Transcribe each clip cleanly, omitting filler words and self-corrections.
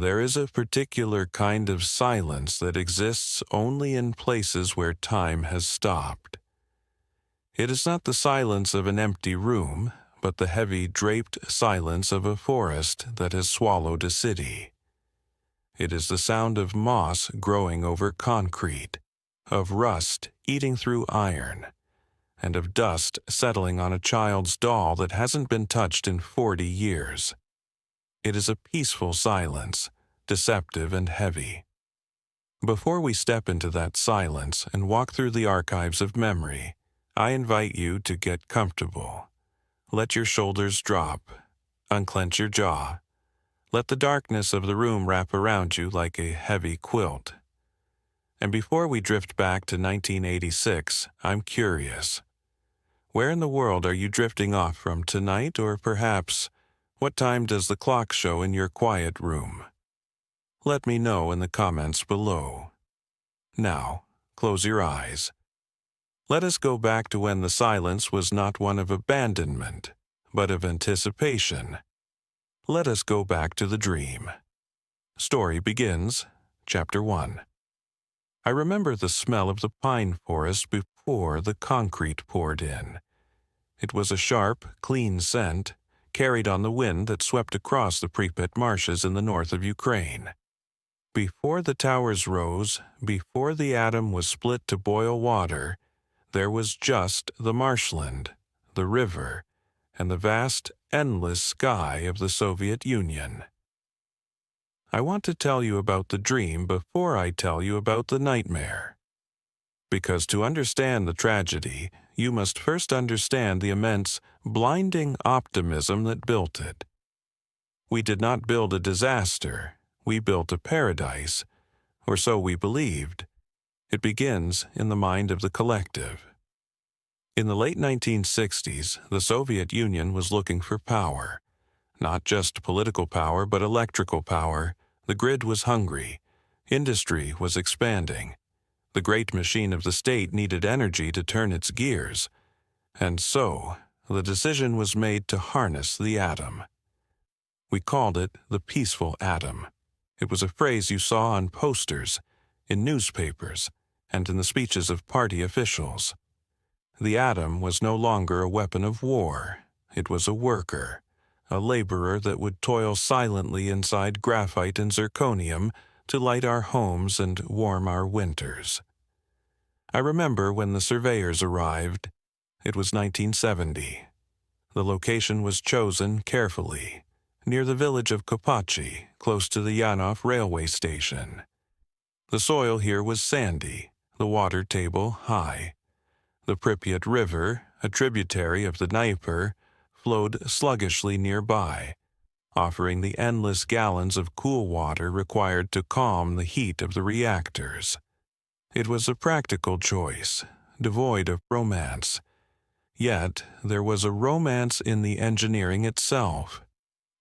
There is a particular kind of silence that exists only in places where time has stopped. It is not the silence of an empty room, but the heavy draped silence of a forest that has swallowed a city. It is the sound of moss growing over concrete, of rust eating through iron, and of dust settling on a child's doll that hasn't been touched in 40 years. It is a peaceful silence, deceptive and heavy. Before we step into that silence and walk through the archives of memory, I invite you to get comfortable. Let your shoulders drop. Unclench your jaw. Let the darkness of the room wrap around you like a heavy quilt. And before we drift back to 1986, I'm curious. Where in the world are you drifting off from tonight, or perhaps, what time does the clock show in your quiet room? Let me know in the comments below. Now, close your eyes. Let us go back to when the silence was not one of abandonment, but of anticipation. Let us go back to the dream. Story begins, Chapter 1. I remember the smell of the pine forest before the concrete poured in. It was a sharp, clean scent, carried on the wind that swept across the Pripyat marshes in the north of Ukraine. Before the towers rose, before the atom was split to boil water, there was just the marshland, the river, and the vast, endless sky of the Soviet Union. I want to tell you about the dream before I tell you about the nightmare. Because to understand the tragedy, you must first understand the immense, blinding optimism that built it. We did not build a disaster, we built a paradise, or so we believed. It begins in the mind of the collective. In the late 1960s, the Soviet Union was looking for power. Not just political power, but electrical power. The grid was hungry. Industry was expanding. The great machine of the state needed energy to turn its gears. And so, the decision was made to harness the atom. We called it the peaceful atom. It was a phrase you saw on posters, in newspapers, and in the speeches of party officials. The atom was no longer a weapon of war. It was a worker, a laborer that would toil silently inside graphite and zirconium to light our homes and warm our winters. I remember when the surveyors arrived. It was 1970. The location was chosen carefully, near the village of Kopachi, close to the Yanov railway station. The soil here was sandy, the water table high. The Pripyat River, a tributary of the Dnieper, flowed sluggishly nearby, offering the endless gallons of cool water required to calm the heat of the reactors. It was a practical choice, devoid of romance. Yet there was a romance in the engineering itself.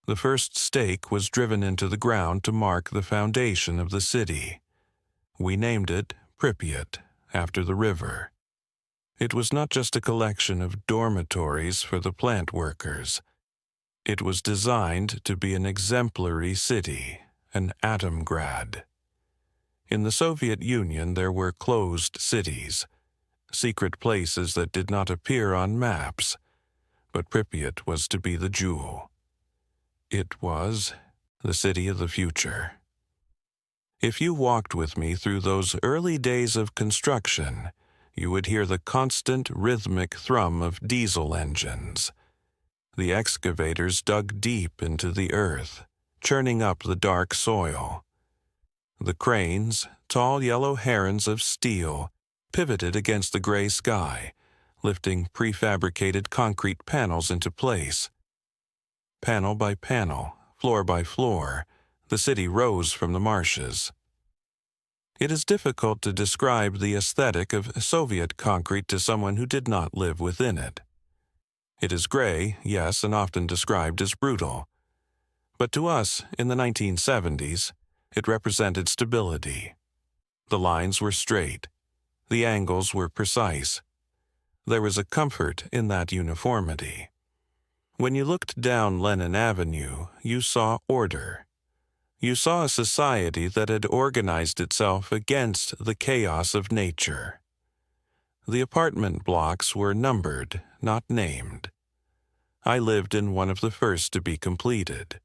The first stake was driven into the ground to mark the foundation of the city. We named it Pripyat, after the river. It was not just a collection of dormitories for the plant workers. It was designed to be an exemplary city, an atomgrad. In the Soviet Union there were closed cities, secret places that did not appear on maps, but Pripyat was to be the jewel. It was the city of the future. If you walked with me through those early days of construction, you would hear the constant rhythmic thrum of diesel engines. The excavators dug deep into the earth, churning up the dark soil. The cranes, tall yellow herons of steel, pivoted against the gray sky, lifting prefabricated concrete panels into place. Panel by panel, floor by floor, the city rose from the marshes. It is difficult to describe the aesthetic of Soviet concrete to someone who did not live within it. It is gray, yes, and often described as brutal. But to us, in the 1970s, it represented stability. The lines were straight. The angles were precise. There was a comfort in that uniformity. When you looked down Lenin Avenue, you saw order. You saw a society that had organized itself against the chaos of nature. The apartment blocks were numbered, not named. I lived in one of the first to be completed.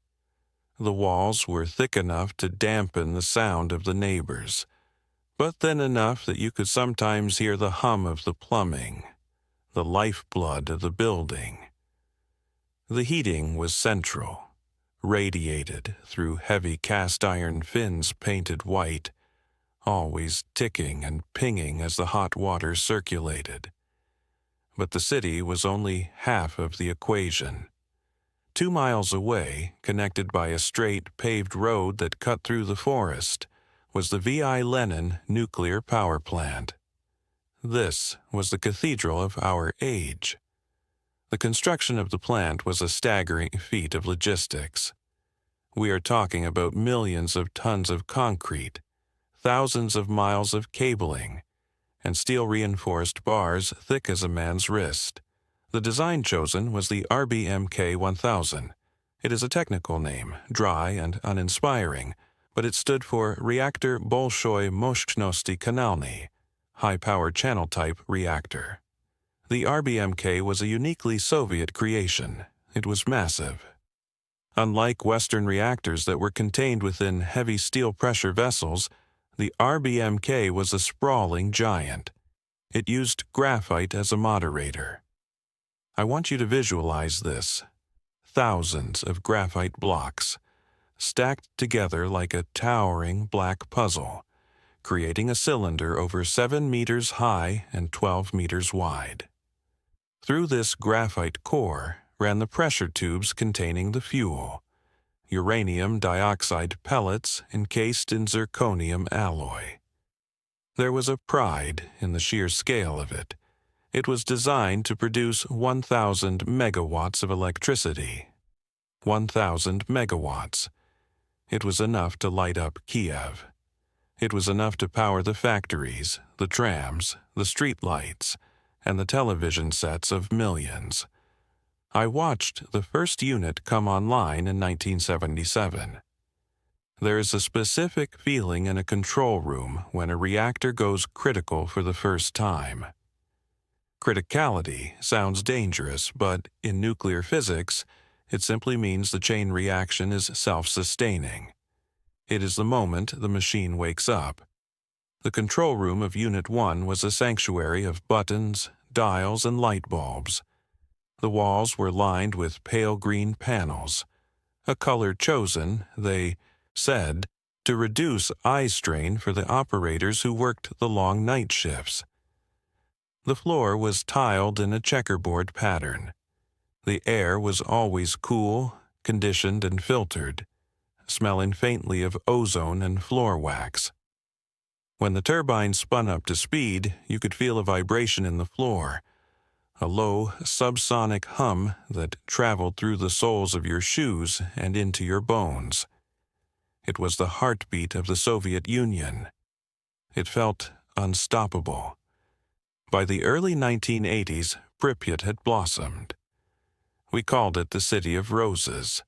The walls were thick enough to dampen the sound of the neighbors, but thin enough that you could sometimes hear the hum of the plumbing, the lifeblood of the building. The heating was central, radiated through heavy cast-iron fins painted white, always ticking and pinging as the hot water circulated. But the city was only half of the equation. 2 miles away, connected by a straight, paved road that cut through the forest, was the V.I. Lenin nuclear power plant. This was the cathedral of our age. The construction of the plant was a staggering feat of logistics. We are talking about millions of tons of concrete, thousands of miles of cabling, and steel-reinforced bars thick as a man's wrist. The design chosen was the RBMK 1000. It is a technical name, dry and uninspiring, but it stood for Reactor Bolshoi Moshchnosti Kanalny, high-power channel-type reactor. The RBMK was a uniquely Soviet creation. It was massive. Unlike Western reactors that were contained within heavy steel pressure vessels, the RBMK was a sprawling giant. It used graphite as a moderator. I want you to visualize this. Thousands of graphite blocks, stacked together like a towering black puzzle, creating a cylinder over 7 meters high and 12 meters wide. Through this graphite core ran the pressure tubes containing the fuel, uranium dioxide pellets encased in zirconium alloy. There was a pride in the sheer scale of it. It was designed to produce 1,000 megawatts of electricity. 1,000 megawatts. It was enough to light up Kiev. It was enough to power the factories, the trams, the street lights, and the television sets of millions. I watched the first unit come online in 1977. There is a specific feeling in a control room when a reactor goes critical for the first time. Criticality sounds dangerous, but in nuclear physics, it simply means the chain reaction is self-sustaining. It is the moment the machine wakes up. The control room of Unit 1 was a sanctuary of buttons, dials, and light bulbs. The walls were lined with pale green panels, a color chosen, they said, to reduce eye strain for the operators who worked the long night shifts. The floor was tiled in a checkerboard pattern. The air was always cool, conditioned, and filtered, smelling faintly of ozone and floor wax. When the turbine spun up to speed, you could feel a vibration in the floor, a low, subsonic hum that traveled through the soles of your shoes and into your bones. It was the heartbeat of the Soviet Union. It felt unstoppable. By the early 1980s, Pripyat had blossomed. We called it the City of Roses.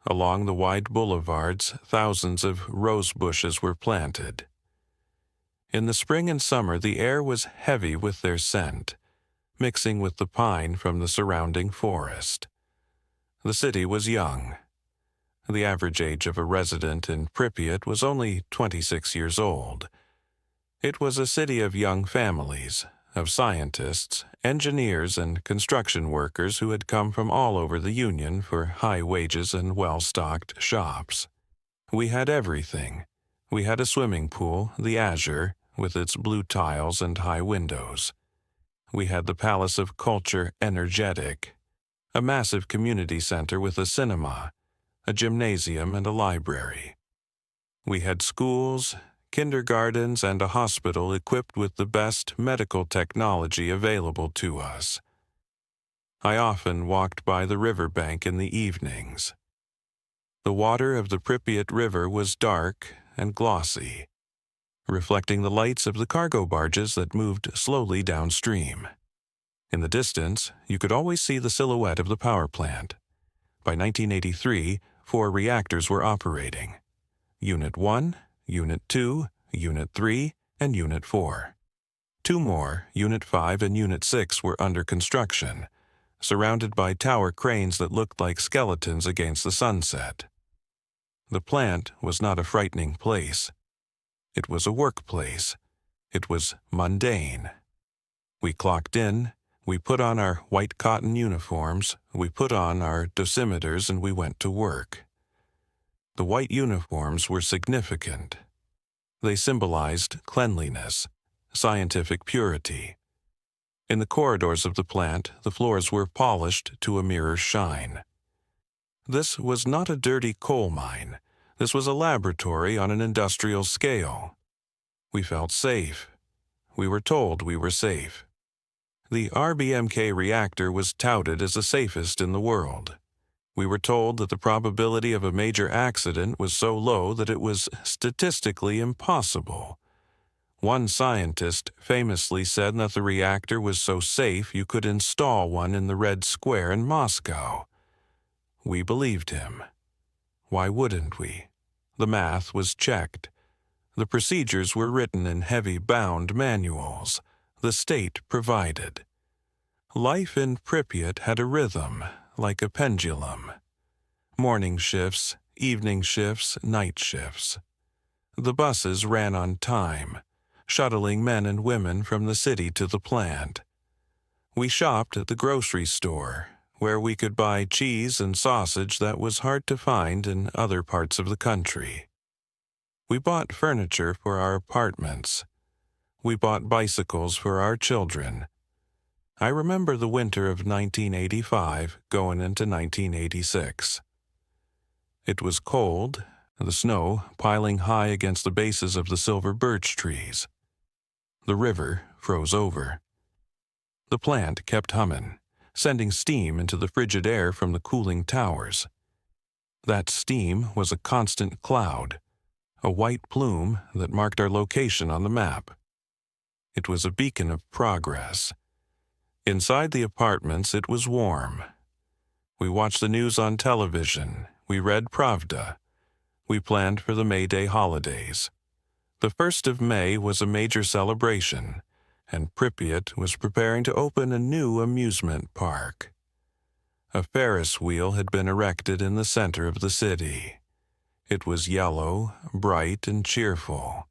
Along the wide boulevards, thousands of rose bushes were planted. In the spring and summer, the air was heavy with their scent, mixing with the pine from the surrounding forest. The city was young. The average age of a resident in Pripyat was only 26 years old. It was a city of young families, of scientists, engineers, and construction workers who had come from all over the Union for high wages and well-stocked shops. We had everything. We had a swimming pool, the Azure, with its blue tiles and high windows. We had the Palace of Culture Energetic, a massive community center with a cinema, a gymnasium, and a library. We had schools, kindergartens, and a hospital equipped with the best medical technology available to us. I often walked by the riverbank in the evenings. The water of the Pripyat River was dark and glossy, reflecting the lights of the cargo barges that moved slowly downstream. In the distance, you could always see the silhouette of the power plant. By 1983, 4 reactors were operating. Unit 1, Unit 2, Unit 3, and Unit 4. 2 more, Unit 5 and Unit 6, were under construction, surrounded by tower cranes that looked like skeletons against the sunset. The plant was not a frightening place. It was a workplace. It was mundane. We clocked in, we put on our white cotton uniforms, we put on our dosimeters, and we went to work. The white uniforms were significant. They symbolized cleanliness, scientific purity. In the corridors of the plant, the floors were polished to a mirror's shine. This was not a dirty coal mine. This was a laboratory on an industrial scale. We felt safe. We were told we were safe. The RBMK reactor was touted as the safest in the world. We were told that the probability of a major accident was so low that it was statistically impossible. One scientist famously said that the reactor was so safe you could install one in the Red Square in Moscow. We believed him. Why wouldn't we? The math was checked. The procedures were written in heavy bound manuals. The state provided. Life in Pripyat had a rhythm, like a pendulum. Morning shifts, evening shifts, night shifts. The buses ran on time, shuttling men and women from the city to the plant. We shopped at the grocery store, where we could buy cheese and sausage that was hard to find in other parts of the country. We bought furniture for our apartments. We bought bicycles for our children. I remember the winter of 1985 going into 1986. It was cold, the snow piling high against the bases of the silver birch trees. The river froze over. The plant kept humming, sending steam into the frigid air from the cooling towers. That steam was a constant cloud, a white plume that marked our location on the map. It was a beacon of progress. Inside the apartments, it was warm. We watched the news on television. We read Pravda. We planned for the May Day holidays. The 1st of May was a major celebration, and Pripyat was preparing to open a new amusement park. A Ferris wheel had been erected in the center of the city. It was yellow, bright, and cheerful.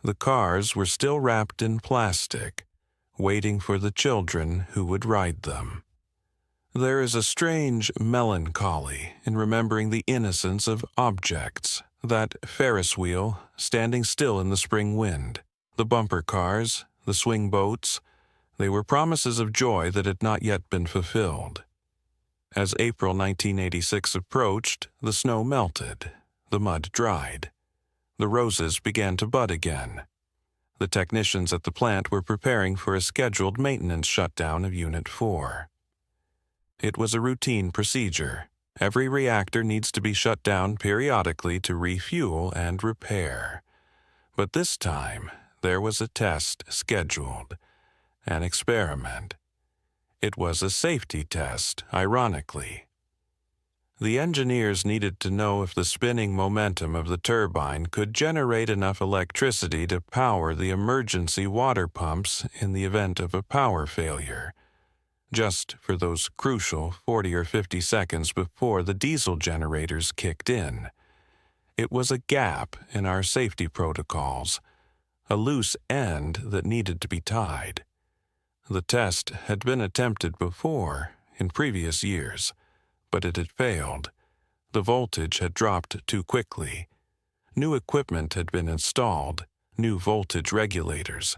The cars were still wrapped in plastic, waiting for the children who would ride them. There is a strange melancholy in remembering the innocence of objects, that Ferris wheel standing still in the spring wind, the bumper cars, the swing boats. They were promises of joy that had not yet been fulfilled. As April 1986 approached, the snow melted, the mud dried. The roses began to bud again. The technicians at the plant were preparing for a scheduled maintenance shutdown of Unit 4. It was a routine procedure. Every reactor needs to be shut down periodically to refuel and repair. But this time, there was a test scheduled, an experiment. It was a safety test, ironically. The engineers needed to know if the spinning momentum of the turbine could generate enough electricity to power the emergency water pumps in the event of a power failure, just for those crucial 40 or 50 seconds before the diesel generators kicked in. It was a gap in our safety protocols, a loose end that needed to be tied. The test had been attempted before, in previous years, but it had failed. The voltage had dropped too quickly. New equipment had been installed, new voltage regulators.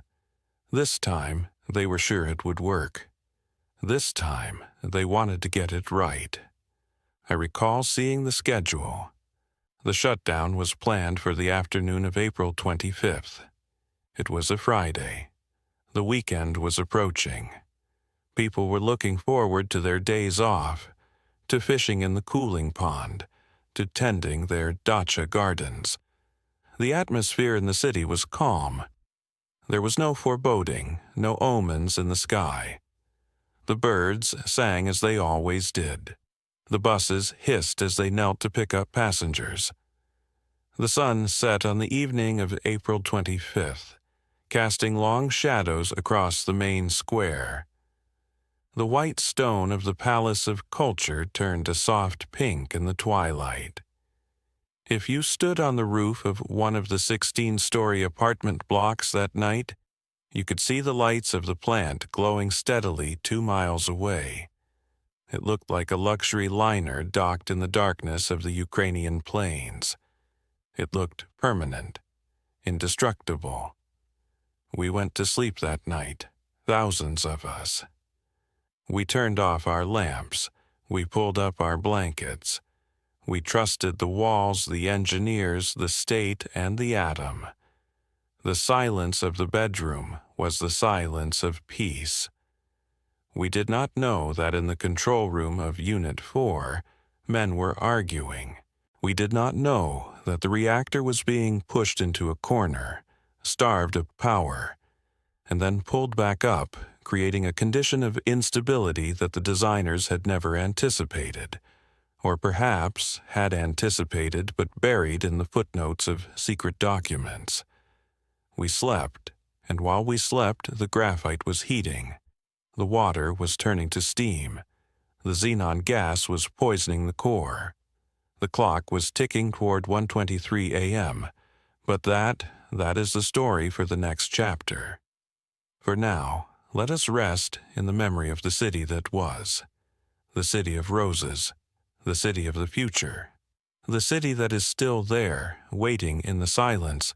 This time, they were sure it would work. This time, they wanted to get it right. I recall seeing the schedule. The shutdown was planned for the afternoon of April 25th. It was a Friday. The weekend was approaching. People were looking forward to their days off, to fishing in the cooling pond, to tending their dacha gardens. The atmosphere in the city was calm. There was no foreboding, no omens in the sky. The birds sang as they always did. The buses hissed as they knelt to pick up passengers. The sun set on the evening of April 25th, casting long shadows across the main square. The white stone of the Palace of Culture turned a soft pink in the twilight. If you stood on the roof of one of the 16-story apartment blocks that night, you could see the lights of the plant glowing steadily 2 miles away. It looked like a luxury liner docked in the darkness of the Ukrainian plains. It looked permanent, indestructible. We went to sleep that night, thousands of us. We turned off our lamps. We pulled up our blankets. We trusted the walls, the engineers, the state, and the atom. The silence of the bedroom was the silence of peace. We did not know that in the control room of Unit 4, men were arguing. We did not know that the reactor was being pushed into a corner, starved of power, and then pulled back up, creating a condition of instability that the designers had never anticipated, or perhaps had anticipated but buried in the footnotes of secret documents. We slept, and while we slept, the graphite was heating. The water was turning to steam. The xenon gas was poisoning the core. The clock was ticking toward 1:23 a.m., but that is the story for the next chapter. For now, let us rest in the memory of the city that was, the city of roses, the city of the future, the city that is still there, waiting in the silence,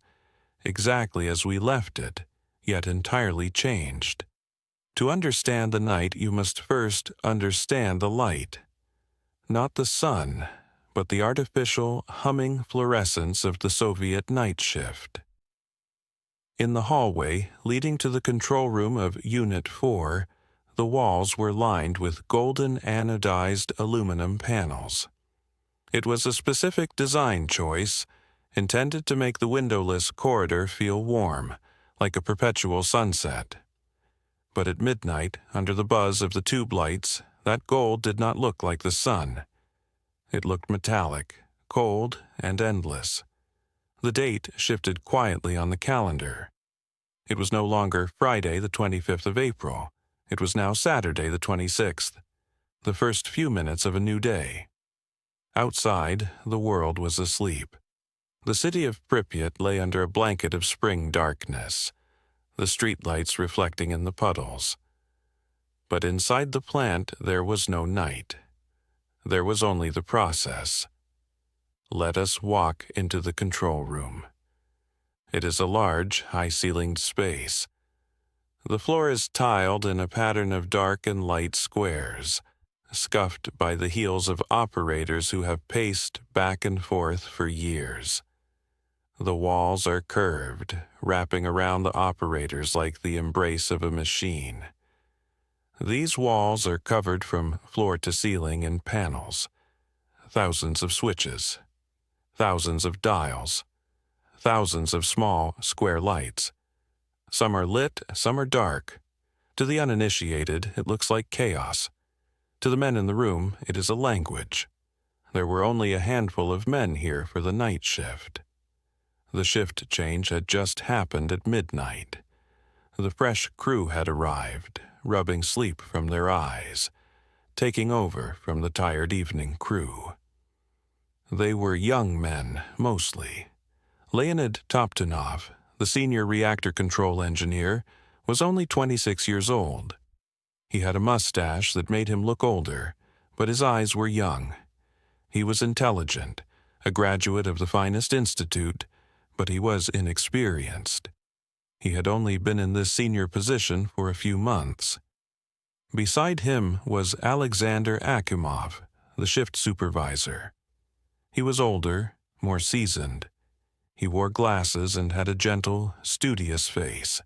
exactly as we left it, yet entirely changed. To understand the night, you must first understand the light. Not the sun, but the artificial, humming fluorescence of the Soviet night shift. In the hallway leading to the control room of Unit 4, the walls were lined with golden anodized aluminum panels. It was a specific design choice, intended to make the windowless corridor feel warm, like a perpetual sunset. But at midnight, under the buzz of the tube lights, that gold did not look like the sun. It looked metallic, cold, and endless. The date shifted quietly on the calendar. It was no longer Friday, the 25th of April. It was now Saturday, the 26th, the first few minutes of a new day. Outside, the world was asleep. The city of Pripyat lay under a blanket of spring darkness, the streetlights reflecting in the puddles. But inside the plant there was no night. There was only the process. Let us walk into the control room. It is a large, high-ceilinged space. The floor is tiled in a pattern of dark and light squares, scuffed by the heels of operators who have paced back and forth for years. The walls are curved, wrapping around the operators like the embrace of a machine. These walls are covered from floor to ceiling in panels, thousands of switches, thousands of dials, thousands of small, square lights. Some are lit, some are dark. To the uninitiated, it looks like chaos. To the men in the room, it is a language. There were only a handful of men here for the night shift. The shift change had just happened at midnight. The fresh crew had arrived, rubbing sleep from their eyes, taking over from the tired evening crew. They were young men, mostly. Leonid Toptunov, the senior reactor control engineer, was only 26 years old. He had a mustache that made him look older, but his eyes were young. He was intelligent, a graduate of the finest institute, but he was inexperienced. He had only been in this senior position for a few months. Beside him was Alexander Akimov, the shift supervisor. He was older, more seasoned. He wore glasses and had a gentle, studious face.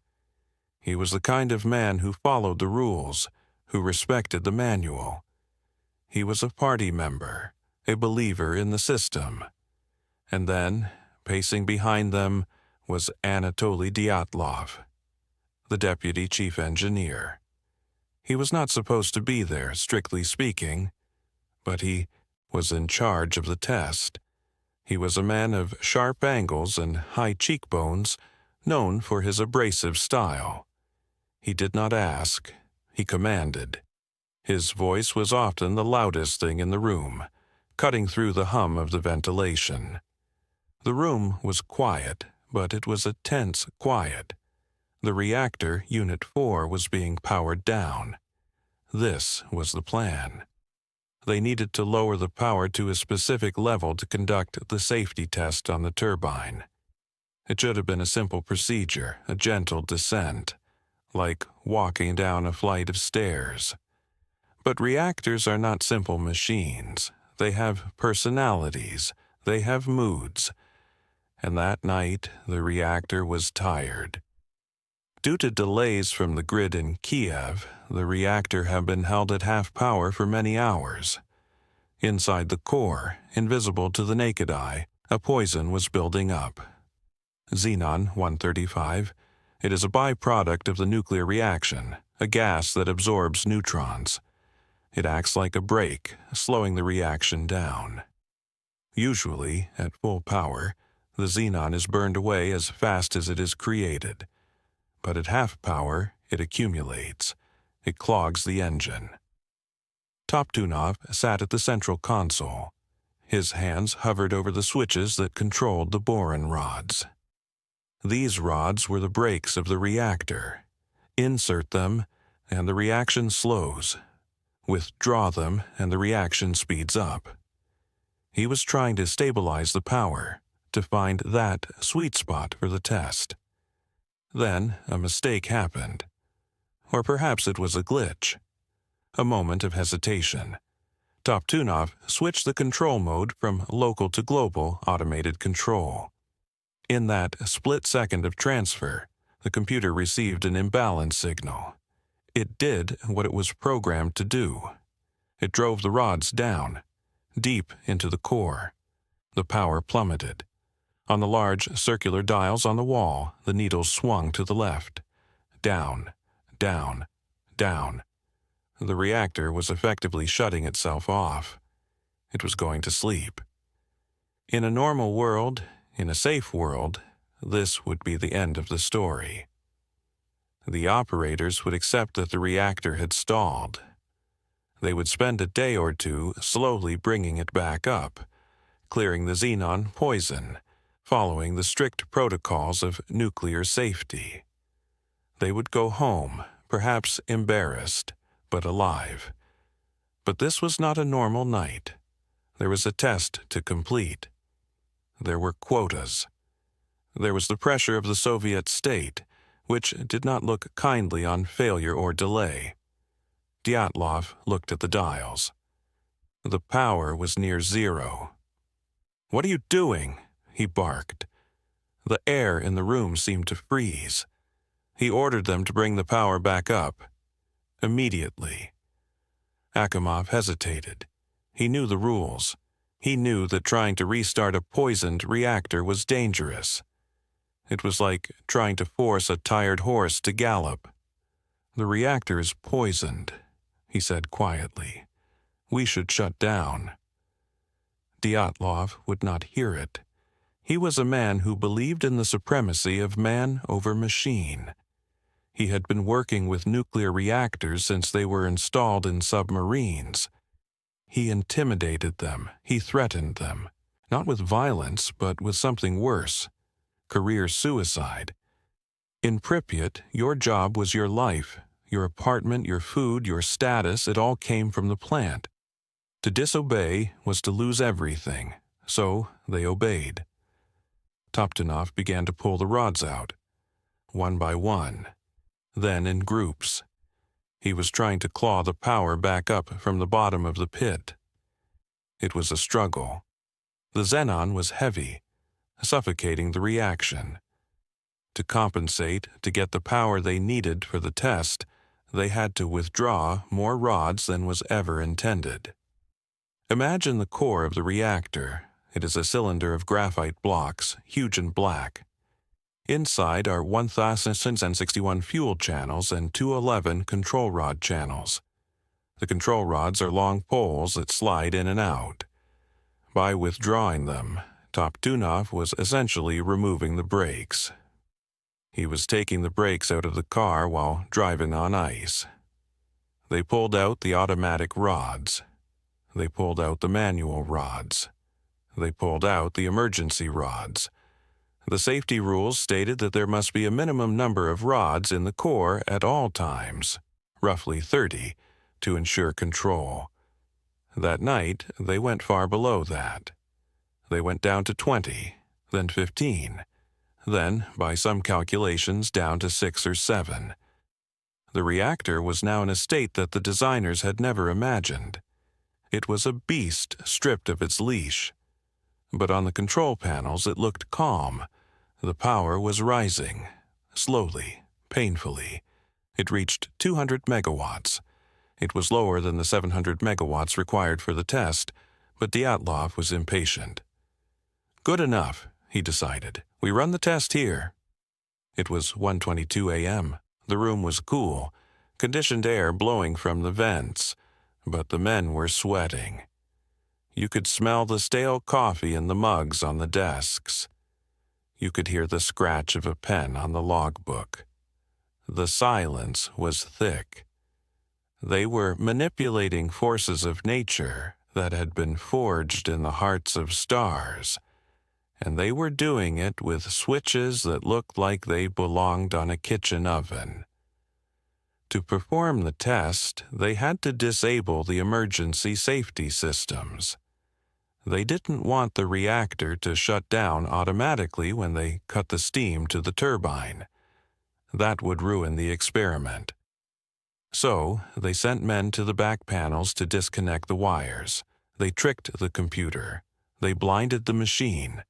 He was the kind of man who followed the rules, who respected the manual. He was a party member, a believer in the system. And then, pacing behind them, was Anatoly Dyatlov, the deputy chief engineer. He was not supposed to be there, strictly speaking, but he was in charge of the test. He was a man of sharp angles and high cheekbones, known for his abrasive style. He did not ask, he commanded. His voice was often the loudest thing in the room, cutting through the hum of the ventilation. The room was quiet, but it was a tense quiet. The reactor, Unit 4, was being powered down. This was the plan. They needed to lower the power to a specific level to conduct the safety test on the turbine. It should have been a simple procedure, a gentle descent, like walking down a flight of stairs. But reactors are not simple machines. They have personalities, they have moods. And that night, the reactor was tired. Due to delays from the grid in Kiev, the reactor had been held at half power for many hours. Inside the core, invisible to the naked eye, a poison was building up. Xenon-135. It is a byproduct of the nuclear reaction, a gas that absorbs neutrons. It acts like a brake, slowing the reaction down. Usually, at full power, the xenon is burned away as fast as it is created. But at half power, it accumulates. It clogs the engine. Toptunov sat at the central console. His hands hovered over the switches that controlled the boron rods. These rods were the brakes of the reactor. Insert them, and the reaction slows. Withdraw them, and the reaction speeds up. He was trying to stabilize the power, to find that sweet spot for the test. Then a mistake happened. Or perhaps it was a glitch. A moment of hesitation. Toptunov switched the control mode from local to global automated control. In that split second of transfer, the computer received an imbalance signal. It did what it was programmed to do. It drove the rods down, deep into the core. The power plummeted. On the large circular dials on the wall, the needles swung to the left. Down, down, down. The reactor was effectively shutting itself off. It was going to sleep. In a normal world, in a safe world, this would be the end of the story. The operators would accept that the reactor had stalled. They would spend a day or two slowly bringing it back up, clearing the xenon poison, following the strict protocols of nuclear safety. They would go home, perhaps embarrassed, but alive. But this was not a normal night. There was a test to complete. There were quotas. There was the pressure of the Soviet state, which did not look kindly on failure or delay. Dyatlov looked at the dials. The power was near zero. "What are you doing?" he barked. The air in the room seemed to freeze. He ordered them to bring the power back up. Immediately. Akimov hesitated. He knew the rules. He knew that trying to restart a poisoned reactor was dangerous. It was like trying to force a tired horse to gallop. "The reactor is poisoned," he said quietly. "We should shut down." Dyatlov would not hear it. He was a man who believed in the supremacy of man over machine. He had been working with nuclear reactors since they were installed in submarines. He intimidated them, he threatened them, not with violence, but with something worse, career suicide. In Pripyat, your job was your life, your apartment, your food, your status, it all came from the plant. To disobey was to lose everything, so they obeyed. Toptunov began to pull the rods out, one by one, then in groups. He was trying to claw the power back up from the bottom of the pit. It was a struggle. The xenon was heavy, suffocating the reaction. To compensate, to get the power they needed for the test, they had to withdraw more rods than was ever intended. Imagine the core of the reactor. It is a cylinder of graphite blocks, huge and black. Inside are 1,061 fuel channels and 211 control rod channels. The control rods are long poles that slide in and out. By withdrawing them, Toptunov was essentially removing the brakes. He was taking the brakes out of the car while driving on ice. They pulled out the automatic rods. They pulled out the manual rods. They pulled out the emergency rods. The safety rules stated that there must be a minimum number of rods in the core at all times, roughly 30, to ensure control. That night, they went far below that. They went down to 20, then 15, then, by some calculations, down to 6 or 7. The reactor was now in a state that the designers had never imagined. It was a beast stripped of its leash. But on the control panels it looked calm. The power was rising, slowly, painfully. It reached 200 megawatts. It was lower than the 700 megawatts required for the test, but Dyatlov was impatient. Good enough, he decided. We run the test here. It was 1:22 a.m. The room was cool, conditioned air blowing from the vents, but the men were sweating. You could smell the stale coffee in the mugs on the desks. You could hear the scratch of a pen on the logbook. The silence was thick. They were manipulating forces of nature that had been forged in the hearts of stars, and they were doing it with switches that looked like they belonged on a kitchen oven. To perform the test, they had to disable the emergency safety systems. They didn't want the reactor to shut down automatically when they cut the steam to the turbine. That would ruin the experiment. So, they sent men to the back panels to disconnect the wires. They tricked the computer. They blinded the machine.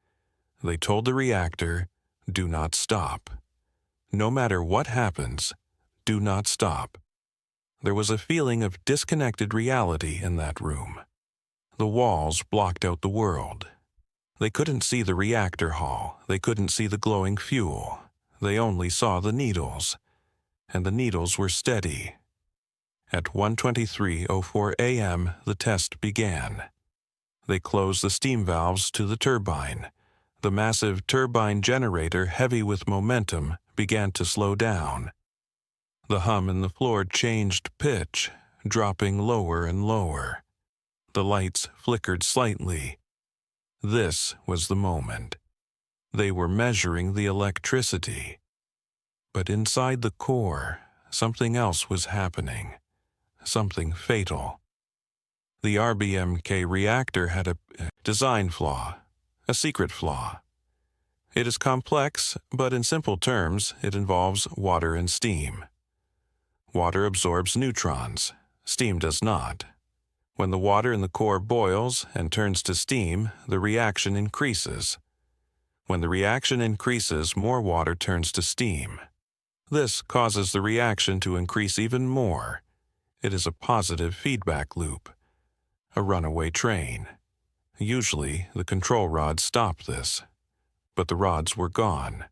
They told the reactor, "Do not stop. No matter what happens, do not stop." There was a feeling of disconnected reality in that room. The walls blocked out the world. They couldn't see the reactor hall. They couldn't see the glowing fuel. They only saw the needles. And the needles were steady. At 1:23:04 a.m., the test began. They closed the steam valves to the turbine. The massive turbine generator, heavy with momentum, began to slow down. The hum in the floor changed pitch, dropping lower and lower. The lights flickered slightly. This was the moment. They were measuring the electricity. But inside the core, something else was happening. Something fatal. The RBMK reactor had a design flaw, a secret flaw. It is complex, but in simple terms, it involves water and steam. Water absorbs neutrons. Steam does not. When the water in the core boils and turns to steam, the reaction increases. When the reaction increases, more water turns to steam. This causes the reaction to increase even more. It is a positive feedback loop, a runaway train. Usually, the control rods stop this, but the rods were gone.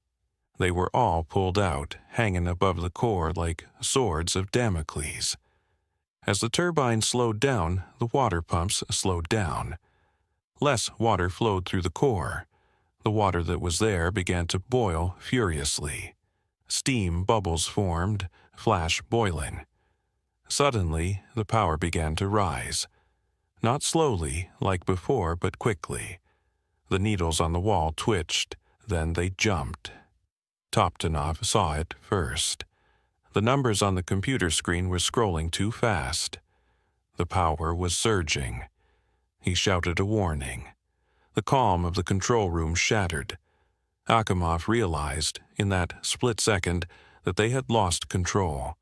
They were all pulled out, hanging above the core like swords of Damocles. As the turbine slowed down, the water pumps slowed down. Less water flowed through the core. The water that was there began to boil furiously. Steam bubbles formed, flash boiling. Suddenly, the power began to rise. Not slowly, like before, but quickly. The needles on the wall twitched, then they jumped. Toptunov saw it first. The numbers on the computer screen were scrolling too fast. The power was surging. He shouted a warning. The calm of the control room shattered. Akimov realized, in that split second, that they had lost control.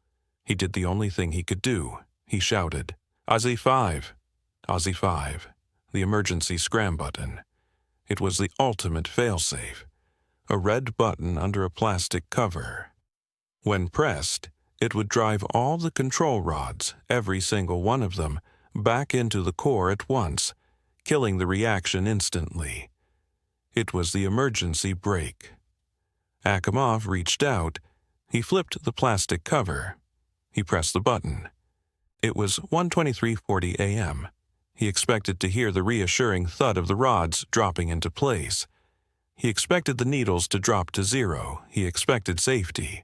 He did the only thing he could do. He shouted, "Aussie 5! Aussie 5!" The emergency scram button. It was the ultimate failsafe. A red button under a plastic cover. When pressed, it would drive all the control rods, every single one of them, back into the core at once, killing the reaction instantly. It was the emergency brake. Akimov reached out. He flipped the plastic cover. He pressed the button. It was 1:23:40 a.m. He expected to hear the reassuring thud of the rods dropping into place. He expected the needles to drop to zero. He expected safety.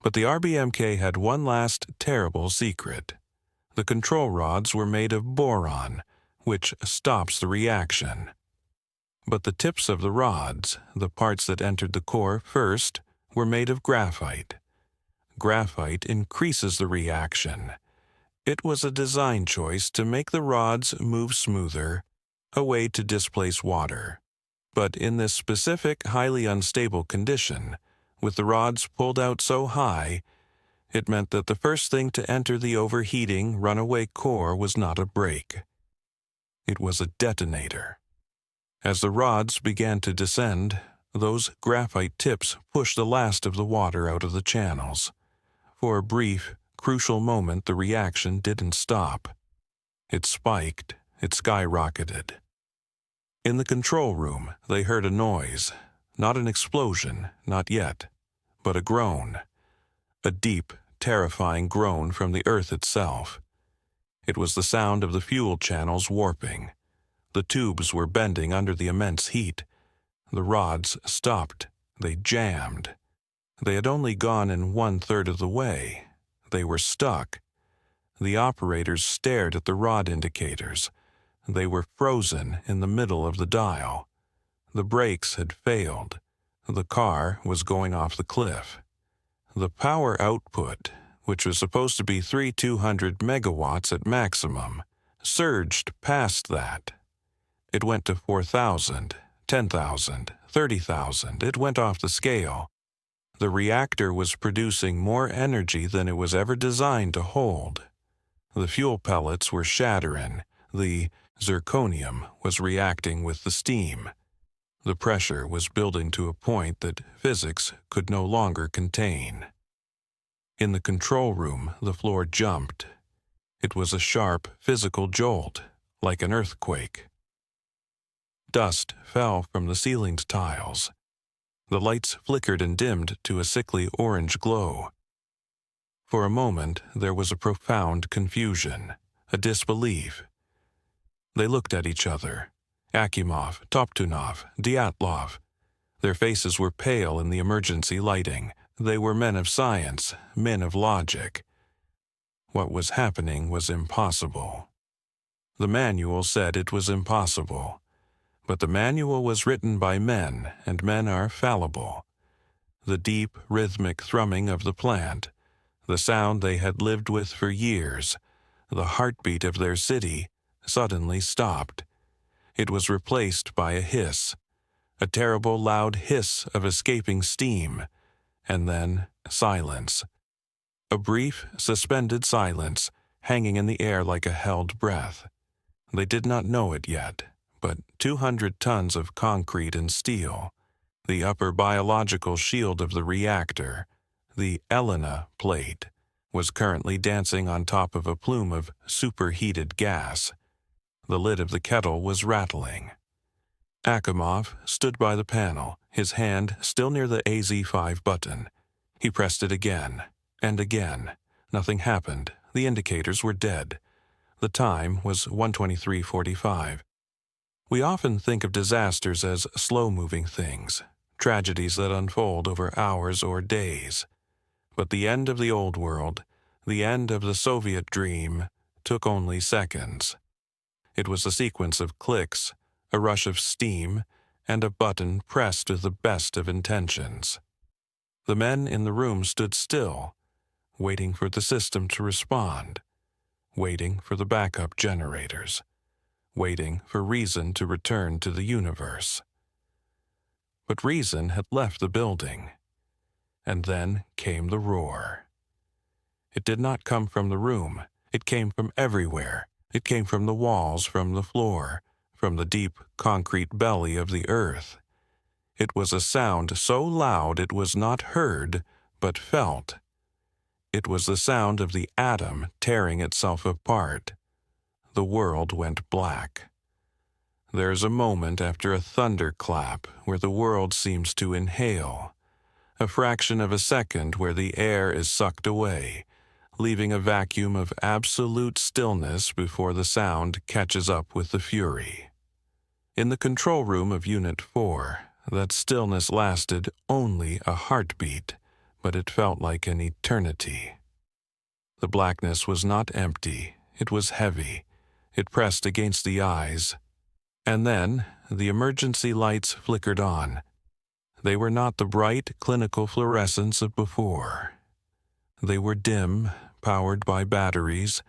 But the RBMK had one last terrible secret. The control rods were made of boron, which stops the reaction. But the tips of the rods, the parts that entered the core first, were made of graphite. Graphite increases the reaction. It was a design choice to make the rods move smoother, a way to displace water. But in this specific, highly unstable condition, with the rods pulled out so high, it meant that the first thing to enter the overheating, runaway core was not a brake. It was a detonator. As the rods began to descend, those graphite tips pushed the last of the water out of the channels. For a brief, crucial moment, the reaction didn't stop. It spiked, it skyrocketed. In the control room, they heard a noise, not an explosion, not yet, but a groan. A deep, terrifying groan from the earth itself. It was the sound of the fuel channels warping. The tubes were bending under the immense heat. The rods stopped. They jammed. They had only gone in 1/3 of the way. They were stuck. The operators stared at the rod indicators. They were frozen in the middle of the dial. The brakes had failed. The car was going off the cliff. The power output, which was supposed to be 3,200 megawatts at maximum, surged past that. It went to 4,000, 10,000, 30,000. It went off the scale. The reactor was producing more energy than it was ever designed to hold. The fuel pellets were shattering. The zirconium was reacting with the steam. The pressure was building to a point that physics could no longer contain. In the control room, the floor jumped. It was a sharp, physical jolt, like an earthquake. Dust fell from the ceiling's tiles. The lights flickered and dimmed to a sickly orange glow. For a moment, there was a profound confusion, a disbelief. They looked at each other. Akimov, Toptunov, Dyatlov. Their faces were pale in the emergency lighting. They were men of science, men of logic. What was happening was impossible. The manual said it was impossible. But the manual was written by men, and men are fallible. The deep, rhythmic thrumming of the plant, the sound they had lived with for years, the heartbeat of their city, suddenly stopped. It was replaced by a hiss, a terrible loud hiss of escaping steam, and then silence. A brief, suspended silence, hanging in the air like a held breath. They did not know it yet, but 200 tons of concrete and steel, the upper biological shield of the reactor, the Elena plate, was currently dancing on top of a plume of superheated gas. The lid of the kettle was rattling. Akimov stood by the panel, his hand still near the AZ5 button. He pressed it again, and again. Nothing happened. The indicators were dead. The time was 1:23:45. We often think of disasters as slow-moving things, tragedies that unfold over hours or days. But the end of the old world, the end of the Soviet dream, took only seconds. It was a sequence of clicks, a rush of steam, and a button pressed with the best of intentions. The men in the room stood still, waiting for the system to respond, waiting for the backup generators, waiting for reason to return to the universe. But reason had left the building, and then came the roar. It did not come from the room. It came from everywhere. It came from the walls, from the floor, from the deep concrete belly of the earth. It was a sound so loud it was not heard, but felt. It was the sound of the atom tearing itself apart. The world went black. There is a moment after a thunderclap where the world seems to inhale, a fraction of a second where the air is sucked away, leaving a vacuum of absolute stillness before the sound catches up with the fury. In the control room of Unit 4, that stillness lasted only a heartbeat, but it felt like an eternity. The blackness was not empty, it was heavy. It pressed against the eyes. And then, the emergency lights flickered on. They were not the bright, clinical fluorescence of before. They were dim, powered by batteries,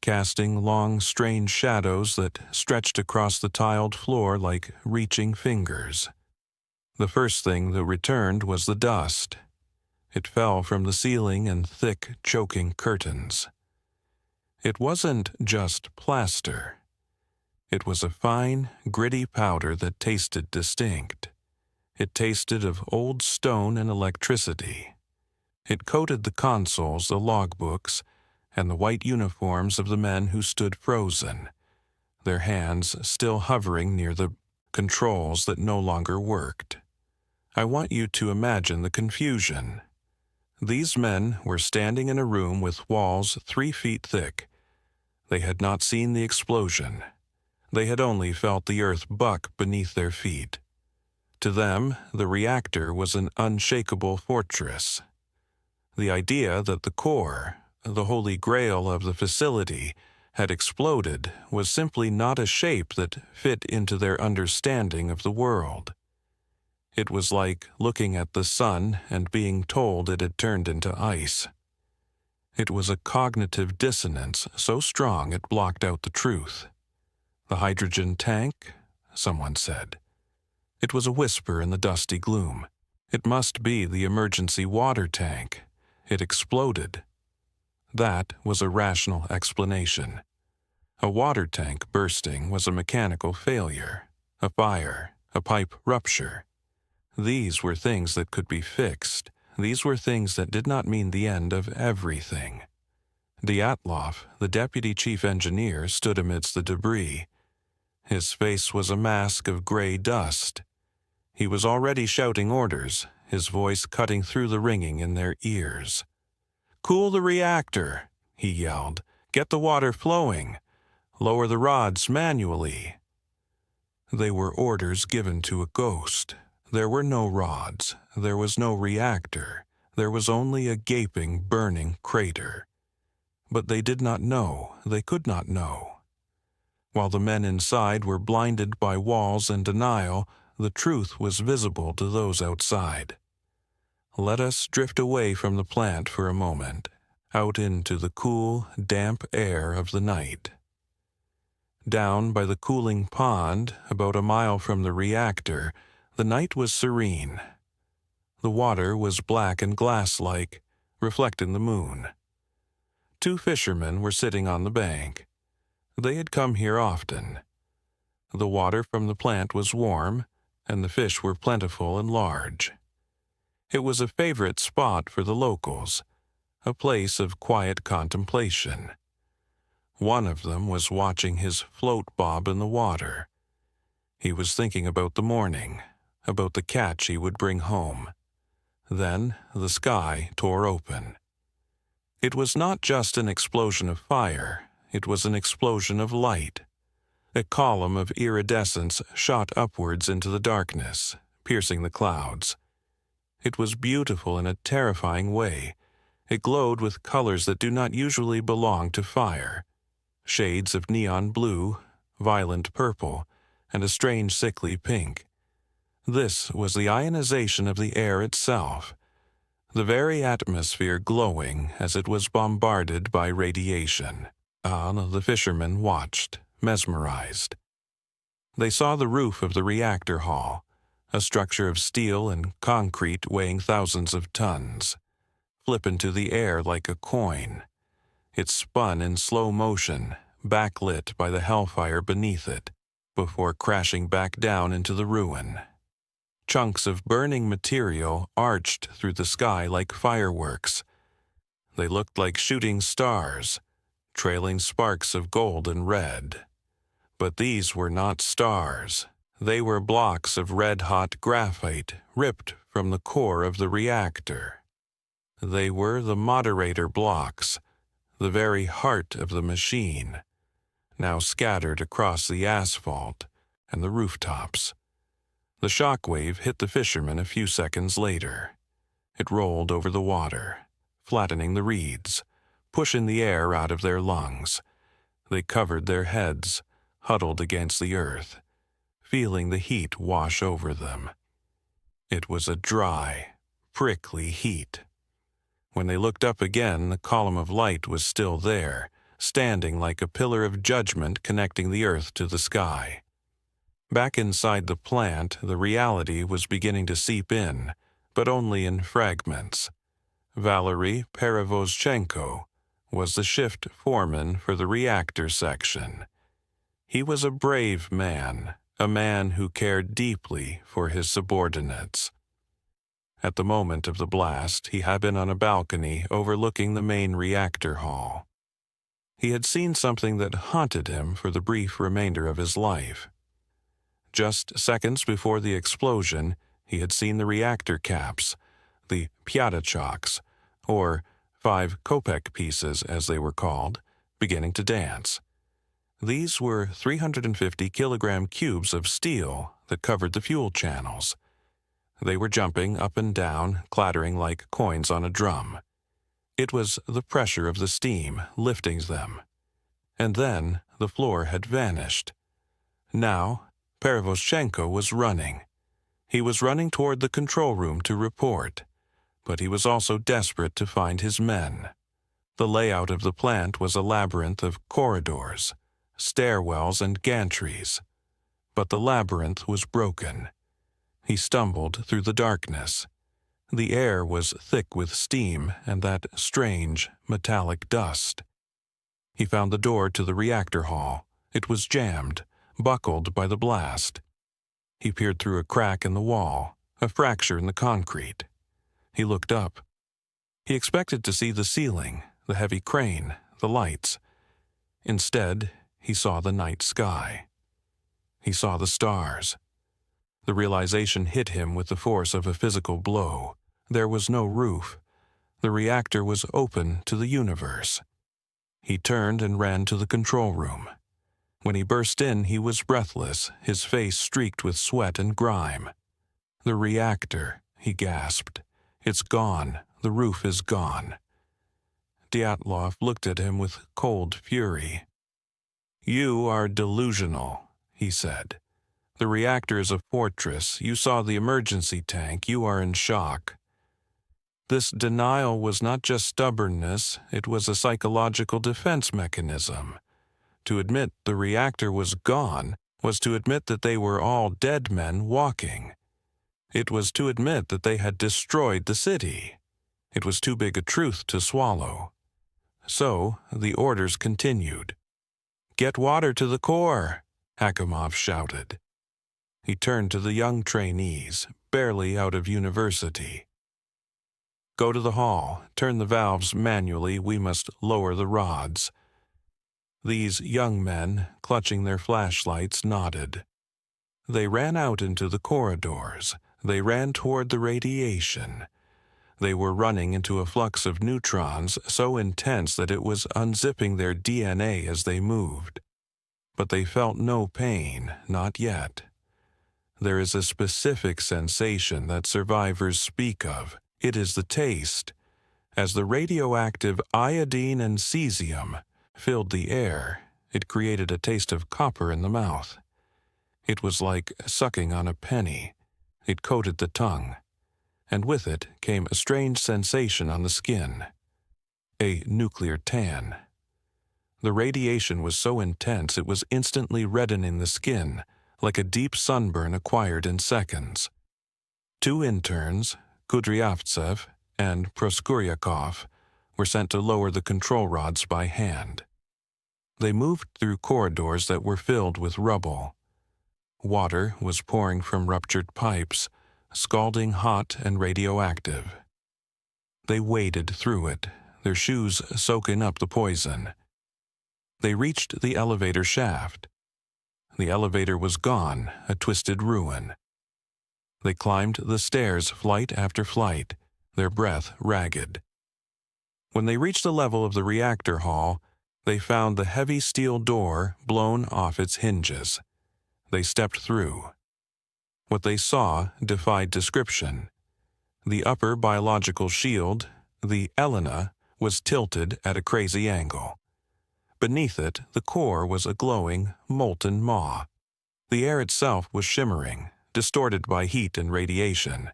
casting long, strange shadows that stretched across the tiled floor like reaching fingers. The first thing that returned was the dust. It fell from the ceiling in thick, choking curtains. It wasn't just plaster. It was a fine, gritty powder that tasted distinct. It tasted of old stone and electricity. It coated the consoles, the logbooks, and the white uniforms of the men who stood frozen, their hands still hovering near the controls that no longer worked. I want you to imagine the confusion. These men were standing in a room with walls 3 feet thick. They had not seen the explosion. They had only felt the earth buck beneath their feet. To them, the reactor was an unshakable fortress. The idea that the core, the holy grail of the facility, had exploded was simply not a shape that fit into their understanding of the world. It was like looking at the sun and being told it had turned into ice. It was a cognitive dissonance so strong it blocked out the truth. The hydrogen tank, someone said. It was a whisper in the dusty gloom. It must be the emergency water tank. It exploded. That was a rational explanation. A water tank bursting was a mechanical failure, a fire, a pipe rupture. These were things that could be fixed. These were things that did not mean the end of everything. Dyatlov, the deputy chief engineer, stood amidst the debris. His face was a mask of gray dust. He was already shouting orders, his voice cutting through the ringing in their ears. "Cool the reactor," he yelled. "Get the water flowing. Lower the rods manually." They were orders given to a ghost. There were no rods. There was no reactor. There was only a gaping, burning crater. But they did not know. They could not know. While the men inside were blinded by walls and denial, the truth was visible to those outside. Let us drift away from the plant for a moment, out into the cool, damp air of the night. Down by the cooling pond, about a mile from the reactor, the night was serene. The water was black and glass-like, reflecting the moon. 2 fishermen were sitting on the bank. They had come here often. The water from the plant was warm, and the fish were plentiful and large. It was a favorite spot for the locals, a place of quiet contemplation. One of them was watching his float bob in the water. He was thinking about the morning, about the catch he would bring home. Then the sky tore open. It was not just an explosion of fire, it was an explosion of light. A column of iridescence shot upwards into the darkness, piercing the clouds. It was beautiful in a terrifying way. It glowed with colors that do not usually belong to fire. Shades of neon blue, violent purple, and a strange sickly pink. This was the ionization of the air itself, the very atmosphere glowing as it was bombarded by radiation. The fishermen watched, mesmerized. They saw the roof of the reactor hall, a structure of steel and concrete weighing thousands of tons, flip into the air like a coin. It spun in slow motion, backlit by the hellfire beneath it, before crashing back down into the ruin. Chunks of burning material arched through the sky like fireworks. They looked like shooting stars, trailing sparks of gold and red. But these were not stars. They were blocks of red-hot graphite ripped from the core of the reactor. They were the moderator blocks, the very heart of the machine, now scattered across the asphalt and the rooftops. The shockwave hit the fishermen a few seconds later. It rolled over the water, flattening the reeds, pushing the air out of their lungs. They covered their heads, huddled against the earth, feeling the heat wash over them. It was a dry, prickly heat. When they looked up again, the column of light was still there, standing like a pillar of judgment connecting the earth to the sky. Back inside the plant, the reality was beginning to seep in, but only in fragments. Valery Perevozchenko was the shift foreman for the reactor section. He was a brave man, a man who cared deeply for his subordinates. At the moment of the blast, he had been on a balcony overlooking the main reactor hall. He had seen something that haunted him for the brief remainder of his life. Just seconds before the explosion, he had seen the reactor caps, the pyadochaks, or 5-kopeck pieces as they were called, beginning to dance. These were 350-kilogram cubes of steel that covered the fuel channels. They were jumping up and down, clattering like coins on a drum. It was the pressure of the steam lifting them. And then the floor had vanished. Now, Perevozchenko was running. He was running toward the control room to report, but he was also desperate to find his men. The layout of the plant was a labyrinth of corridors, stairwells, and gantries, but the labyrinth was broken. He stumbled through the darkness. The air was thick with steam and that strange, metallic dust. He found the door to the reactor hall. It was jammed, buckled by the blast. He peered through a crack in the wall, a fracture in the concrete. He looked up. He expected to see the ceiling, the heavy crane, the lights. Instead, he saw the night sky. He saw the stars. The realization hit him with the force of a physical blow. There was no roof. The reactor was open to the universe. He turned and ran to the control room. When he burst in, he was breathless, his face streaked with sweat and grime. "The reactor," he gasped. "It's gone. The roof is gone." Dyatlov looked at him with cold fury. "You are delusional," he said. "The reactor is a fortress. You saw the emergency tank. You are in shock." This denial was not just stubbornness, it was a psychological defense mechanism. To admit the reactor was gone was to admit that they were all dead men walking. It was to admit that they had destroyed the city. It was too big a truth to swallow. So the orders continued. "Get water to the core," Hakimov shouted. He turned to the young trainees, barely out of university. "Go to the hall, turn the valves manually, we must lower the rods." These young men, clutching their flashlights, nodded. They ran out into the corridors. They ran toward the radiation. They were running into a flux of neutrons so intense that it was unzipping their DNA as they moved. But they felt no pain, not yet. There is a specific sensation that survivors speak of. It is the taste. As the radioactive iodine and cesium filled the air, it created a taste of copper in the mouth. It was like sucking on a penny. It coated the tongue, and with it came a strange sensation on the skin, a nuclear tan. The radiation was so intense it was instantly reddening the skin, like a deep sunburn acquired in seconds. 2 interns, Kudryavtsev and Proskuryakov, were sent to lower the control rods by hand. They moved through corridors that were filled with rubble. Water was pouring from ruptured pipes, scalding hot and radioactive. They waded through it, their shoes soaking up the poison. They reached the elevator shaft. The elevator was gone, a twisted ruin. They climbed the stairs flight after flight, their breath ragged. When they reached the level of the reactor hall, they found the heavy steel door blown off its hinges. They stepped through. What they saw defied description. The upper biological shield, the Elena, was tilted at a crazy angle. Beneath it, the core was a glowing, molten maw. The air itself was shimmering, distorted by heat and radiation.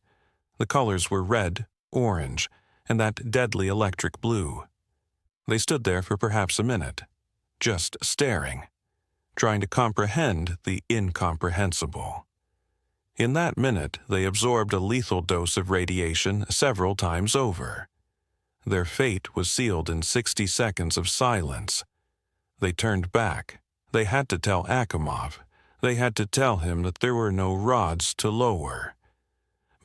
The colors were red, orange, and that deadly electric blue. They stood there for perhaps a minute, just staring, trying to comprehend the incomprehensible. In that minute, they absorbed a lethal dose of radiation several times over. Their fate was sealed in 60 seconds of silence. They turned back. They had to tell Akimov. They had to tell him that there were no rods to lower.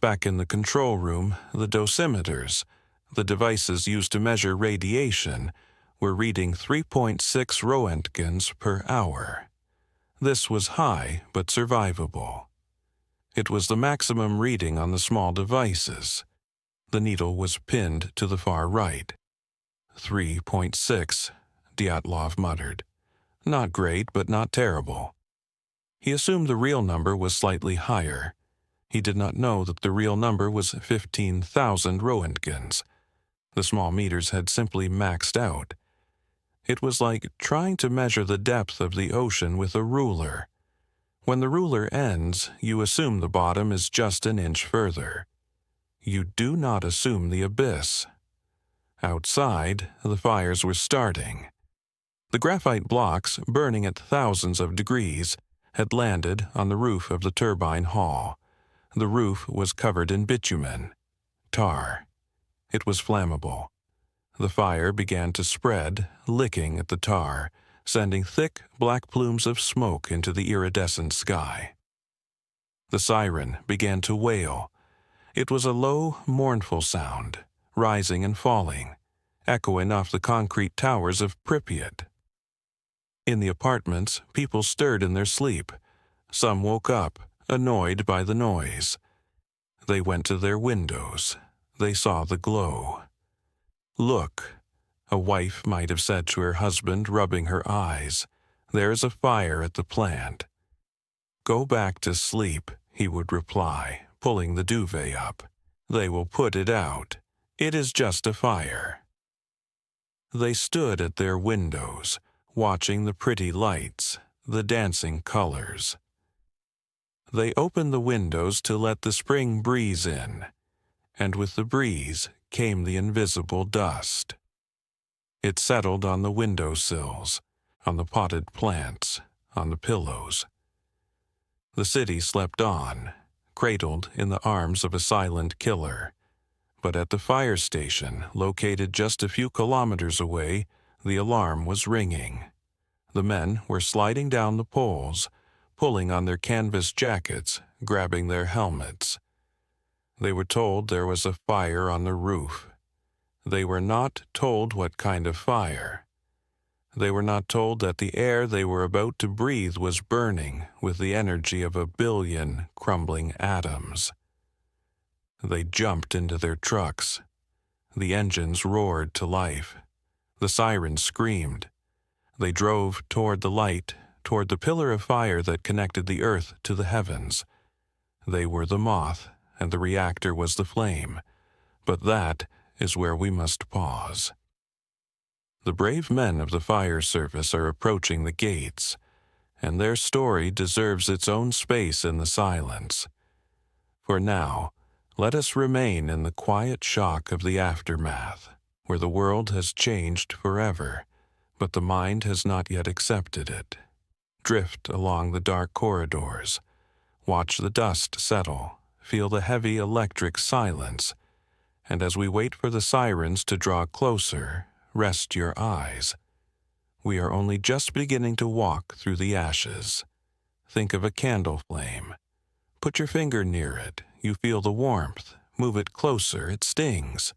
Back in the control room, the dosimeters, the devices used to measure radiation, were reading 3.6 roentgens per hour. This was high but survivable. It was the maximum reading on the small devices. The needle was pinned to the far right. 3.6, Dyatlov muttered. Not great, but not terrible. He assumed the real number was slightly higher. He did not know that the real number was 15,000 roentgens. The small meters had simply maxed out. It was like trying to measure the depth of the ocean with a ruler. When the ruler ends, you assume the bottom is just an inch further. You do not assume the abyss. Outside, the fires were starting. The graphite blocks, burning at thousands of degrees, had landed on the roof of the turbine hall. The roof was covered in bitumen, tar. It was flammable. The fire began to spread, licking at the tar, sending thick black plumes of smoke into the iridescent sky. The siren began to wail. It was a low, mournful sound, rising and falling, echoing off the concrete towers of Pripyat. In the apartments, people stirred in their sleep. Some woke up, annoyed by the noise. They went to their windows. They saw the glow. "Look," a wife might have said to her husband, rubbing her eyes. "There is a fire at the plant." "Go back to sleep," he would reply, pulling the duvet up. "They will put it out. It is just a fire." They stood at their windows, watching the pretty lights, the dancing colors. They opened the windows to let the spring breeze in, and with the breeze came the invisible dust. It settled on the windowsills, on the potted plants, on the pillows. The city slept on, cradled in the arms of a silent killer. But at the fire station, located just a few kilometers away, the alarm was ringing. The men were sliding down the poles, pulling on their canvas jackets, grabbing their helmets. They were told there was a fire on the roof. They were not told what kind of fire. They were not told that the air they were about to breathe was burning with the energy of 1 billion crumbling atoms. They jumped into their trucks. The engines roared to life. The sirens screamed. They drove toward the light, toward the pillar of fire that connected the earth to the heavens. They were the moth, and the reactor was the flame. But that is where we must pause. The brave men of the fire service are approaching the gates, and their story deserves its own space in the silence. For now, let us remain in the quiet shock of the aftermath, where the world has changed forever, but the mind has not yet accepted it. Drift along the dark corridors. Watch the dust settle. Feel the heavy electric silence. And as we wait for the sirens to draw closer, rest your eyes. We are only just beginning to walk through the ashes. Think of a candle flame. Put your finger near it. You feel the warmth. Move it closer. It stings.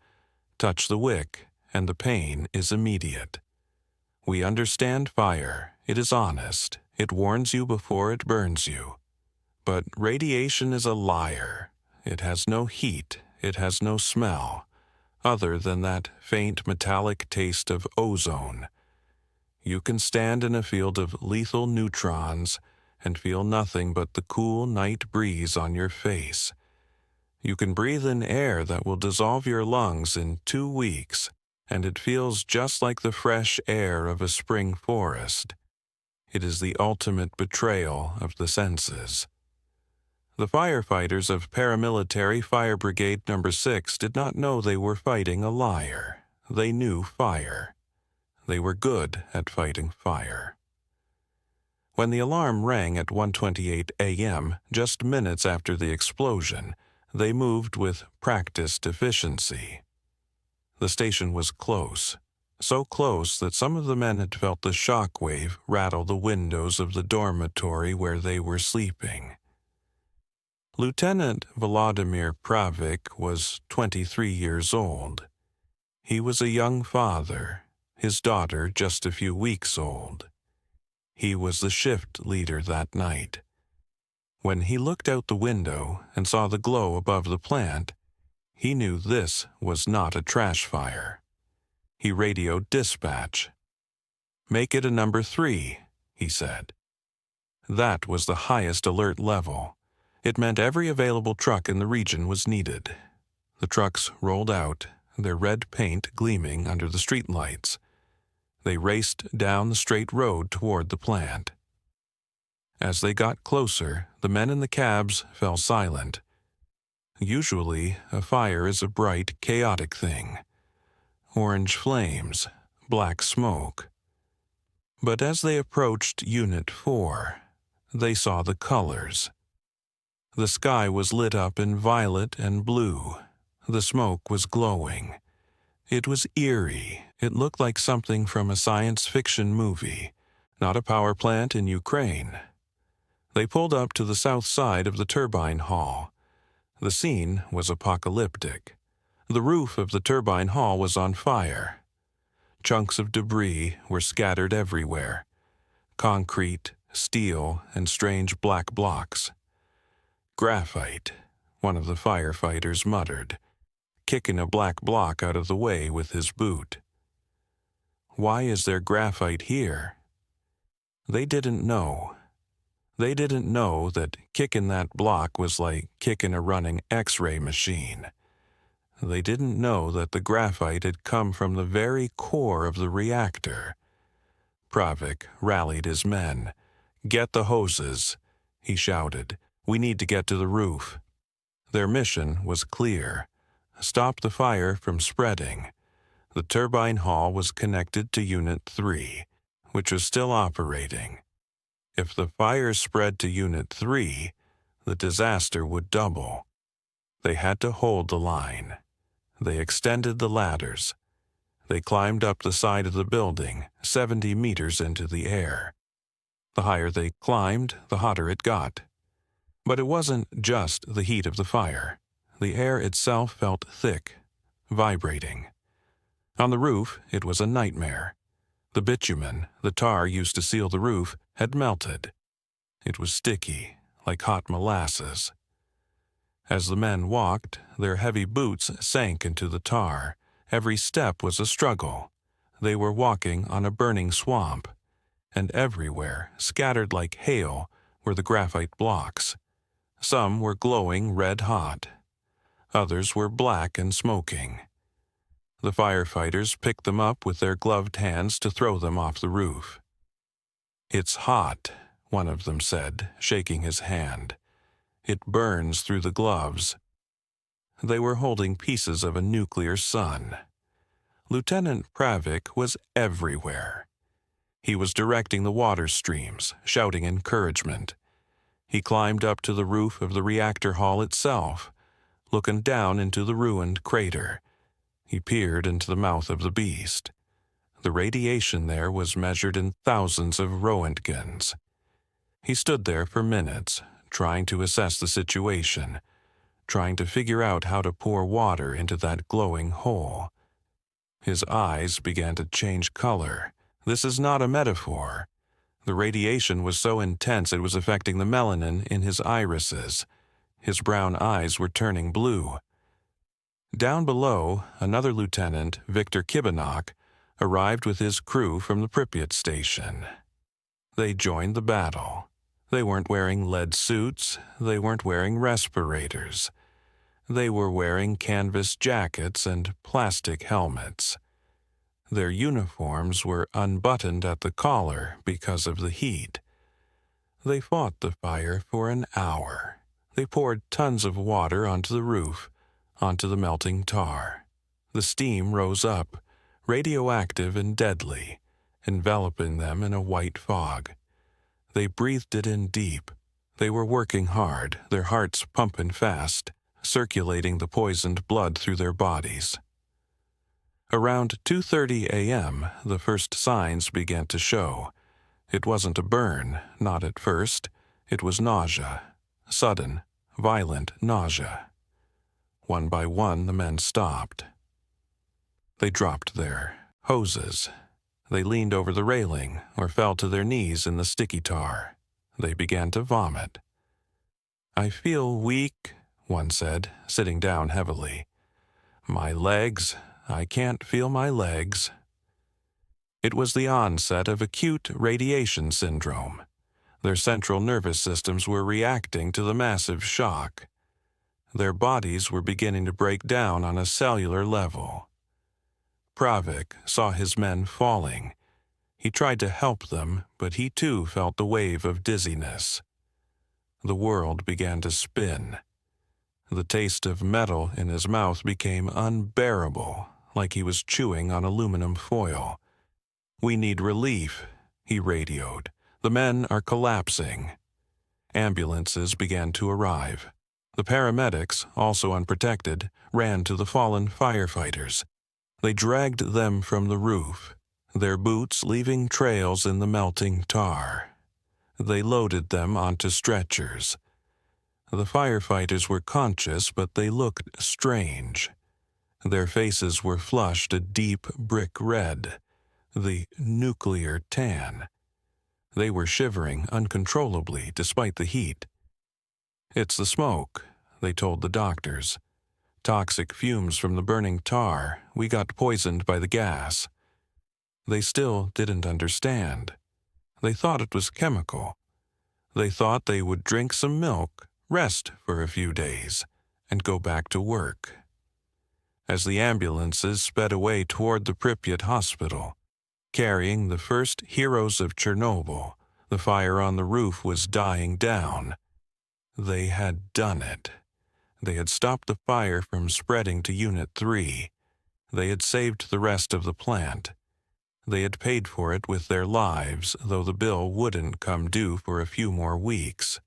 Touch the wick, and the pain is immediate. We understand fire. It is honest. It warns you before it burns you. But radiation is a liar. It has no heat. It has no smell. other than that faint metallic taste of ozone. You can stand in a field of lethal neutrons and feel nothing but the cool night breeze on your face. You can breathe in air that will dissolve your lungs in 2 weeks, and it feels just like the fresh air of a spring forest. It is the ultimate betrayal of the senses. The firefighters of Paramilitary Fire Brigade No. 6 did not know they were fighting a liar. They knew fire. They were good at fighting fire. When the alarm rang at 1:28 a.m., just minutes after the explosion, they moved with practiced efficiency. The station was close, so close that some of the men had felt the shock wave rattle the windows of the dormitory where they were sleeping. Lieutenant Vladimir Pravik was 23 years old. He was a young father, his daughter just a few weeks old. He was the shift leader that night. When he looked out the window and saw the glow above the plant, he knew this was not a trash fire. He radioed dispatch. "Make it a number 3, he said. That was the highest alert level. It meant every available truck in the region was needed. The trucks rolled out, their red paint gleaming under the streetlights. They raced down the straight road toward the plant. As they got closer, the men in the cabs fell silent. Usually, a fire is a bright, chaotic thing. Orange flames, black smoke. But as they approached Unit 4, they saw the colors. The sky was lit up in violet and blue. The smoke was glowing. It was eerie. It looked like something from a science fiction movie, not a power plant in Ukraine. They pulled up to the south side of the turbine hall. The scene was apocalyptic. The roof of the turbine hall was on fire. Chunks of debris were scattered everywhere. Concrete, steel, and strange black blocks. "Graphite," one of the firefighters muttered, kicking a black block out of the way with his boot. Why is there graphite here? They didn't know. They didn't know that kicking that block was like kicking a running X-ray machine. They didn't know that the graphite had come from the very core of the reactor. Pravik rallied his men. "Get the hoses," he shouted. "We need to get to the roof." Their mission was clear. Stop the fire from spreading. The turbine hall was connected to Unit 3, which was still operating. If the fire spread to Unit 3, the disaster would double. They had to hold the line. They extended the ladders. They climbed up the side of the building, 70 meters into the air. The higher they climbed, the hotter it got. But it wasn't just the heat of the fire. The air itself felt thick, vibrating. On the roof, it was a nightmare. The bitumen, the tar used to seal the roof, had melted. It was sticky, like hot molasses. As the men walked, their heavy boots sank into the tar. Every step was a struggle. They were walking on a burning swamp, and everywhere, scattered like hail, were the graphite blocks. Some were glowing red-hot. Others were black and smoking. The firefighters picked them up with their gloved hands to throw them off the roof. "It's hot," one of them said, shaking his hand. "It burns through the gloves." They were holding pieces of a nuclear sun. Lieutenant Pravik was everywhere. He was directing the water streams, shouting encouragement. He climbed up to the roof of the reactor hall itself, looking down into the ruined crater. He peered into the mouth of the beast. The radiation there was measured in thousands of Roentgens. He stood there for minutes, trying to assess the situation, trying to figure out how to pour water into that glowing hole. His eyes began to change color. This is not a metaphor. The radiation was so intense it was affecting the melanin in his irises. His brown eyes were turning blue. Down below, another lieutenant, Victor Kibanok, arrived with his crew from the Pripyat station. They joined the battle. They weren't wearing lead suits. They weren't wearing respirators. They were wearing canvas jackets and plastic helmets. Their uniforms were unbuttoned at the collar because of the heat. They fought the fire for an hour. They poured tons of water onto the roof, onto the melting tar. The steam rose up, radioactive and deadly, enveloping them in a white fog. They breathed it in deep. They were working hard, their hearts pumping fast, circulating the poisoned blood through their bodies. Around 2:30 a.m., the first signs began to show. It wasn't a burn, not at first. It was nausea. Sudden, violent nausea. One by one, the men stopped. They dropped their hoses. They leaned over the railing or fell to their knees in the sticky tar. They began to vomit. "I feel weak," one said, sitting down heavily. "My legs, I can't feel my legs." It was the onset of acute radiation syndrome. Their central nervous systems were reacting to the massive shock. Their bodies were beginning to break down on a cellular level. Pravik saw his men falling. He tried to help them, but he too felt the wave of dizziness. The world began to spin. The taste of metal in his mouth became unbearable, like he was chewing on aluminum foil. "We need relief," he radioed. "The men are collapsing." Ambulances began to arrive. The paramedics, also unprotected, ran to the fallen firefighters. They dragged them from the roof, their boots leaving trails in the melting tar. They loaded them onto stretchers. The firefighters were conscious, but they looked strange. Their faces were flushed a deep brick red, the nuclear tan. They were shivering uncontrollably despite the heat. "It's the smoke," they told the doctors. "Toxic fumes from the burning tar. We got poisoned by the gas." They still didn't understand. They thought it was chemical. They thought they would drink some milk, rest for a few days, and go back to work. As the ambulances sped away toward the Pripyat hospital, carrying the first heroes of Chernobyl, the fire on the roof was dying down. They had done it. They had stopped the fire from spreading to Unit 3. They had saved the rest of the plant. They had paid for it with their lives, though the bill wouldn't come due for a few more weeks.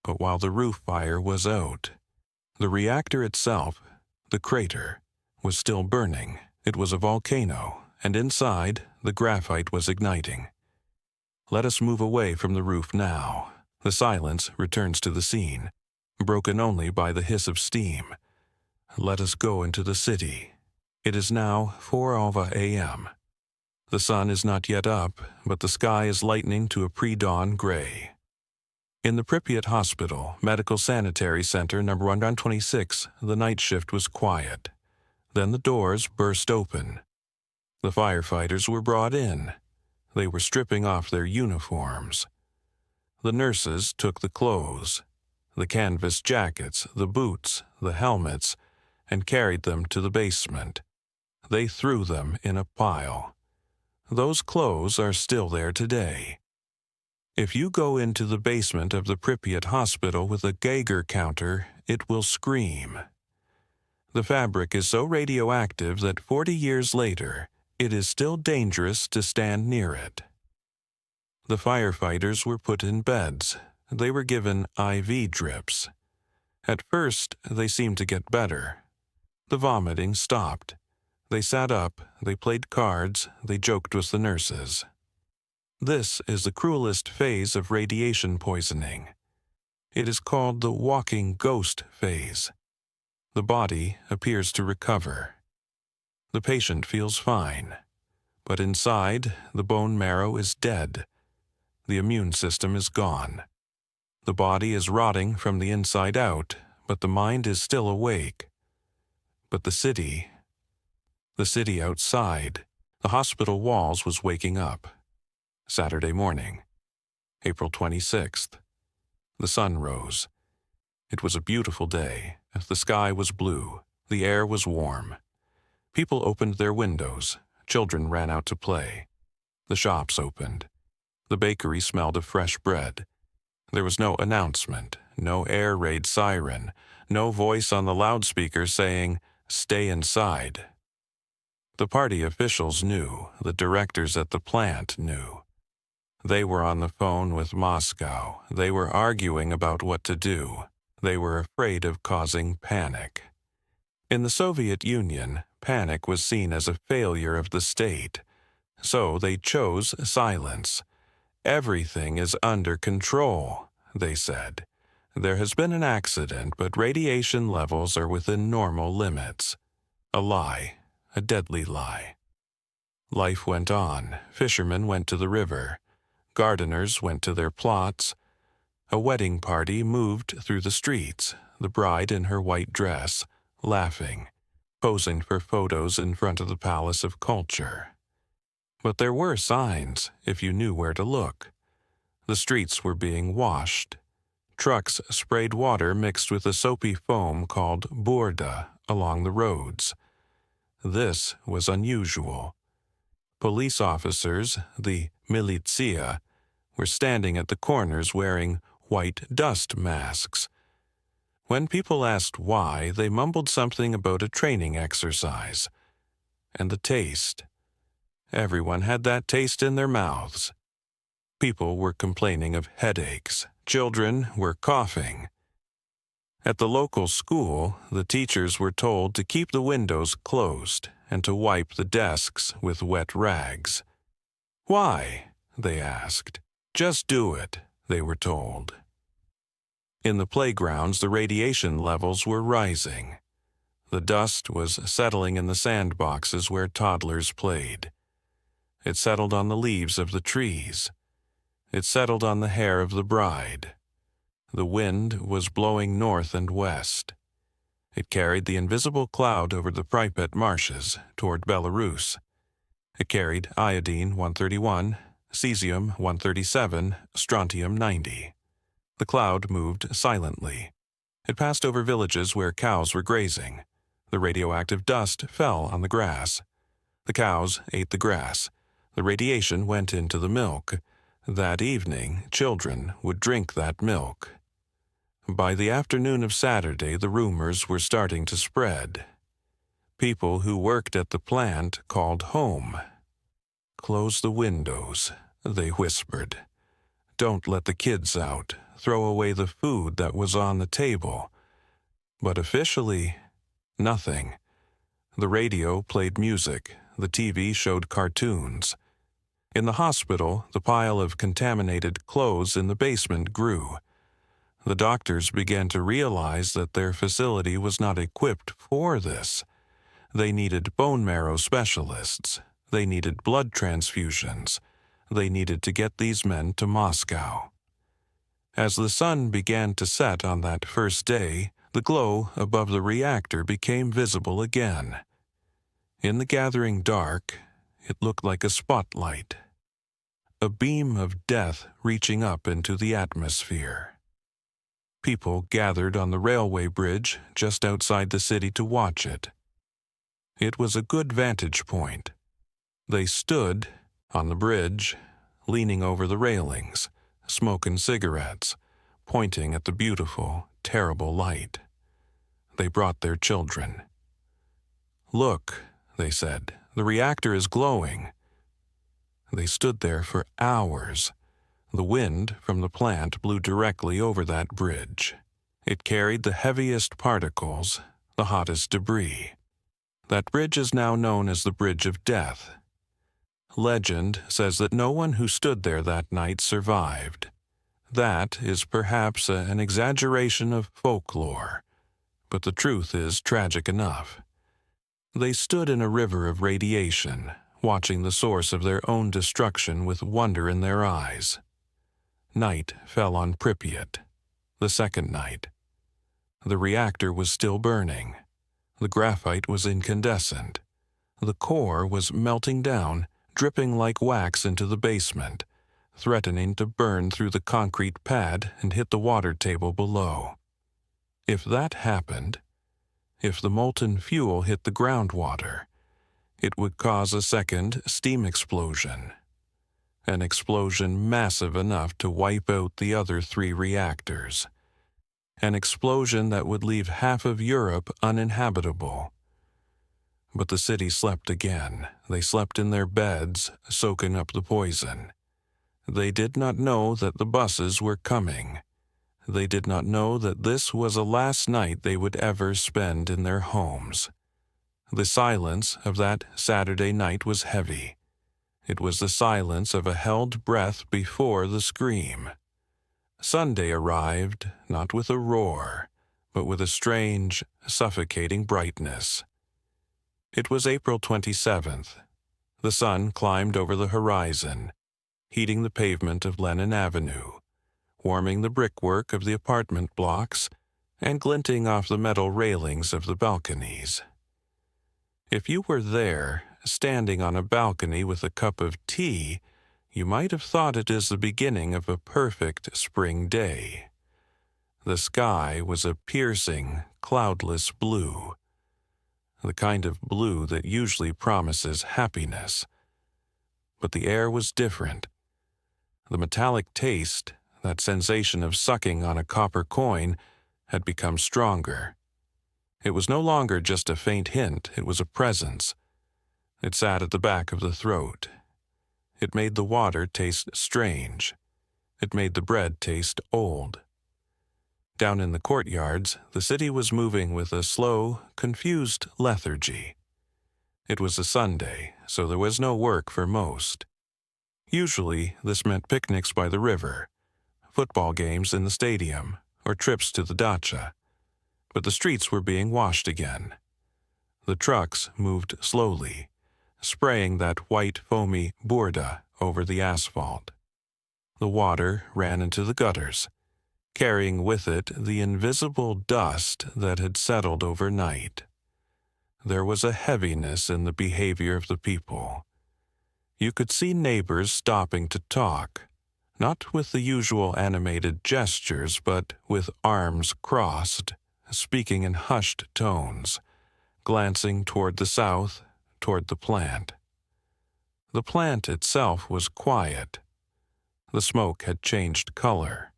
But while the roof fire was out, the reactor itself, the crater, was still burning. It was a volcano, and inside, the graphite was igniting. "Let us move away from the roof now." The silence returns to the scene, broken only by the hiss of steam. "Let us go into the city." It is now 4 a.m. The sun is not yet up, but the sky is lightening to a pre-dawn gray. In the Pripyat Hospital, Medical Sanitary Center number 126, the night shift was quiet. Then the doors burst open. The firefighters were brought in. They were stripping off their uniforms. The nurses took the clothes, the canvas jackets, the boots, the helmets, and carried them to the basement. They threw them in a pile. Those clothes are still there today. If you go into the basement of the Pripyat hospital with a Geiger counter, it will scream. The fabric is so radioactive that 40 years later, it is still dangerous to stand near it. The firefighters were put in beds. They were given IV drips. At first, they seemed to get better. The vomiting stopped. They sat up, they played cards, they joked with the nurses. This is the cruelest phase of radiation poisoning. It is called the walking ghost phase. The body appears to recover. The patient feels fine, but inside, the bone marrow is dead. The immune system is gone. The body is rotting from the inside out, but the mind is still awake. But the city outside, the hospital walls was waking up. Saturday morning, April 26th. The sun rose. It was a beautiful day. The sky was blue. The air was warm. People opened their windows. Children ran out to play. The shops opened. The bakery smelled of fresh bread. There was no announcement, no air raid siren, no voice on the loudspeaker saying, "Stay inside." The party officials knew. The directors at the plant knew. They were on the phone with Moscow. They were arguing about what to do. They were afraid of causing panic. In the Soviet Union, panic was seen as a failure of the state. So they chose silence. "Everything is under control," they said. "There has been an accident, but radiation levels are within normal limits." A lie, a deadly lie. Life went on. Fishermen went to the river. Gardeners went to their plots. A wedding party moved through the streets, the bride in her white dress, laughing, posing for photos in front of the Palace of Culture. But there were signs, if you knew where to look. The streets were being washed. Trucks sprayed water mixed with a soapy foam called burda along the roads. This was unusual. Police officers, the militia, were standing at the corners wearing white dust masks. When people asked why, they mumbled something about a training exercise. And the taste. Everyone had that taste in their mouths. People were complaining of headaches. Children were coughing. At the local school, the teachers were told to keep the windows closed and to wipe the desks with wet rags. "Why?" they asked. "Just do it," they were told. In the playgrounds, the radiation levels were rising. The dust was settling in the sandboxes where toddlers played. It settled on the leaves of the trees. It settled on the hair of the bride. The wind was blowing north and west. It carried the invisible cloud over the Pripyat marshes toward Belarus. It carried iodine-131, cesium-137, strontium-90. The cloud moved silently. It passed over villages where cows were grazing. The radioactive dust fell on the grass. The cows ate the grass. The radiation went into the milk. That evening, children would drink that milk. By the afternoon of Saturday, the rumors were starting to spread. People who worked at the plant called home. "Close the windows," they whispered. "Don't let the kids out. Throw away the food that was on the table." But officially, nothing. The radio played music. The TV showed cartoons. In the hospital, the pile of contaminated clothes in the basement grew. The doctors began to realize that their facility was not equipped for this. They needed bone marrow specialists. They needed blood transfusions. They needed to get these men to Moscow. As the sun began to set on that first day, the glow above the reactor became visible again. In the gathering dark, it looked like a spotlight. A beam of death reaching up into the atmosphere. People gathered on the railway bridge just outside the city to watch it. It was a good vantage point. They stood on the bridge, leaning over the railings, smoking cigarettes, pointing at the beautiful, terrible light. They brought their children. "Look," they said, "the reactor is glowing." They stood there for hours. The wind from the plant blew directly over that bridge. It carried the heaviest particles, the hottest debris. That bridge is now known as the Bridge of Death. Legend says that no one who stood there that night survived. That is perhaps an exaggeration of folklore, but the truth is tragic enough. They stood in a river of radiation, watching the source of their own destruction with wonder in their eyes. Night fell on Pripyat, the second night. The reactor was still burning. The graphite was incandescent. The core was melting down, dripping like wax into the basement, threatening to burn through the concrete pad and hit the water table below. If that happened, if the molten fuel hit the groundwater, it would cause a second steam explosion. An explosion massive enough to wipe out the other 3 reactors. An explosion that would leave half of Europe uninhabitable. But the city slept again. They slept in their beds, soaking up the poison. They did not know that the buses were coming. They did not know that this was the last night they would ever spend in their homes. The silence of that Saturday night was heavy. It was the silence of a held breath before the scream. Sunday arrived, not with a roar, but with a strange, suffocating brightness. It was April 27th. The sun climbed over the horizon, heating the pavement of Lennon Avenue, warming the brickwork of the apartment blocks, and glinting off the metal railings of the balconies. If you were there, standing on a balcony with a cup of tea, you might have thought it is the beginning of a perfect spring day. The sky was a piercing, cloudless blue, the kind of blue that usually promises happiness. But the air was different. The metallic taste, that sensation of sucking on a copper coin, had become stronger. It was no longer just a faint hint, it was a presence. It sat at the back of the throat. It made the water taste strange. It made the bread taste old. Down in the courtyards, the city was moving with a slow, confused lethargy. It was a Sunday, so there was no work for most. Usually, this meant picnics by the river, football games in the stadium, or trips to the dacha. But the streets were being washed again. The trucks moved slowly, spraying that white, foamy burda over the asphalt. The water ran into the gutters, carrying with it the invisible dust that had settled overnight. There was a heaviness in the behavior of the people. You could see neighbors stopping to talk, not with the usual animated gestures, but with arms crossed, speaking in hushed tones, glancing toward the south, toward the plant. The plant itself was quiet. The smoke had changed color.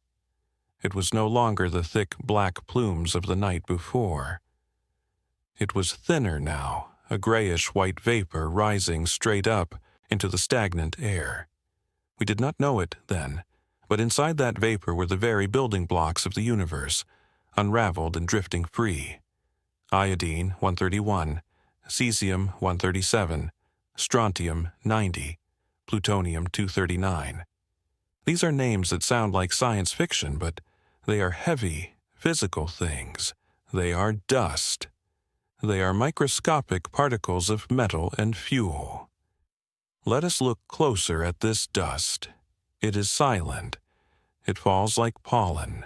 It was no longer the thick black plumes of the night before. It was thinner now, a grayish-white vapor rising straight up into the stagnant air. We did not know it then, but inside that vapor were the very building blocks of the universe, unraveled and drifting free. Iodine 131, cesium 137, strontium 90, plutonium 239. These are names that sound like science fiction, but they are heavy, physical things. They are dust. They are microscopic particles of metal and fuel. Let us look closer at this dust. It is silent. It falls like pollen.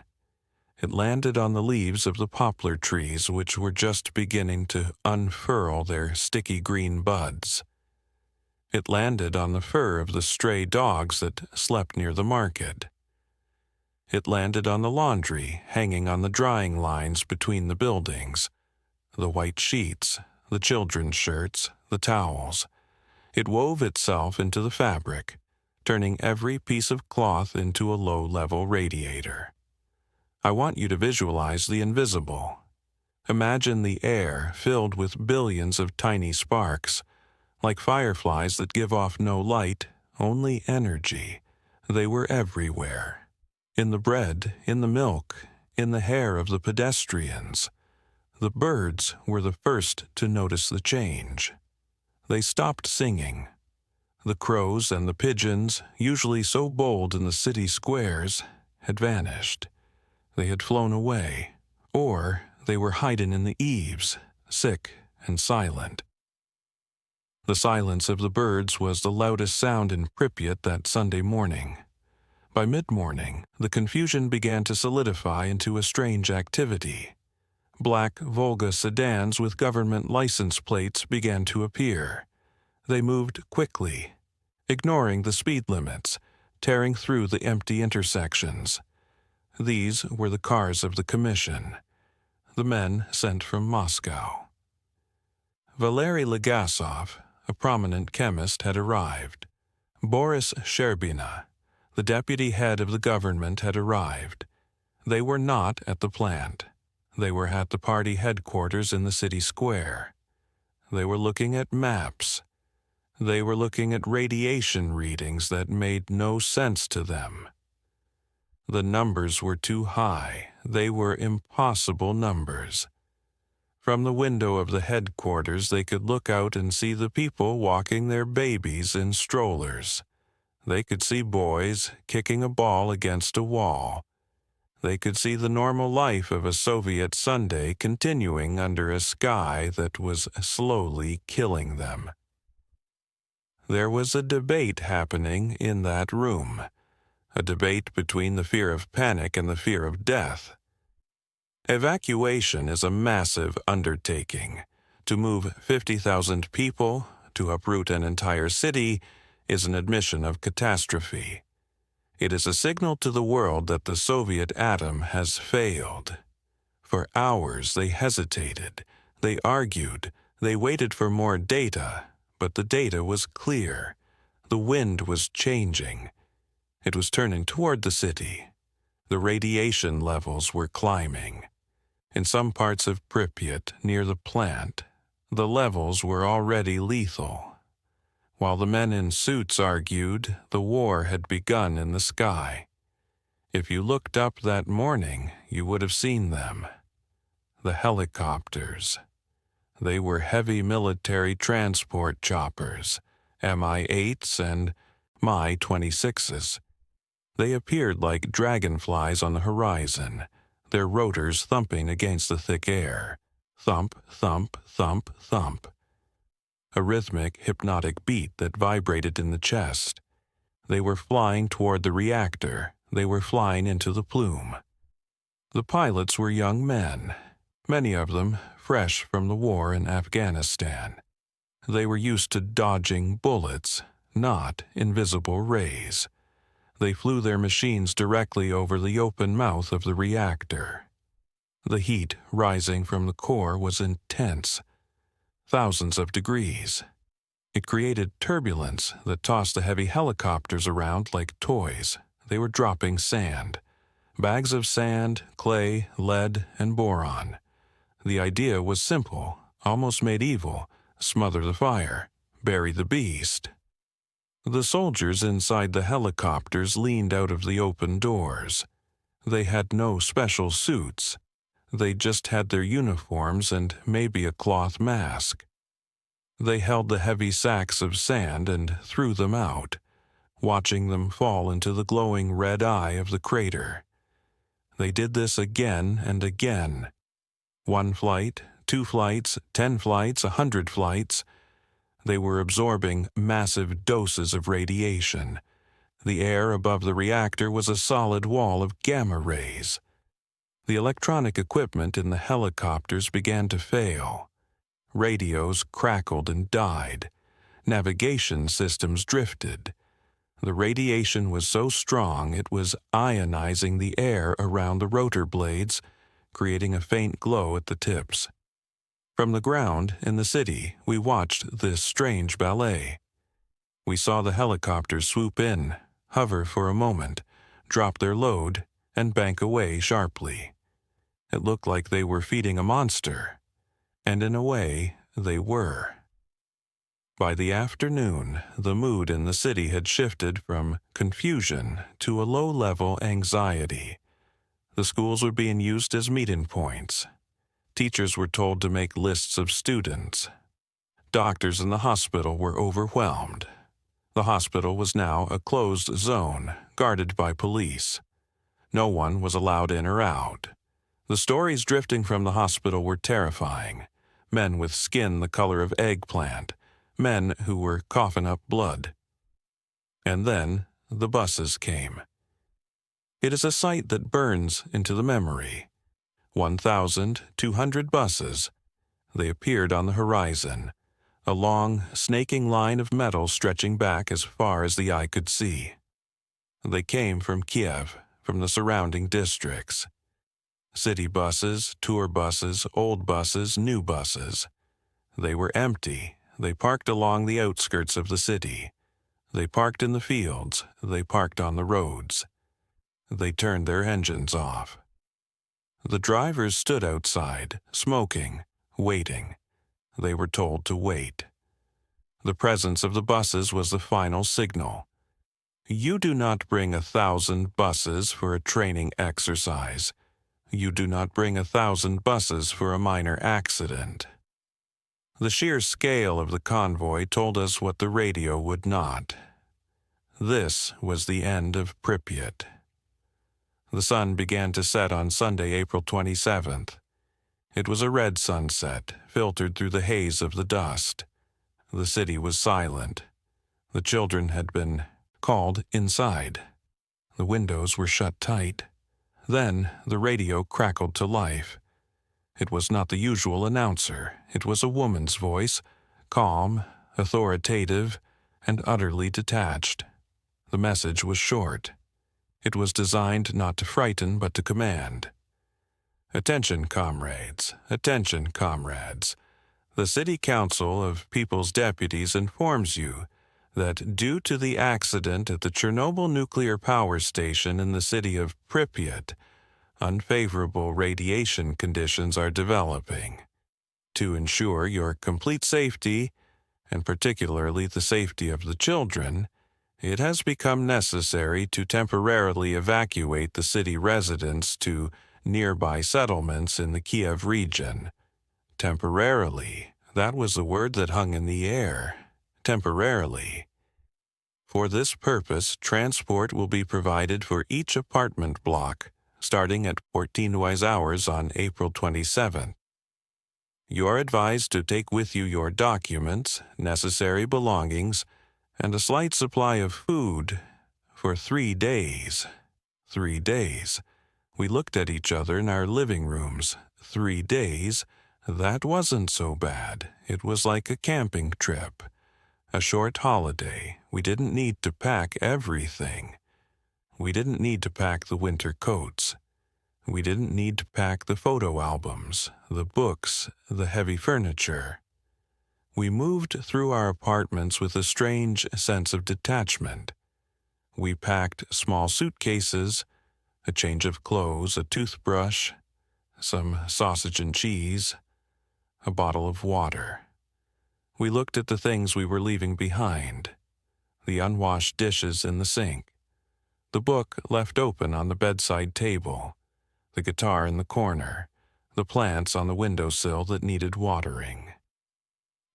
It landed on the leaves of the poplar trees, which were just beginning to unfurl their sticky green buds. It landed on the fur of the stray dogs that slept near the market. It landed on the laundry hanging on the drying lines between the buildings, the white sheets, the children's shirts, the towels. It wove itself into the fabric, turning every piece of cloth into a low-level radiator. I want you to visualize the invisible. Imagine the air filled with billions of tiny sparks, like fireflies that give off no light, only energy. They were everywhere. In the bread, in the milk, in the hair of the pedestrians. The birds were the first to notice the change. They stopped singing. The crows and the pigeons, usually so bold in the city squares, had vanished. They had flown away, or they were hiding in the eaves, sick and silent. The silence of the birds was the loudest sound in Pripyat that Sunday morning. By mid-morning, the confusion began to solidify into a strange activity. Black Volga sedans with government license plates began to appear. They moved quickly, ignoring the speed limits, tearing through the empty intersections. These were the cars of the commission, the men sent from Moscow. Valery Legasov, a prominent chemist, had arrived. Boris Sherbina, the deputy head of the government, had arrived. They were not at the plant. They were at the party headquarters in the city square. They were looking at maps. They were looking at radiation readings that made no sense to them. The numbers were too high. They were impossible numbers. From the window of the headquarters, they could look out and see the people walking their babies in strollers. They could see boys kicking a ball against a wall. They could see the normal life of a Soviet Sunday continuing under a sky that was slowly killing them. There was a debate happening in that room, a debate between the fear of panic and the fear of death. Evacuation is a massive undertaking. To move 50,000 people, to uproot an entire city, is an admission of catastrophe. It is a signal to the world that the Soviet atom has failed. For hours they hesitated, they argued, they waited for more data, but the data was clear. The wind was changing. It was turning toward the city. The radiation levels were climbing. In some parts of Pripyat, near the plant, the levels were already lethal. While the men in suits argued, the war had begun in the sky. If you looked up that morning, you would have seen them. The helicopters. They were heavy military transport choppers, Mi-8s and Mi-26s. They appeared like dragonflies on the horizon, their rotors thumping against the thick air. Thump, thump, thump, thump. A rhythmic, hypnotic beat that vibrated in the chest. They were flying toward the reactor. They were flying into the plume. The pilots were young men, many of them fresh from the war in Afghanistan. They were used to dodging bullets, not invisible rays. They flew their machines directly over the open mouth of the reactor. The heat rising from the core was intense. Thousands of degrees. It created turbulence that tossed the heavy helicopters around like toys. They were dropping sand. Bags of sand, clay, lead, and boron. The idea was simple, almost medieval. Smother the fire, bury the beast. The soldiers inside the helicopters leaned out of the open doors. They had no special suits. They just had their uniforms and maybe a cloth mask. They held the heavy sacks of sand and threw them out, watching them fall into the glowing red eye of the crater. They did this again and again. 1 flight, 2 flights, 10 flights, 100 flights. They were absorbing massive doses of radiation. The air above the reactor was a solid wall of gamma rays. The electronic equipment in the helicopters began to fail. Radios crackled and died. Navigation systems drifted. The radiation was so strong it was ionizing the air around the rotor blades, creating a faint glow at the tips. From the ground in the city, we watched this strange ballet. We saw the helicopters swoop in, hover for a moment, drop their load, and bank away sharply. It looked like they were feeding a monster, and in a way, they were. By the afternoon, the mood in the city had shifted from confusion to a low-level anxiety. The schools were being used as meeting points. Teachers were told to make lists of students. Doctors in the hospital were overwhelmed. The hospital was now a closed zone, guarded by police. No one was allowed in or out. The stories drifting from the hospital were terrifying. Men with skin the color of eggplant. Men who were coughing up blood. And then the buses came. It is a sight that burns into the memory. 1,200 buses. They appeared on the horizon, a long, snaking line of metal stretching back as far as the eye could see. They came from Kiev, from the surrounding districts. City buses, tour buses, old buses, new buses. They were empty. They parked along the outskirts of the city. They parked in the fields. They parked on the roads. They turned their engines off. The drivers stood outside, smoking, waiting. They were told to wait. The presence of the buses was the final signal. You do not bring 1,000 buses for a training exercise. You do not bring 1,000 buses for a minor accident. The sheer scale of the convoy told us what the radio would not. This was the end of Pripyat. The sun began to set on Sunday, April 27th. It was a red sunset, filtered through the haze of the dust. The city was silent. The children had been called inside. The windows were shut tight. Then the radio crackled to life. It was not the usual announcer. It was a woman's voice, calm, authoritative, and utterly detached. The message was short. It was designed not to frighten but to command. Attention, comrades. Attention, comrades. The City Council of People's Deputies informs you that due to the accident at the Chernobyl nuclear power station in the city of Pripyat, unfavorable radiation conditions are developing. To ensure your complete safety, and particularly the safety of the children, it has become necessary to temporarily evacuate the city residents to nearby settlements in the Kiev region. Temporarily, that was the word that hung in the air. Temporarily. For this purpose, transport will be provided for each apartment block, starting at 14 wise hours on April 27th. You are advised to take with you your documents, necessary belongings, and a slight supply of food for 3 days. 3 days. We looked at each other in our living rooms. 3 days. That wasn't so bad. It was like a camping trip. A short holiday. We didn't need to pack everything. We didn't need to pack the winter coats. We didn't need to pack the photo albums, the books, the heavy furniture. We moved through our apartments with a strange sense of detachment. We packed small suitcases, a change of clothes, a toothbrush, some sausage and cheese, a bottle of water. We looked at the things we were leaving behind, the unwashed dishes in the sink, the book left open on the bedside table, the guitar in the corner, the plants on the windowsill that needed watering.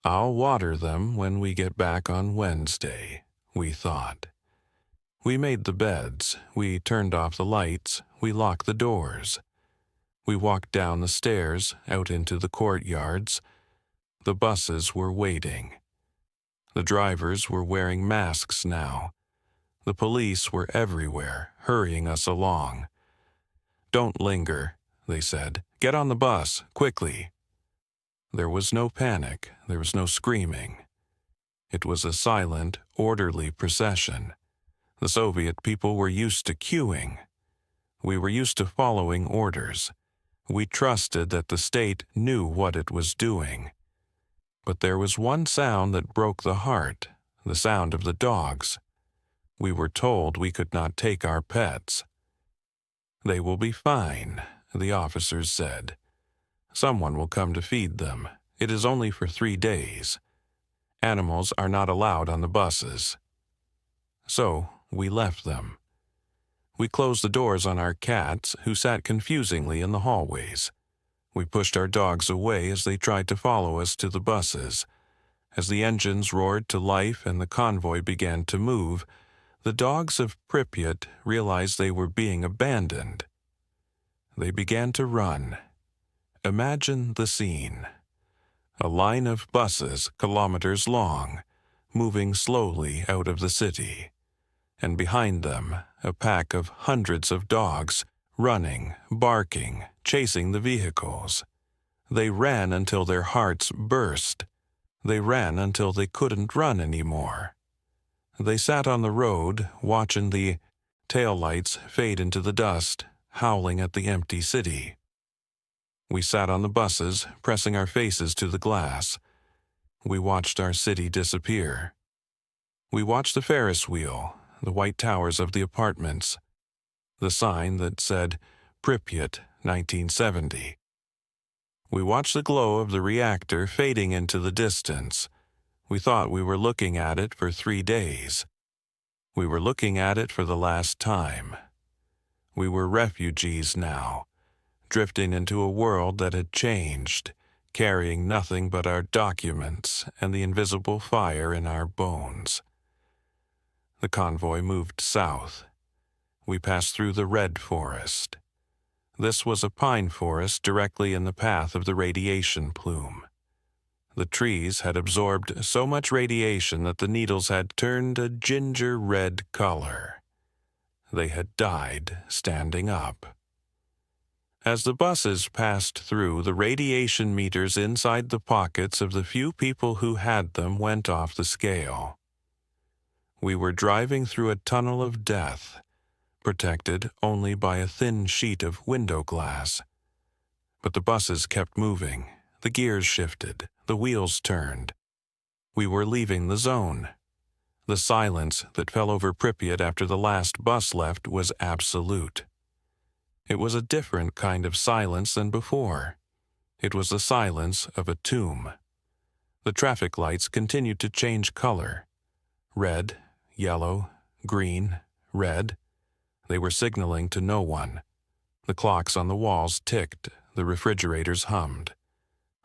I'll water them when we get back on Wednesday, we thought. We made the beds, we turned off the lights, we locked the doors. We walked down the stairs, out into the courtyards. The buses were waiting. The drivers were wearing masks now. The police were everywhere, hurrying us along. Don't linger, they said. Get on the bus, quickly. There was no panic, there was no screaming. It was a silent, orderly procession. The Soviet people were used to queuing. We were used to following orders. We trusted that the state knew what it was doing. But there was one sound that broke the heart, the sound of the dogs. We were told we could not take our pets. They will be fine, the officers said. Someone will come to feed them. It is only for 3 days. Animals are not allowed on the buses. So we left them. We closed the doors on our cats, who sat confusingly in the hallways. We pushed our dogs away as they tried to follow us to the buses. As the engines roared to life and the convoy began to move, the dogs of Pripyat realized they were being abandoned. They began to run. Imagine the scene. A line of buses, kilometers long, moving slowly out of the city. And behind them, a pack of hundreds of dogs, running, barking, chasing the vehicles. They ran until their hearts burst. They ran until they couldn't run anymore. They sat on the road, watching the taillights fade into the dust, howling at the empty city. We sat on the buses, pressing our faces to the glass. We watched our city disappear. We watched the Ferris wheel, the white towers of the apartments, the sign that said Pripyat 1970. We watched the glow of the reactor fading into the distance. We thought we were looking at it for 3 days. We were looking at it for the last time. We were refugees now, drifting into a world that had changed, carrying nothing but our documents and the invisible fire in our bones. The convoy moved south. We passed through the red forest. This was a pine forest directly in the path of the radiation plume. The trees had absorbed so much radiation that the needles had turned a ginger red color. They had died standing up. As the buses passed through, the radiation meters inside the pockets of the few people who had them went off the scale. We were driving through a tunnel of death, protected only by a thin sheet of window glass. But the buses kept moving, the gears shifted, the wheels turned. We were leaving the zone. The silence that fell over Pripyat after the last bus left was absolute. It was a different kind of silence than before. It was the silence of a tomb. The traffic lights continued to change color. Red, yellow, green, red. They were signaling to no one. The clocks on the walls ticked, the refrigerators hummed.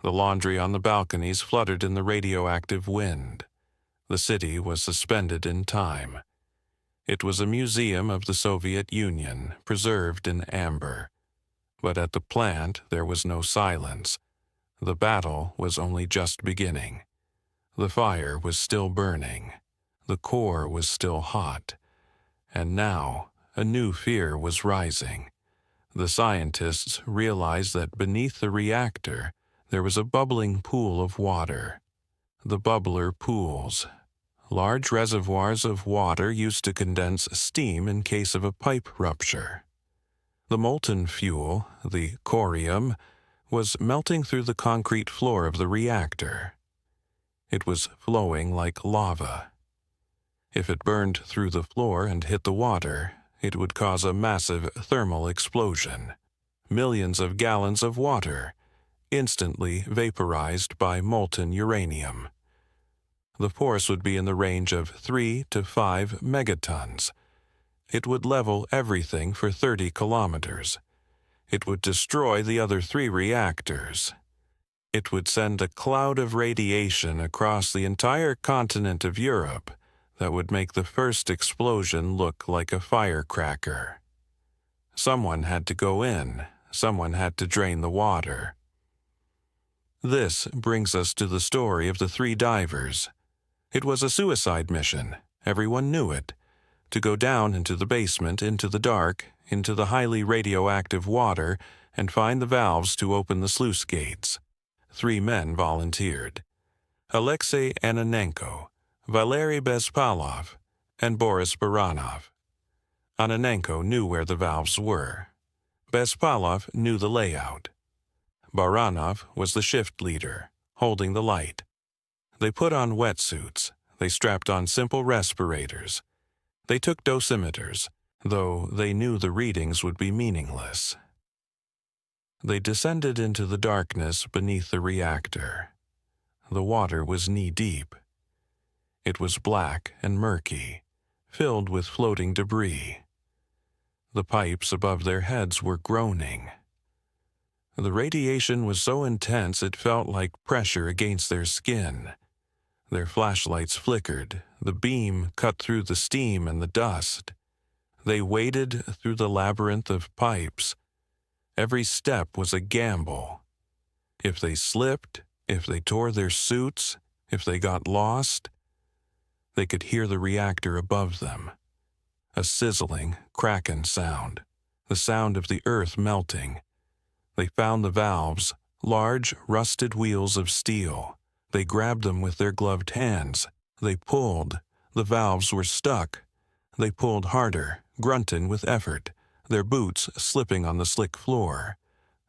The laundry on the balconies fluttered in the radioactive wind. The city was suspended in time. It was a museum of the Soviet Union, preserved in amber. But at the plant there was no silence. The battle was only just beginning. The fire was still burning. The core was still hot. And now a new fear was rising. The scientists realized that beneath the reactor there was a bubbling pool of water. The bubbler pools. Large reservoirs of water used to condense steam in case of a pipe rupture. The molten fuel, the corium, was melting through the concrete floor of the reactor. It was flowing like lava. If it burned through the floor and hit the water, it would cause a massive thermal explosion. Millions of gallons of water, instantly vaporized by molten uranium. The force would be in the range of 3 to 5 megatons. It would level everything for 30 kilometers. It would destroy the other 3 reactors. It would send a cloud of radiation across the entire continent of Europe that would make the first explosion look like a firecracker. Someone had to go in. Someone had to drain the water. This brings us to the story of the 3 divers. It was a suicide mission. Everyone knew it. To go down into the basement, into the dark, into the highly radioactive water, and find the valves to open the sluice gates. 3 men volunteered. Alexei Ananenko, Valery Bespalov, and Boris Baranov. Ananenko knew where the valves were. Bespalov knew the layout. Baranov was the shift leader, holding the light. They put on wetsuits. They strapped on simple respirators. They took dosimeters, though they knew the readings would be meaningless. They descended into the darkness beneath the reactor. The water was knee-deep. It was black and murky, filled with floating debris. The pipes above their heads were groaning. The radiation was so intense it felt like pressure against their skin. Their flashlights flickered. The beam cut through the steam and the dust. They waded through the labyrinth of pipes. Every step was a gamble. If they slipped, if they tore their suits, if they got lost, they could hear the reactor above them. A sizzling, cracking sound, the sound of the earth melting. They found the valves, large, rusted wheels of steel. They grabbed them with their gloved hands. They pulled. The valves were stuck. They pulled harder, grunting with effort, their boots slipping on the slick floor.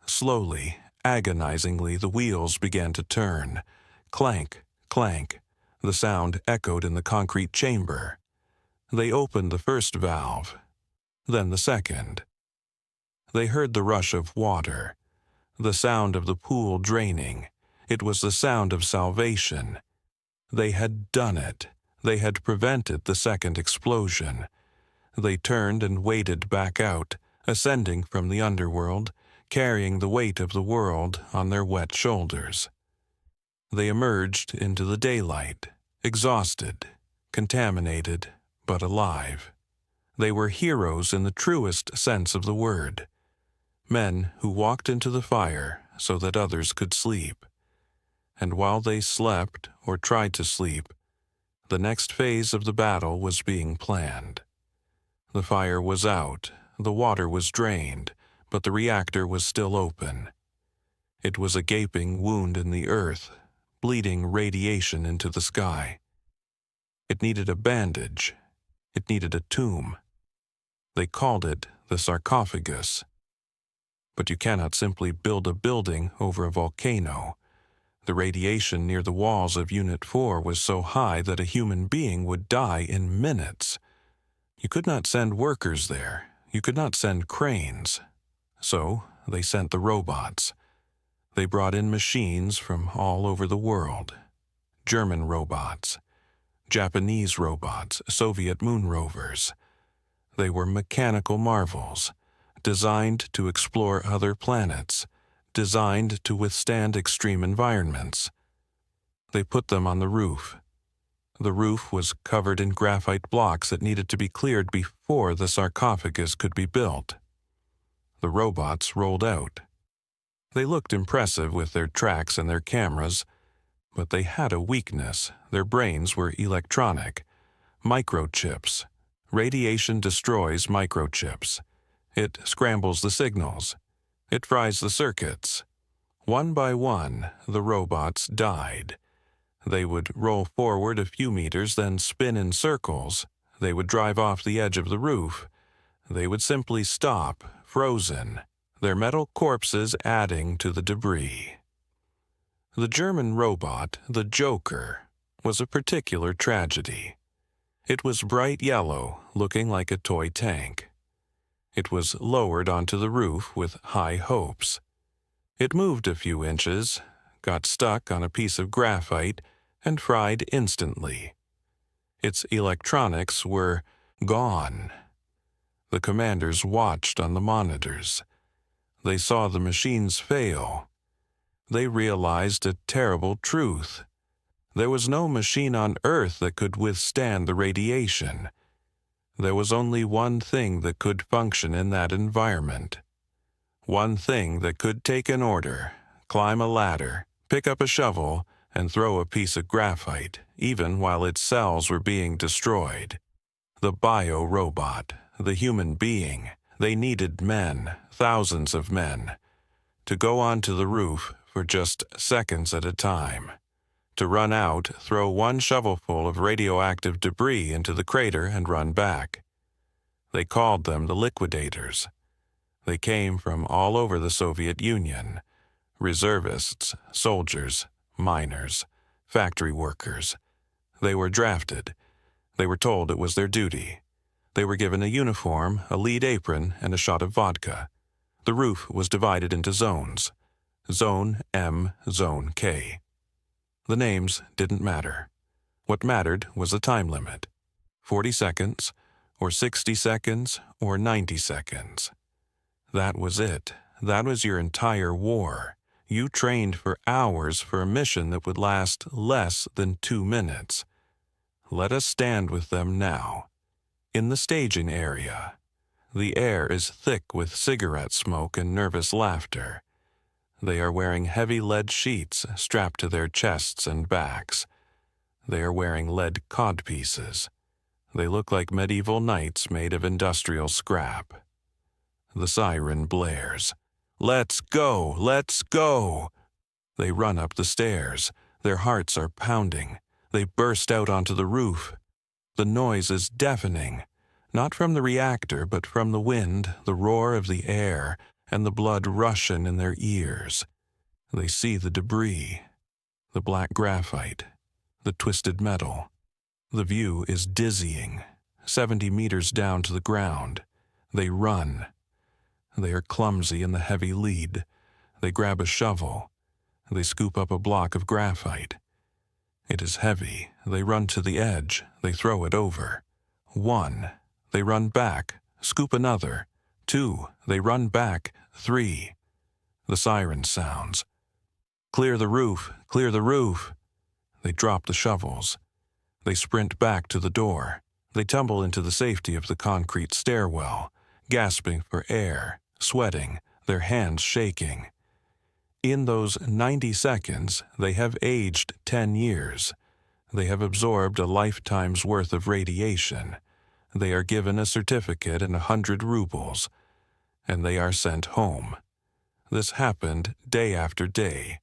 Slowly, agonizingly, the wheels began to turn. Clank, clank. The sound echoed in the concrete chamber. They opened the first valve, then the second. They heard the rush of water, the sound of the pool draining. It was the sound of salvation. They had done it. They had prevented the second explosion. They turned and waded back out, ascending from the underworld, carrying the weight of the world on their wet shoulders. They emerged into the daylight, exhausted, contaminated, but alive. They were heroes in the truest sense of the word. Men who walked into the fire so that others could sleep. And while they slept or tried to sleep, the next phase of the battle was being planned. The fire was out, the water was drained, but the reactor was still open. It was a gaping wound in the earth, bleeding radiation into the sky. It needed a bandage. It needed a tomb. They called it the sarcophagus. But you cannot simply build a building over a volcano. The radiation near the walls of Unit 4 was so high that a human being would die in minutes. You could not send workers there. You could not send cranes. So they sent the robots. They brought in machines from all over the world. German robots, Japanese robots, Soviet moon rovers. They were mechanical marvels, designed to explore other planets, designed to withstand extreme environments. They put them on the roof. The roof was covered in graphite blocks that needed to be cleared before the sarcophagus could be built. The robots rolled out. They looked impressive with their tracks and their cameras, but they had a weakness. Their brains were electronic. Microchips. Radiation destroys microchips. It scrambles the signals. It fries the circuits. One by one, the robots died. They would roll forward a few meters, then spin in circles. They would drive off the edge of the roof. They would simply stop, frozen, their metal corpses adding to the debris. The German robot, the Joker, was a particular tragedy. It was bright yellow, looking like a toy tank. It was lowered onto the roof with high hopes. It moved a few inches, got stuck on a piece of graphite, and fried instantly. Its electronics were gone. The commanders watched on the monitors. They saw the machines fail. They realized a terrible truth. There was no machine on Earth that could withstand the radiation. There was only one thing that could function in that environment. One thing that could take an order, climb a ladder, pick up a shovel, and throw a piece of graphite, even while its cells were being destroyed. The bio-robot, the human being. They needed men, thousands of men, to go onto the roof for just seconds at a time. To run out, throw one shovelful of radioactive debris into the crater and run back. They called them the liquidators. They came from all over the Soviet Union. Reservists, soldiers, miners, factory workers. They were drafted. They were told it was their duty. They were given a uniform, a lead apron, and a shot of vodka. The roof was divided into zones. Zone M, Zone K. The names didn't matter. What mattered was the time limit. 40 seconds, or 60 seconds, or 90 seconds. That was it. That was your entire war. You trained for hours for a mission that would last less than 2 minutes. Let us stand with them now. In the staging area, the air is thick with cigarette smoke and nervous laughter. They are wearing heavy lead sheets strapped to their chests and backs. They are wearing lead codpieces. They look like medieval knights made of industrial scrap. The siren blares. Let's go! Let's go! They run up the stairs. Their hearts are pounding. They burst out onto the roof. The noise is deafening, not from the reactor, but from the wind, the roar of the air, and the blood rushing in their ears. They see the debris, the black graphite, the twisted metal. The view is dizzying, 70 meters down to the ground. They run. They are clumsy in the heavy lead. They grab a shovel. They scoop up a block of graphite. It is heavy. They run to the edge. They throw it over. 1. They run back. Scoop another. 2. They run back. 3. The siren sounds. Clear the roof. Clear the roof. They drop the shovels. They sprint back to the door. They tumble into the safety of the concrete stairwell, gasping for air, sweating, their hands shaking. In those 90 seconds, they have aged 10 years. They have absorbed a lifetime's worth of radiation. They are given a certificate and 100 rubles, and they are sent home. This happened day after day,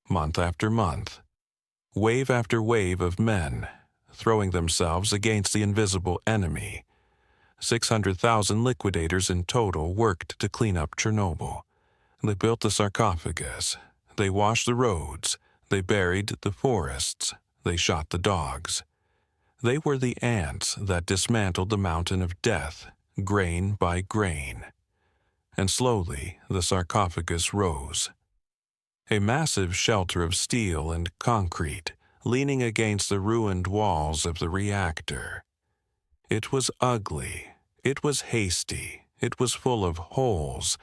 month after month. Wave after wave of men, throwing themselves against the invisible enemy. 600,000 liquidators in total worked to clean up Chernobyl. They built the sarcophagus. They washed the roads. They buried the forests. They shot the dogs. They were the ants that dismantled the mountain of death, grain by grain. And slowly the sarcophagus rose. A massive shelter of steel and concrete, leaning against the ruined walls of the reactor. It was ugly. It was hasty. It was full of holes,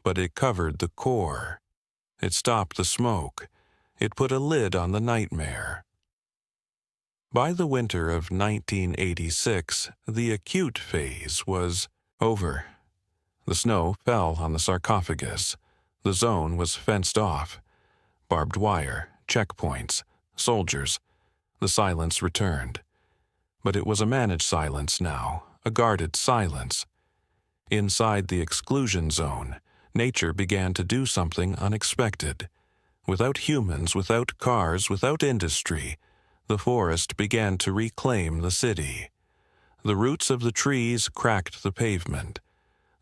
but it covered the core. It stopped the smoke. It put a lid on the nightmare. By the winter of 1986, the acute phase was over. The snow fell on the sarcophagus. The zone was fenced off. Barbed wire, checkpoints, soldiers. The silence returned. But it was a managed silence now, a guarded silence. Inside the exclusion zone, nature began to do something unexpected. Without humans, without cars, without industry, the forest began to reclaim the city. The roots of the trees cracked the pavement.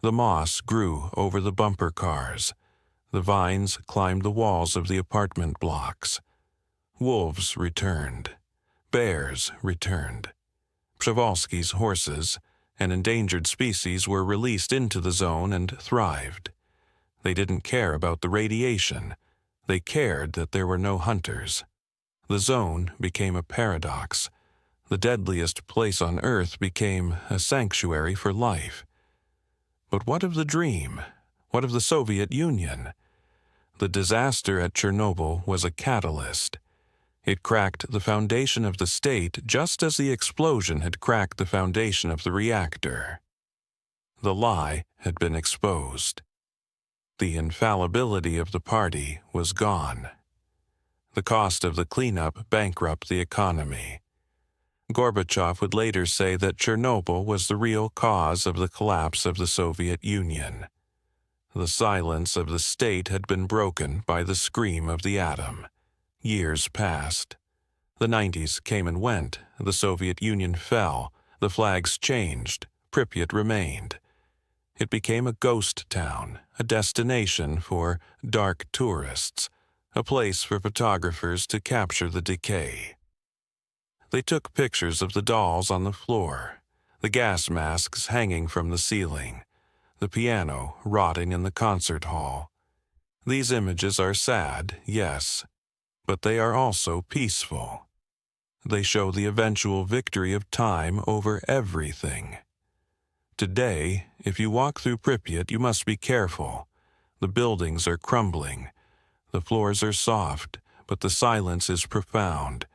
The moss grew over the bumper cars. The vines climbed the walls of the apartment blocks. Wolves returned. Bears returned. Przewalski's horses, an endangered species, were released into the zone and thrived. They didn't care about the radiation. They cared that there were no hunters. The zone became a paradox. The deadliest place on Earth became a sanctuary for life. But what of the dream? What of the Soviet Union? The disaster at Chernobyl was a catalyst. It cracked the foundation of the state just as the explosion had cracked the foundation of the reactor. The lie had been exposed. The infallibility of the party was gone. The cost of the cleanup bankrupted the economy. Gorbachev would later say that Chernobyl was the real cause of the collapse of the Soviet Union. The silence of the state had been broken by the scream of the atom. Years passed. The 90s came and went. The Soviet Union fell. The flags changed. Pripyat remained. It became a ghost town, a destination for dark tourists, a place for photographers to capture the decay. They took pictures of the dolls on the floor, the gas masks hanging from the ceiling, the piano rotting in the concert hall. These images are sad, yes, but they are also peaceful. They show the eventual victory of time over everything. Today, if you walk through Pripyat, you must be careful. The buildings are crumbling. The floors are soft, but the silence is profound.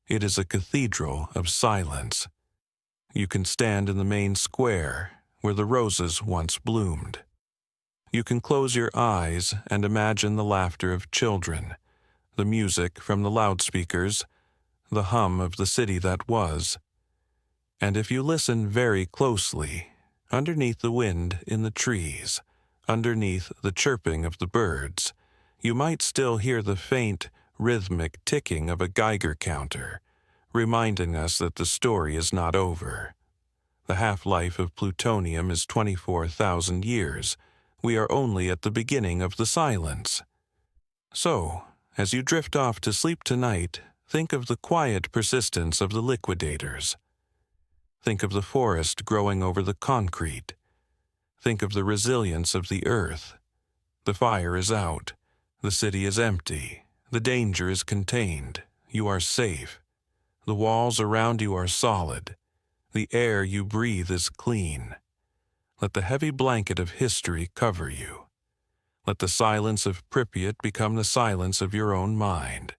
It is a cathedral of silence. You can stand in the main square, where the roses once bloomed. You can close your eyes and imagine the laughter of children, the music from the loudspeakers, the hum of the city that was. And if you listen very closely, underneath the wind in the trees, underneath the chirping of the birds, you might still hear the faint, rhythmic ticking of a Geiger counter, reminding us that the story is not over. The half-life of plutonium is 24,000 years. We are only at the beginning of the silence. So, as you drift off to sleep tonight, think of the quiet persistence of the liquidators. Think of the forest growing over the concrete. Think of the resilience of the earth. The fire is out. The city is empty. The danger is contained. You are safe. The walls around you are solid. The air you breathe is clean. Let the heavy blanket of history cover you. Let the silence of Pripyat become the silence of your own mind.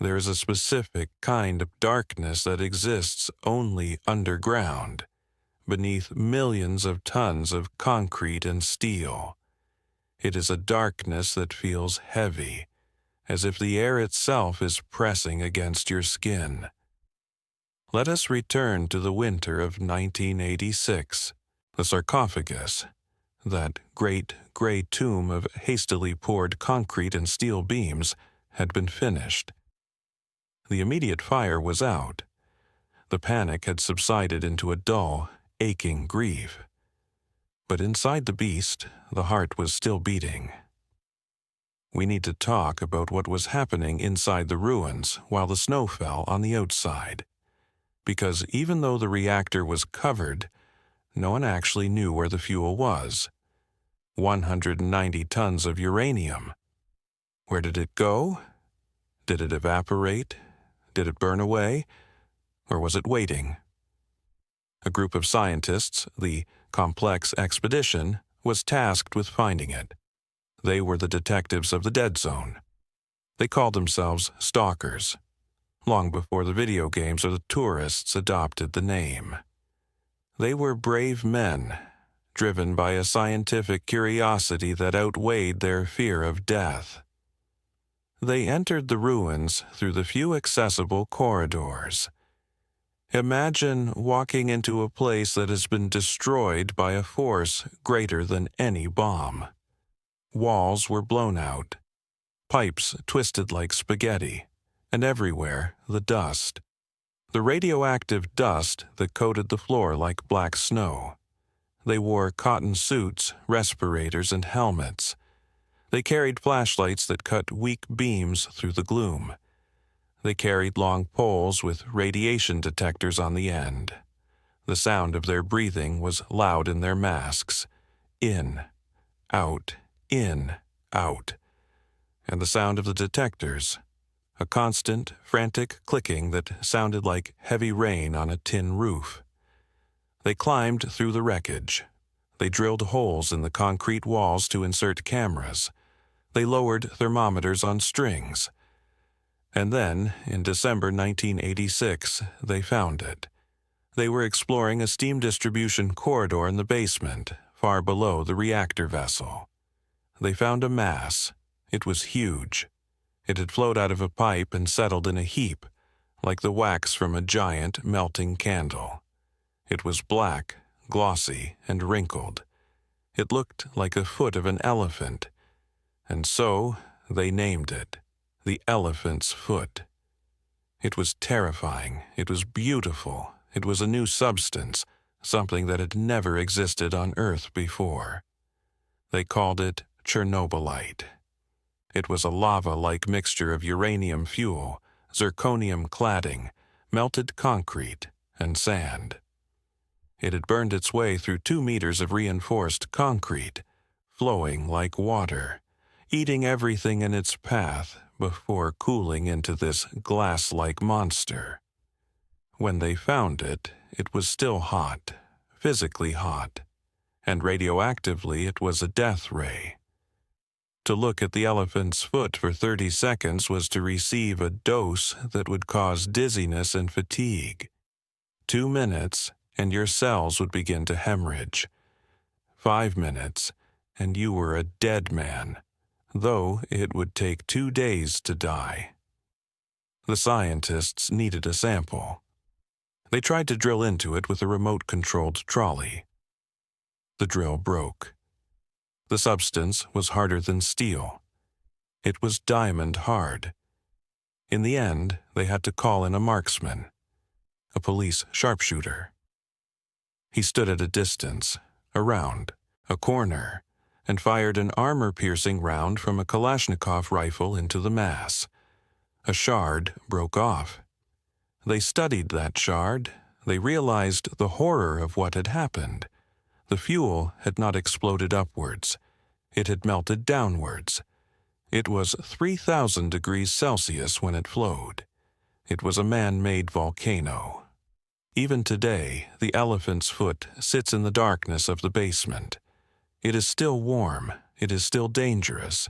There is a specific kind of darkness that exists only underground, beneath millions of tons of concrete and steel. It is a darkness that feels heavy, as if the air itself is pressing against your skin. Let us return to the winter of 1986. The sarcophagus, that great gray tomb of hastily poured concrete and steel beams, had been finished. The immediate fire was out. The panic had subsided into a dull, aching grief. But inside the beast, the heart was still beating. We need to talk about what was happening inside the ruins while the snow fell on the outside. Because even though the reactor was covered, no one actually knew where the fuel was. 190 tons of uranium. Where did it go? Did it evaporate? Did it burn away? Or was it waiting? A group of scientists, the Complex Expedition, was tasked with finding it. They were the detectives of the Dead Zone. They called themselves Stalkers, long before the video games or the tourists adopted the name. They were brave men, driven by a scientific curiosity that outweighed their fear of death. They entered the ruins through the few accessible corridors. Imagine walking into a place that has been destroyed by a force greater than any bomb. Walls were blown out, pipes twisted like spaghetti, and everywhere the dust. The radioactive dust that coated the floor like black snow. They wore cotton suits, respirators, and helmets. They carried flashlights that cut weak beams through the gloom. They carried long poles with radiation detectors on the end. The sound of their breathing was loud in their masks. In, out, in, out. And the sound of the detectors, a constant, frantic clicking that sounded like heavy rain on a tin roof. They climbed through the wreckage. They drilled holes in the concrete walls to insert cameras. They lowered thermometers on strings. And then, in December 1986, they found it. They were exploring a steam distribution corridor in the basement, far below the reactor vessel. They found a mass. It was huge. It had flowed out of a pipe and settled in a heap, like the wax from a giant melting candle. It was black, glossy, and wrinkled. It looked like the foot of an elephant. And so they named it the elephant's foot. It was terrifying. It was beautiful. It was a new substance, something that had never existed on Earth before. They called it Chernobylite. It was a lava-like mixture of uranium fuel, zirconium cladding, melted concrete, and sand. It had burned its way through 2 meters of reinforced concrete, flowing like water, eating everything in its path before cooling into this glass-like monster. When they found it, it was still hot, physically hot, and radioactively it was a death ray. To look at the elephant's foot for 30 seconds was to receive a dose that would cause dizziness and fatigue. 2 minutes, and your cells would begin to hemorrhage. 5 minutes, and you were a dead man, though it would take 2 days to die. The scientists needed a sample. They tried to drill into it with a remote-controlled trolley. The drill broke. The substance was harder than steel. It was diamond hard. In the end, they had to call in a marksman, a police sharpshooter. He stood at a distance, around a corner, and fired an armor-piercing round from a Kalashnikov rifle into the mass. A shard broke off. They studied that shard. They realized the horror of what had happened. The fuel had not exploded upwards. It had melted downwards. It was 3,000 degrees Celsius when it flowed. It was a man-made volcano. Even today, the elephant's foot sits in the darkness of the basement. It is still warm. It is still dangerous.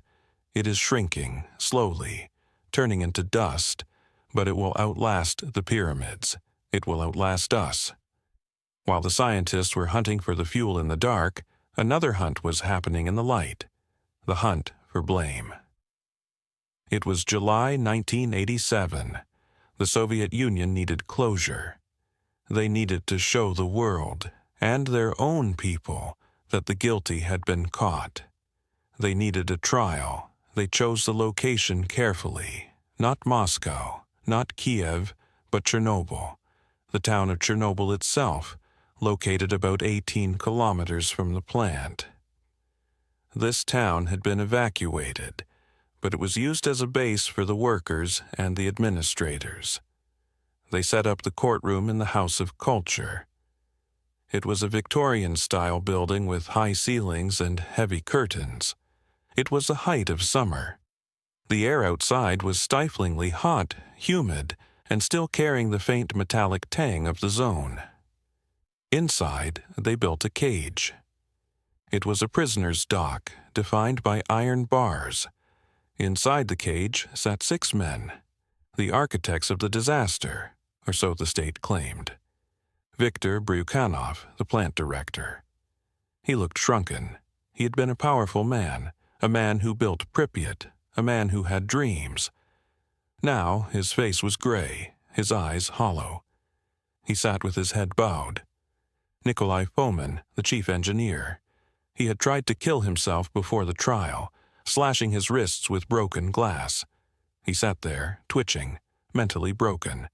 It is shrinking, slowly, turning into dust, but it will outlast the pyramids. It will outlast us. While the scientists were hunting for the fuel in the dark, another hunt was happening in the light, the hunt for blame. It was July 1987. The Soviet Union needed closure. They needed to show the world, and their own people, that the guilty had been caught. They needed a trial. They chose the location carefully. Not Moscow, not Kiev, but Chernobyl, the town of Chernobyl itself, located about 18 kilometers from the plant. This town had been evacuated, but it was used as a base for the workers and the administrators. They set up the courtroom in the House of Culture. It was a Victorian-style building with high ceilings and heavy curtains. It was the height of summer. The air outside was stiflingly hot, humid, and still carrying the faint metallic tang of the zone. Inside, they built a cage. It was a prisoner's dock, defined by iron bars. Inside the cage sat 6 men, the architects of the disaster, or so the state claimed. Viktor Bryukhanov, the plant director. He looked shrunken. He had been a powerful man, a man who built Pripyat, a man who had dreams. Now his face was gray, his eyes hollow. He sat with his head bowed. Nikolai Fomin, the chief engineer. He had tried to kill himself before the trial, slashing his wrists with broken glass. He sat there, twitching, mentally broken.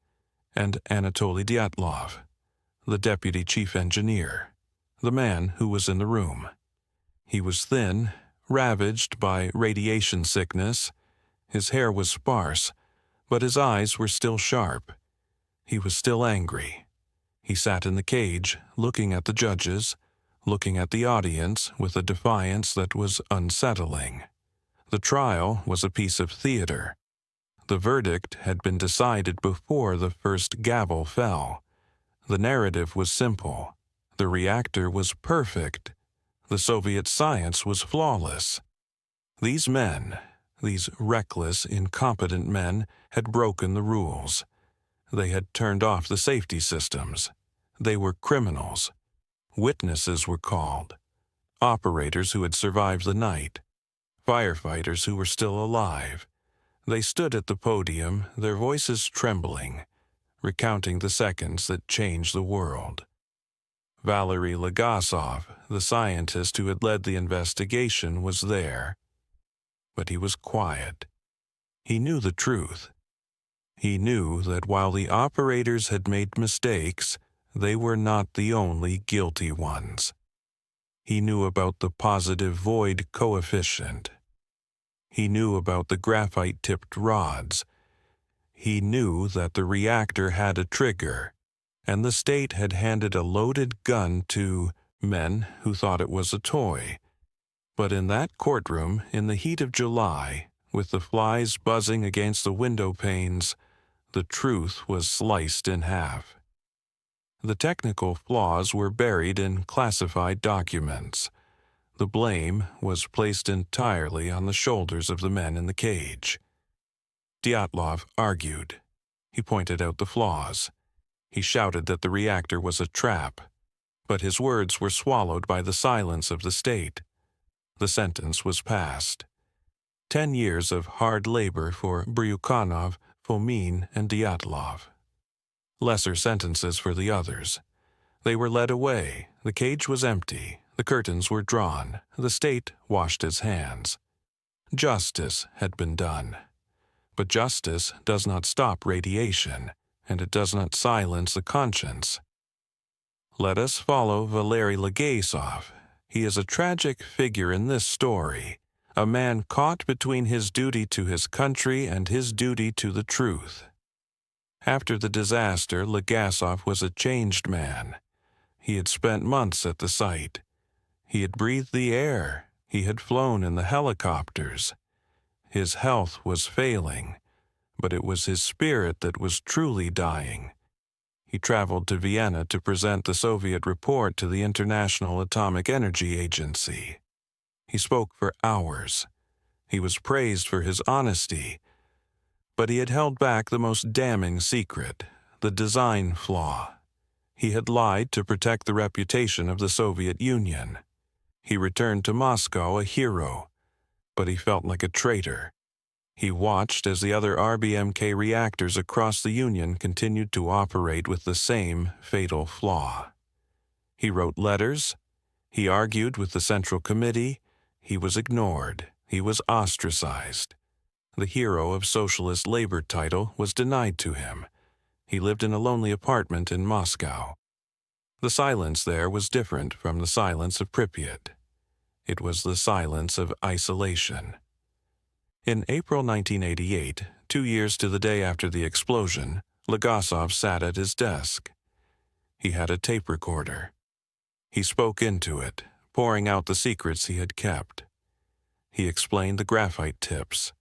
And Anatoly Dyatlov, the deputy chief engineer, the man who was in the room. He was thin, ravaged by radiation sickness. His hair was sparse, but his eyes were still sharp. He was still angry. He sat in the cage, looking at the judges, looking at the audience with a defiance that was unsettling. The trial was a piece of theater. The verdict had been decided before the first gavel fell. The narrative was simple. The reactor was perfect. The Soviet science was flawless. These men, these reckless, incompetent men, had broken the rules. They had turned off the safety systems. They were criminals. Witnesses were called. Operators who had survived the night. Firefighters who were still alive. They stood at the podium, their voices trembling, recounting the seconds that changed the world. Valery Legasov, the scientist who had led the investigation, was there. But he was quiet. He knew the truth. He knew that while the operators had made mistakes, they were not the only guilty ones. He knew about the positive void coefficient. He knew about the graphite-tipped rods. He knew that the reactor had a trigger, and the state had handed a loaded gun to men who thought it was a toy. But in that courtroom, in the heat of July, with the flies buzzing against the window panes, the truth was sliced in half. The technical flaws were buried in classified documents. The blame was placed entirely on the shoulders of the men in the cage. Dyatlov argued. He pointed out the flaws. He shouted that the reactor was a trap, but his words were swallowed by the silence of the state. The sentence was passed. 10 years of hard labor for Bryukhanov, Fomin, and Dyatlov. Lesser sentences for the others. They were led away. The cage was empty. The curtains were drawn. The state washed its hands. Justice had been done. But justice does not stop radiation, and it does not silence the conscience. Let us follow Valery Legasov. He is a tragic figure in this story, a man caught between his duty to his country and his duty to the truth. After the disaster, Legasov was a changed man. He had spent months at the site. He had breathed the air. He had flown in the helicopters. His health was failing, but it was his spirit that was truly dying. He traveled to Vienna to present the Soviet report to the International Atomic Energy Agency. He spoke for hours. He was praised for his honesty, but he had held back the most damning secret, the design flaw. He had lied to protect the reputation of the Soviet Union. He returned to Moscow a hero, but he felt like a traitor. He watched as the other RBMK reactors across the Union continued to operate with the same fatal flaw. He wrote letters. He argued with the Central Committee. He was ignored. He was ostracized. The hero of socialist labor title was denied to him. He lived in a lonely apartment in Moscow. The silence there was different from the silence of Pripyat. It was the silence of isolation. In April 1988, 2 years to the day after the explosion, Legasov sat at his desk. He had a tape recorder. He spoke into it, pouring out the secrets he had kept. He explained the graphite tips.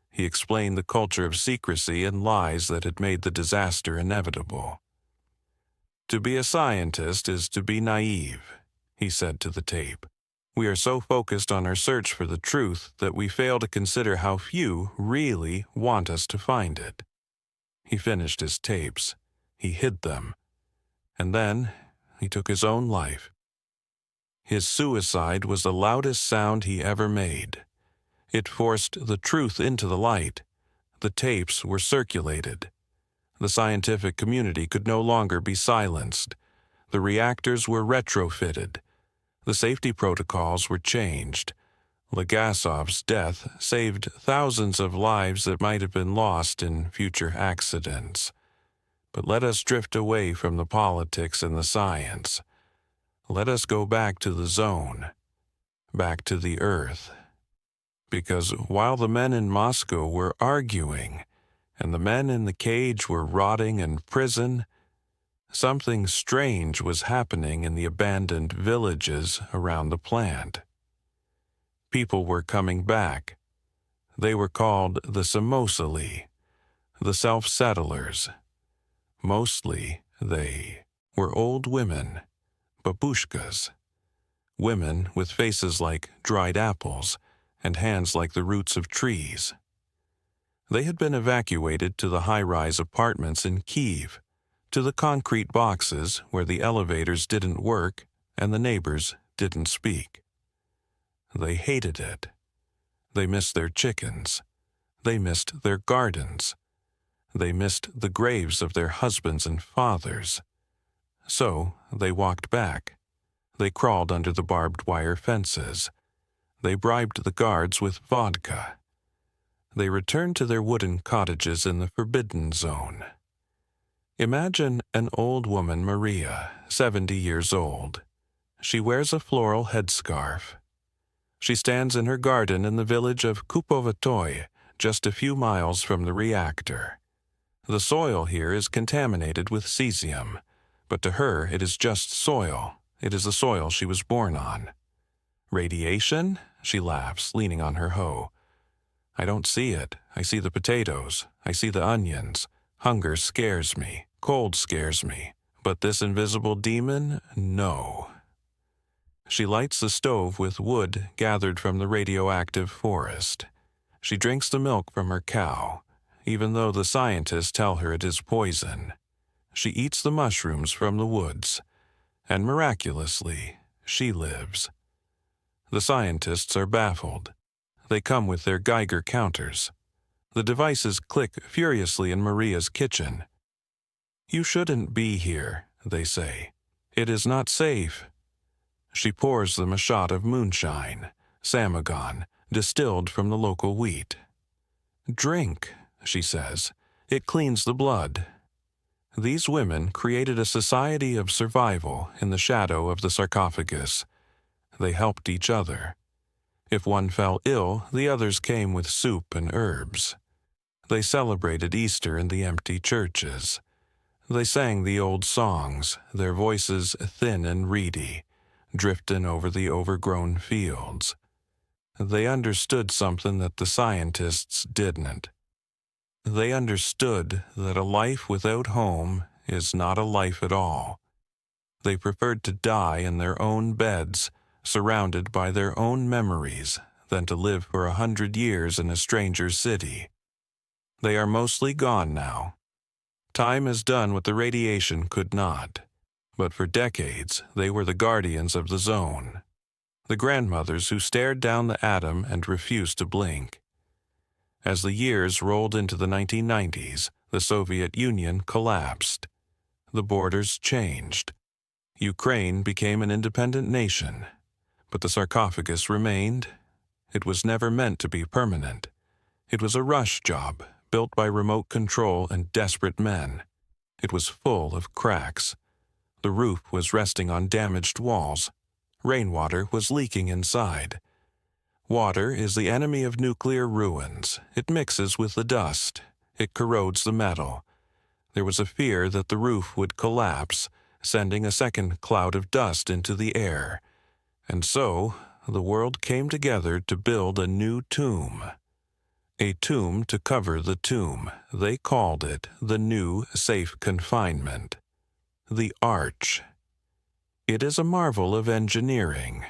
He explained the culture of secrecy and lies that had made the disaster inevitable. "To be a scientist is to be naive," he said to the tape. "We are so focused on our search for the truth that we fail to consider how few really want us to find it." He finished his tapes. He hid them. And then he took his own life. His suicide was the loudest sound he ever made. It forced the truth into the light. The tapes were circulated. The scientific community could no longer be silenced. The reactors were retrofitted. The safety protocols were changed. Legasov's death saved thousands of lives that might have been lost in future accidents. But let us drift away from the politics and the science. Let us go back to the zone, back to the earth. Because while the men in Moscow were arguing, and the men in the cage were rotting in prison, something strange was happening in the abandoned villages around the plant. People were coming back. They were called the Samosali, the self-settlers. Mostly they were old women, babushkas, women with faces like dried apples and hands like the roots of trees. They had been evacuated to the high-rise apartments in Kyiv, to the concrete boxes where the elevators didn't work and the neighbors didn't speak. They hated it. They missed their chickens. They missed their gardens. They missed the graves of their husbands and fathers. So they walked back. They crawled under the barbed wire fences. They bribed the guards with vodka. They returned to their wooden cottages in the forbidden zone. Imagine an old woman, Maria, 70 years old. She wears a floral headscarf. She stands in her garden in the village of Kupovatoy, just a few miles from the reactor. The soil here is contaminated with cesium, but to her it is just soil. It is the soil she was born on. Radiation? She laughs, leaning on her hoe. I don't see it. I see the potatoes. I see the onions. Hunger scares me. Cold scares me. But this invisible demon? No. She lights the stove with wood gathered from the radioactive forest. She drinks the milk from her cow, even though the scientists tell her it is poison. She eats the mushrooms from the woods, and miraculously, she lives. The scientists are baffled. They come with their Geiger counters. The devices click furiously in Maria's kitchen. "You shouldn't be here," they say. "It is not safe." She pours them a shot of moonshine, samagon, distilled from the local wheat. "Drink," she says. "It cleans the blood." These women created a society of survival in the shadow of the sarcophagus. They helped each other. If one fell ill, the others came with soup and herbs. They celebrated Easter in the empty churches. They sang the old songs, their voices thin and reedy, drifting over the overgrown fields. They understood something that the scientists didn't. They understood that a life without home is not a life at all. They preferred to die in their own beds, surrounded by their own memories, than to live for 100 years in a stranger's city. They are mostly gone now. Time has done what the radiation could not, but for decades they were the guardians of the zone, the grandmothers who stared down the atom and refused to blink. As the years rolled into the 1990s, the Soviet Union collapsed. The borders changed. Ukraine became an independent nation, but the sarcophagus remained. It was never meant to be permanent. It was a rush job, built by remote control and desperate men. It was full of cracks. The roof was resting on damaged walls. Rainwater was leaking inside. Water is the enemy of nuclear ruins. It mixes with the dust. It corrodes the metal. There was a fear that the roof would collapse, sending a second cloud of dust into the air. And so, the world came together to build a new tomb. A tomb to cover the tomb. They called it the new safe confinement. The Arch. It is a marvel of engineering.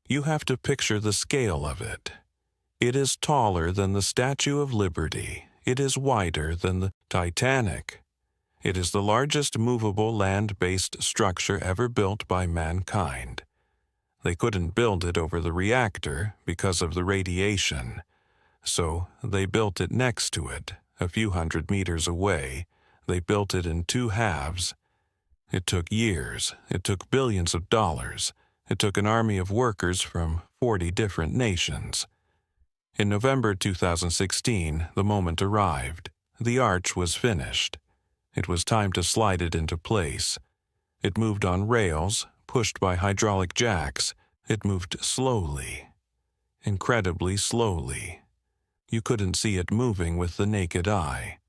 You have to picture the scale of it. It is taller than the Statue of Liberty. It is wider than the Titanic. It is the largest movable land-based structure ever built by mankind. They couldn't build it over the reactor because of the radiation, so they built it next to it, a few hundred meters away. They built it in two halves. It took years. It took billions of dollars. It took an army of workers from 40 different nations. In November 2016, the moment arrived. The arch was finished. It was time to slide it into place. It moved on rails, pushed by hydraulic jacks. It moved slowly, incredibly slowly. You couldn't see it moving with the naked eye.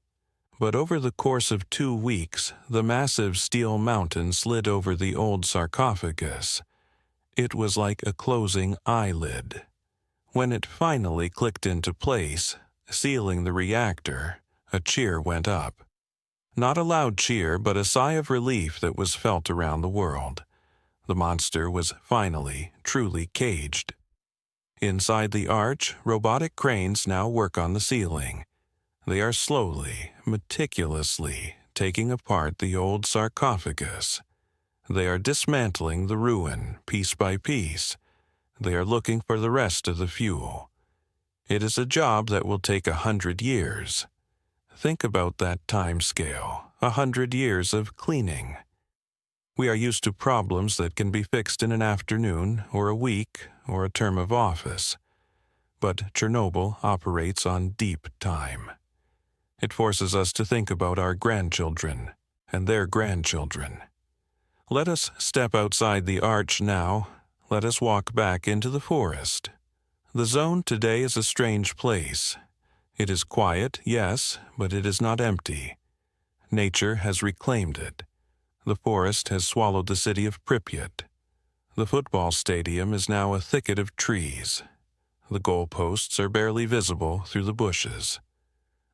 But over the course of 2 weeks, the massive steel mountain slid over the old sarcophagus. It was like a closing eyelid. When it finally clicked into place, sealing the reactor, a cheer went up. Not a loud cheer, but a sigh of relief that was felt around the world. The monster was finally, truly caged. Inside the arch, robotic cranes now work on the ceiling. They are slowly, meticulously taking apart the old sarcophagus. They are dismantling the ruin, piece by piece. They are looking for the rest of the fuel. It is a job that will take 100 years. Think about that time scale, 100 years of cleaning. We are used to problems that can be fixed in an afternoon, or a week, or a term of office. But Chernobyl operates on deep time. It forces us to think about our grandchildren and their grandchildren. Let us step outside the arch now. Let us walk back into the forest. The zone today is a strange place. It is quiet, yes, but it is not empty. Nature has reclaimed it. The forest has swallowed the city of Pripyat. The football stadium is now a thicket of trees. The goalposts are barely visible through the bushes.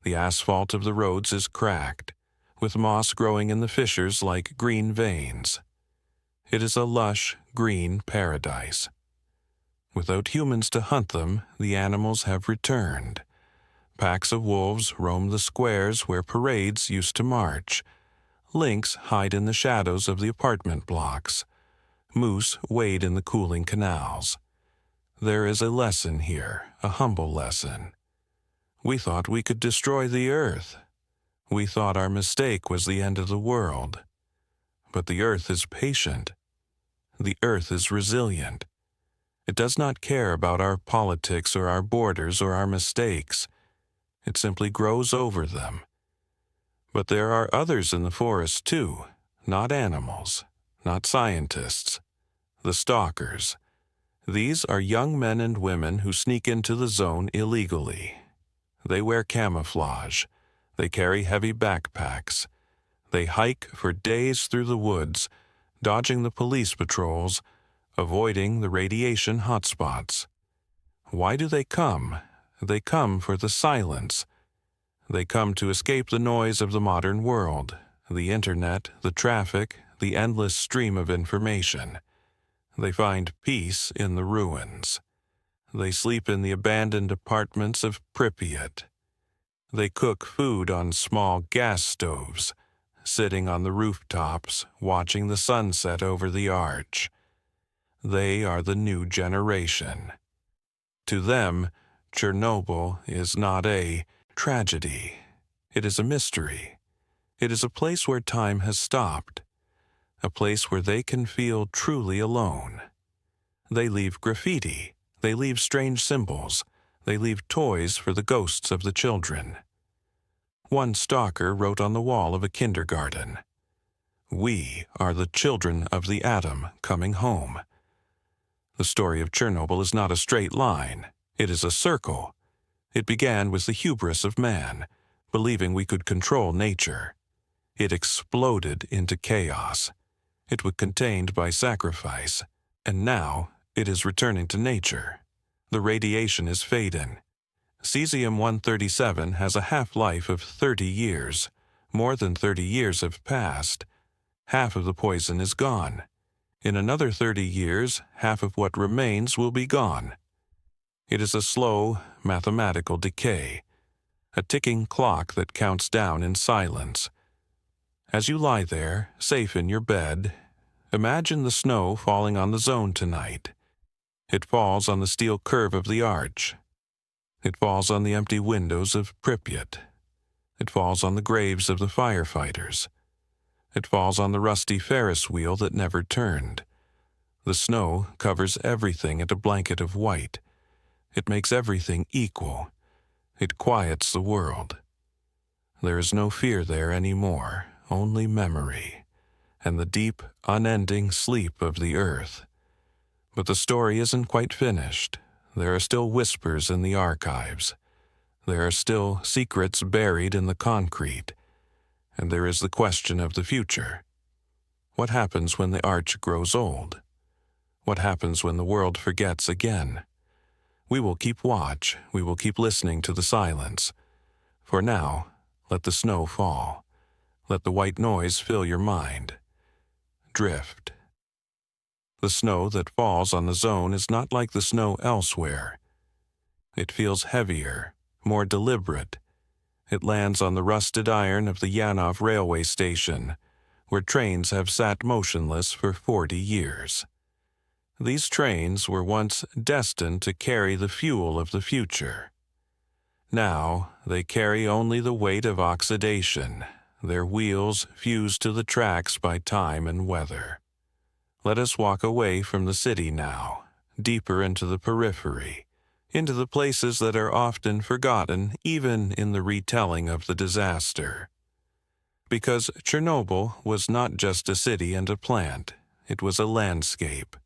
The asphalt of the roads is cracked, with moss growing in the fissures like green veins. It is a lush, green paradise. Without humans to hunt them, the animals have returned. Packs of wolves roam the squares where parades used to march. Lynx hide in the shadows of the apartment blocks. Moose wade in the cooling canals. There is a lesson here, a humble lesson. We thought we could destroy the earth. We thought our mistake was the end of the world. But the earth is patient. The Earth is resilient. It does not care about our politics or our borders or our mistakes. It simply grows over them. But there are others in the forest too, not animals, not scientists, the stalkers. These are young men and women who sneak into the zone illegally. They wear camouflage. They carry heavy backpacks. They hike for days through the woods, dodging the police patrols, avoiding the radiation hotspots. Why do they come? They come for the silence. They come to escape the noise of the modern world, the internet, the traffic, the endless stream of information. They find peace in the ruins. They sleep in the abandoned apartments of Pripyat. They cook food on small gas stoves, sitting on the rooftops, watching the sunset over the arch. They are the new generation. To them, Chernobyl is not a tragedy. It is a mystery. It is a place where time has stopped, a place where they can feel truly alone. They leave graffiti. They leave strange symbols. They leave toys for the ghosts of the children. One stalker wrote on the wall of a kindergarten, "We are the children of the atom coming home." The story of Chernobyl is not a straight line. It is a circle. It began with the hubris of man, believing we could control nature. It exploded into chaos. It was contained by sacrifice, and now it is returning to nature. The radiation is fading. Cesium-137 has a half-life of 30 years. More than 30 years have passed. Half of the poison is gone. In another 30 years, half of what remains will be gone. It is a slow, mathematical decay, a ticking clock that counts down in silence. As you lie there, safe in your bed, imagine the snow falling on the zone tonight. It falls on the steel curve of the arch. It falls on the empty windows of Pripyat. It falls on the graves of the firefighters. It falls on the rusty Ferris wheel that never turned. The snow covers everything in a blanket of white. It makes everything equal. It quiets the world. There is no fear there anymore, only memory, and the deep, unending sleep of the earth. But the story isn't quite finished. There are still whispers in the archives. There are still secrets buried in the concrete. And there is the question of the future. What happens when the arch grows old? What happens when the world forgets again? We will keep watch. We will keep listening to the silence. For now, let the snow fall. Let the white noise fill your mind. Drift. The snow that falls on the zone is not like the snow elsewhere. It feels heavier, more deliberate. It lands on the rusted iron of the Yanov railway station, where trains have sat motionless for 40 years. These trains were once destined to carry the fuel of the future. Now they carry only the weight of oxidation, their wheels fused to the tracks by time and weather. Let us walk away from the city now, deeper into the periphery, into the places that are often forgotten even in the retelling of the disaster. Because Chernobyl was not just a city and a plant, it was a landscape,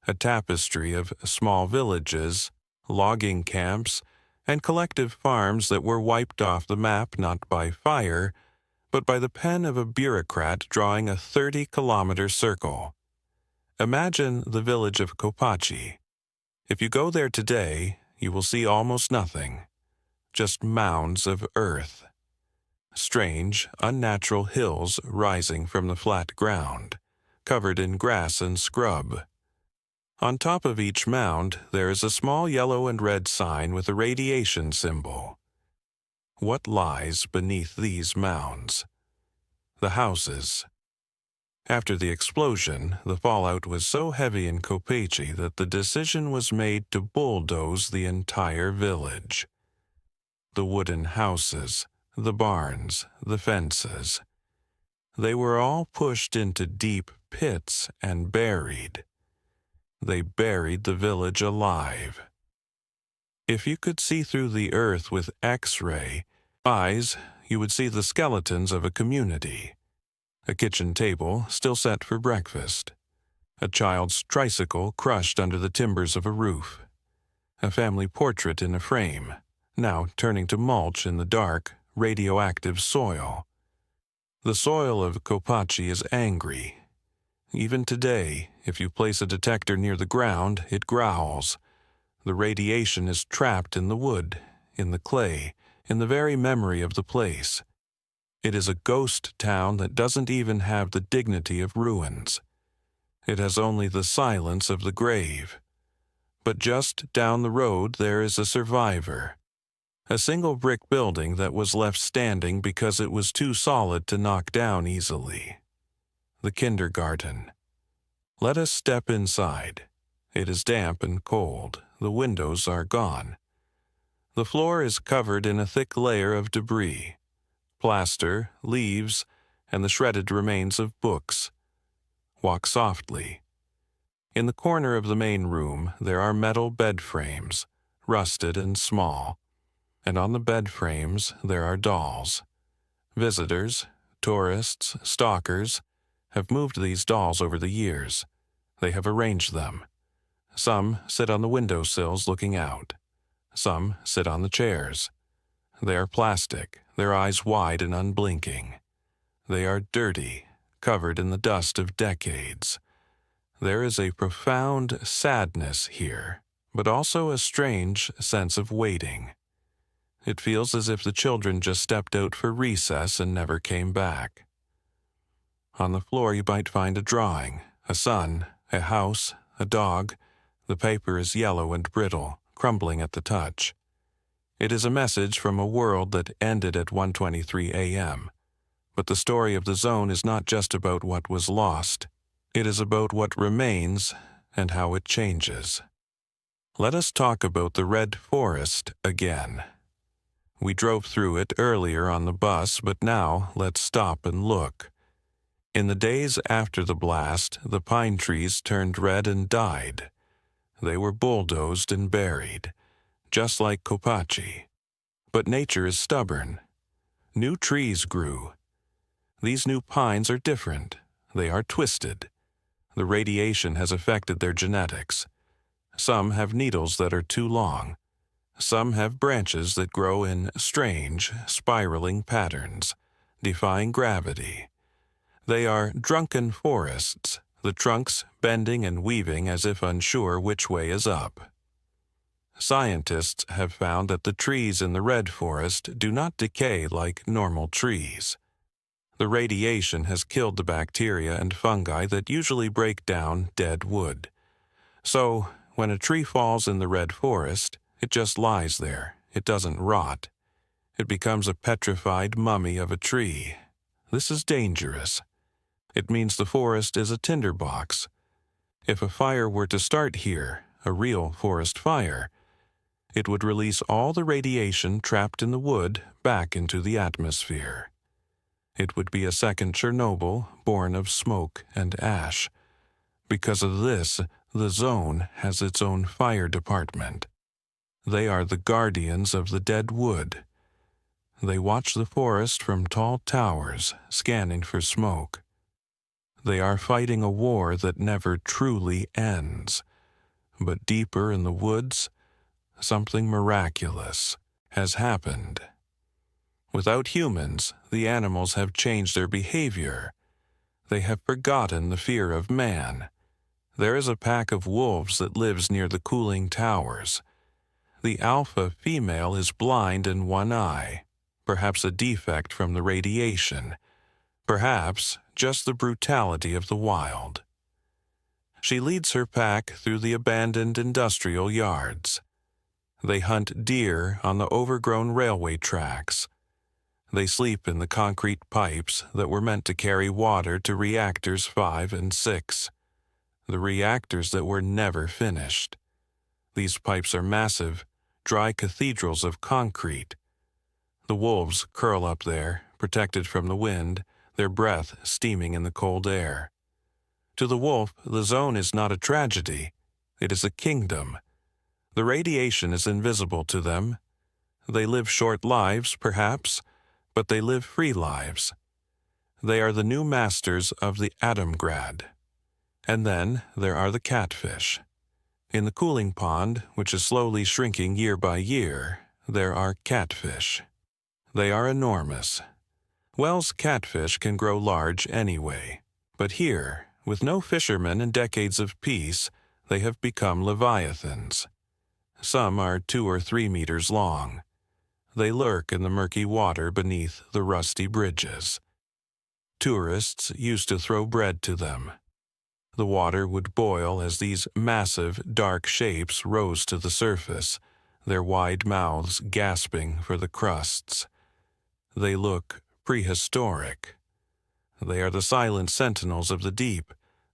a tapestry of small villages, logging camps, and collective farms that were wiped off the map not by fire, but by the pen of a bureaucrat drawing a 30-kilometer circle. Imagine the village of Kopachi. If you go there today, you will see almost nothing, just mounds of earth. Strange, unnatural hills rising from the flat ground, covered in grass and scrub. On top of each mound, there is a small yellow and red sign with a radiation symbol. What lies beneath these mounds? The houses. After the explosion, the fallout was so heavy in Kopachi that the decision was made to bulldoze the entire village. The wooden houses, the barns, the fences. They were all pushed into deep pits and buried. They buried the village alive. If you could see through the earth with X-ray eyes, you would see the skeletons of a community. A kitchen table still set for breakfast. A child's tricycle crushed under the timbers of a roof. A family portrait in a frame, now turning to mulch in the dark, radioactive soil. The soil of Kopachi is angry. Even today, if you place a detector near the ground, it growls. The radiation is trapped in the wood, in the clay, in the very memory of the place. It is a ghost town that doesn't even have the dignity of ruins. It has only the silence of the grave. But just down the road there is a survivor. A single brick building that was left standing because it was too solid to knock down easily. The kindergarten. Let us step inside. It is damp and cold. The windows are gone. The floor is covered in a thick layer of debris. Plaster, leaves, and the shredded remains of books. Walk softly. In the corner of the main room there are metal bed frames, rusted and small. And on the bed frames there are dolls. Visitors, tourists, stalkers have moved these dolls over the years. They have arranged them. Some sit on the windowsills looking out. Some sit on the chairs. They are plastic, their eyes wide and unblinking. They are dirty, covered in the dust of decades. There is a profound sadness here, but also a strange sense of waiting. It feels as if the children just stepped out for recess and never came back. On the floor you might find a drawing, a sun, a house, a dog. The paper is yellow and brittle, crumbling at the touch. It is a message from a world that ended at 1:23 a.m. But the story of the zone is not just about what was lost. It is about what remains and how it changes. Let us talk about the Red Forest again. We drove through it earlier on the bus, but now let's stop and look. In the days after the blast, the pine trees turned red and died. They were bulldozed and buried, just like Kopachi. But nature is stubborn. New trees grew. These new pines are different. They are twisted. The radiation has affected their genetics. Some have needles that are too long. Some have branches that grow in strange, spiraling patterns, defying gravity. They are drunken forests, the trunks bending and weaving as if unsure which way is up. Scientists have found that the trees in the red forest do not decay like normal trees. The radiation has killed the bacteria and fungi that usually break down dead wood. So, when a tree falls in the red forest, it just lies there. It doesn't rot. It becomes a petrified mummy of a tree. This is dangerous. It means the forest is a tinderbox. If a fire were to start here, a real forest fire, it would release all the radiation trapped in the wood back into the atmosphere. It would be a second Chernobyl born of smoke and ash. Because of this, the zone has its own fire department. They are the guardians of the dead wood. They watch the forest from tall towers, scanning for smoke. They are fighting a war that never truly ends. But deeper in the woods, something miraculous has happened. Without humans, the animals have changed their behavior. They have forgotten the fear of man. There is a pack of wolves that lives near the cooling towers. The alpha female is blind in one eye, perhaps a defect from the radiation, perhaps just the brutality of the wild. She leads her pack through the abandoned industrial yards. They hunt deer on the overgrown railway tracks. They sleep in the concrete pipes that were meant to carry water to reactors 5 and 6, the reactors that were never finished. These pipes are massive, dry cathedrals of concrete. The wolves curl up there, protected from the wind, their breath steaming in the cold air. To the wolf, the zone is not a tragedy, It is a kingdom. The radiation is invisible to them. They live short lives, perhaps, but they live free lives. They are the new masters of the Atomgrad. And then there are the catfish. In the cooling pond, which is slowly shrinking year by year, there are catfish. They are enormous. Wells catfish can grow large anyway, but here, with no fishermen and decades of peace, they have become leviathans. Some are 2 or 3 meters long. They lurk in the murky water beneath the rusty bridges. Tourists used to throw bread to them. The water would boil as these massive, dark shapes rose to the surface, their wide mouths gasping for the crusts. They look prehistoric. They are the silent sentinels of the deep,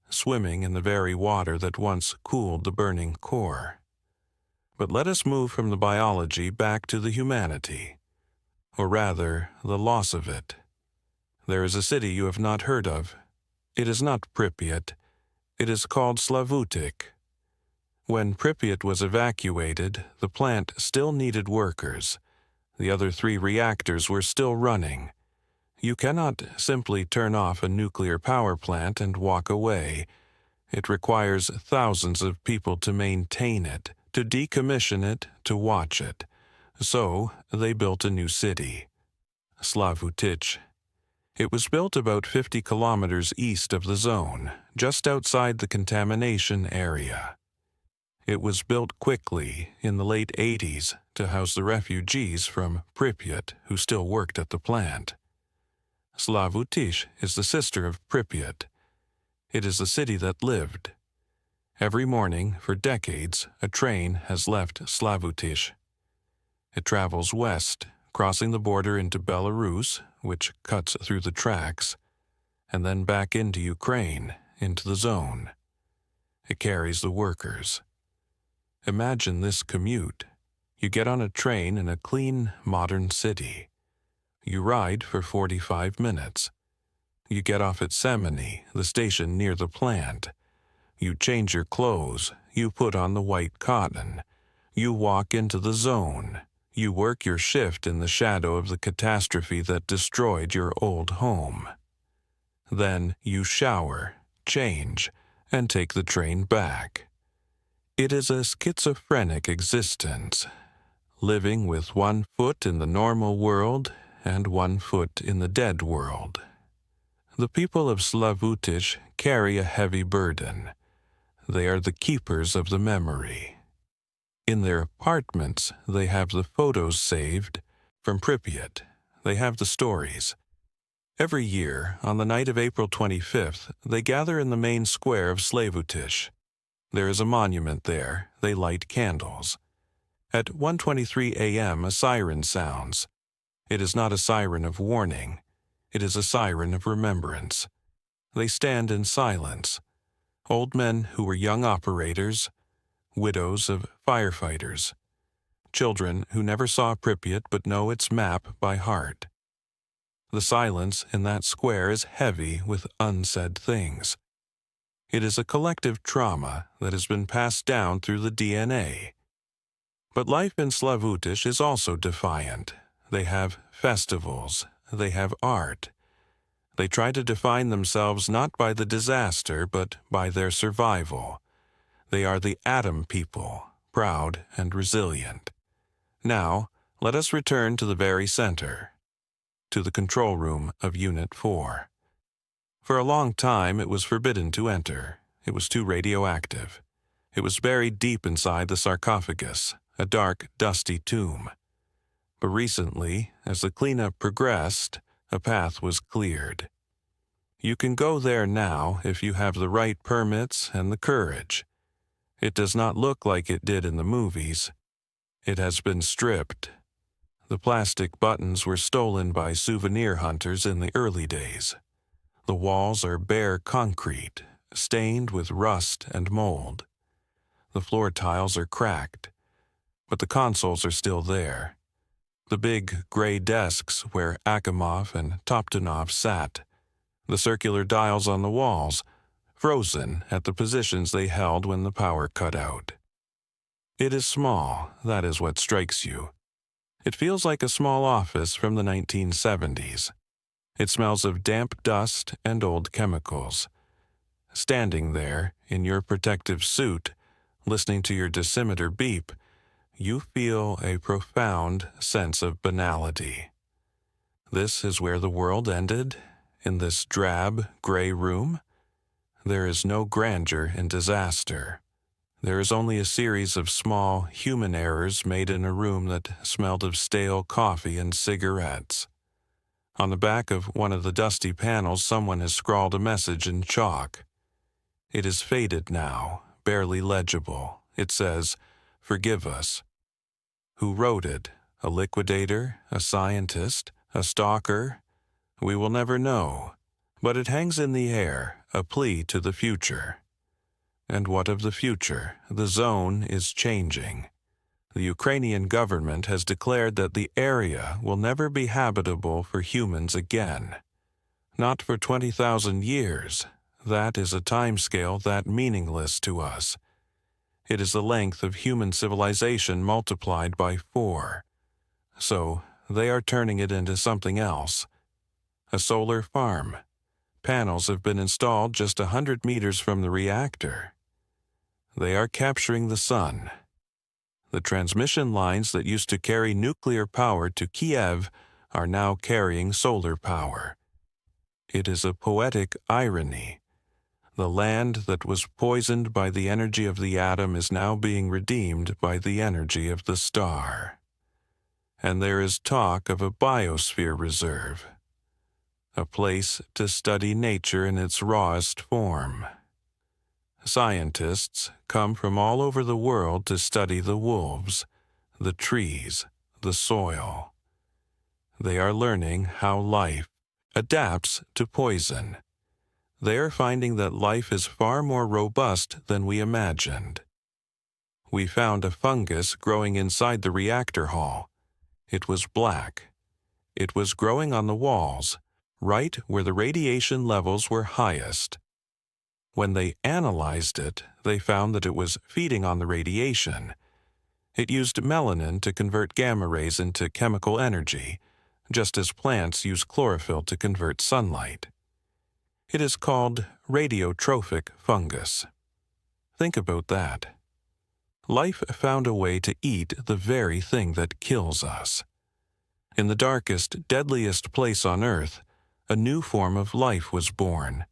swimming in the very water that once cooled the burning core. But let us move from the biology back to the humanity, or rather, the loss of it. There is a city you have not heard of. It is not Pripyat. It is called Slavutik. When Pripyat was evacuated, the plant still needed workers. The other 3 reactors were still running. You cannot simply turn off a nuclear power plant and walk away. It requires thousands of people to maintain it, to decommission it, to watch it. So they built a new city, Slavutic. It was built about 50 kilometers east of the zone, just outside the contamination area. It was built quickly in the late 80s to house the refugees from Pripyat who still worked at the plant. Slavutic is the sister of Pripyat. It is the city that lived. Every morning, for decades, a train has left Slavutic. It travels west, crossing the border into Belarus, which cuts through the tracks, and then back into Ukraine, into the zone. It carries the workers. Imagine this commute. You get on a train in a clean, modern city. You ride for 45 minutes. You get off at Semeny, the station near the plant. You change your clothes. You put on the white cotton. You walk into the zone. You work your shift in the shadow of the catastrophe that destroyed your old home. Then you shower, change, and take the train back. It is a schizophrenic existence, living with 1 foot in the normal world and 1 foot in the dead world. The people of Slavutic carry a heavy burden. They are the keepers of the memory. In their apartments, they have the photos saved from Pripyat. They have the stories. Every year, on the night of April 25th, they gather in the main square of Slavutic. There is a monument there. They light candles. At 1:23 a.m., a siren sounds. It is not a siren of warning. It is a siren of remembrance. They stand in silence. Old men who were young operators, widows of firefighters, children who never saw Pripyat but know its map by heart. The silence in that square is heavy with unsaid things. It is a collective trauma that has been passed down through the DNA. But life in Slavutic is also defiant. They have festivals. They have art. They try to define themselves not by the disaster, but by their survival. They are the atom people, proud and resilient. Now, let us return to the very center, to the control room of Unit 4. For a long time, it was forbidden to enter. It was too radioactive. It was buried deep inside the sarcophagus, a dark, dusty tomb. But recently, as the cleanup progressed, a path was cleared. You can go there now if you have the right permits and the courage. It does not look like it did in the movies. It has been stripped. The plastic buttons were stolen by souvenir hunters in the early days. The walls are bare concrete, stained with rust and mold. The floor tiles are cracked, but the consoles are still there. The big gray desks where Akimov and Toptunov sat. The circular dials on the walls, frozen at the positions they held when the power cut out. It is small, that is what strikes you. It feels like a small office from the 1970s. It smells of damp dust and old chemicals. Standing there, in your protective suit, listening to your dosimeter beep, you feel a profound sense of banality. This is where the world ended, in this drab, gray room. There is no grandeur in disaster. There is only a series of small, human errors made in a room that smelled of stale coffee and cigarettes. On the back of one of the dusty panels, someone has scrawled a message in chalk. It is faded now, barely legible. It says, "Forgive us." Who wrote it? A liquidator? A scientist? A stalker? We will never know. But it hangs in the air, a plea to the future. And what of the future? The zone is changing. The Ukrainian government has declared that the area will never be habitable for humans again. Not for 20,000 years. That is a timescale that meaningless to us. It is the length of human civilization multiplied by 4. So they are turning it into something else. A solar farm. Panels have been installed just 100 meters from the reactor. They are capturing the sun. The transmission lines that used to carry nuclear power to Kiev are now carrying solar power. It is a poetic irony. The land that was poisoned by the energy of the atom is now being redeemed by the energy of the star. And there is talk of a biosphere reserve, a place to study nature in its rawest form. Scientists come from all over the world to study the wolves, the trees, the soil. They are learning how life adapts to poison. They are finding that life is far more robust than we imagined. We found a fungus growing inside the reactor hall. It was black. It was growing on the walls, right where the radiation levels were highest. When they analyzed it, they found that it was feeding on the radiation. It used melanin to convert gamma rays into chemical energy, just as plants use chlorophyll to convert sunlight. It is called radiotrophic fungus. Think about that. Life found a way to eat the very thing that kills us. In the darkest, deadliest place on Earth, a new form of life was born.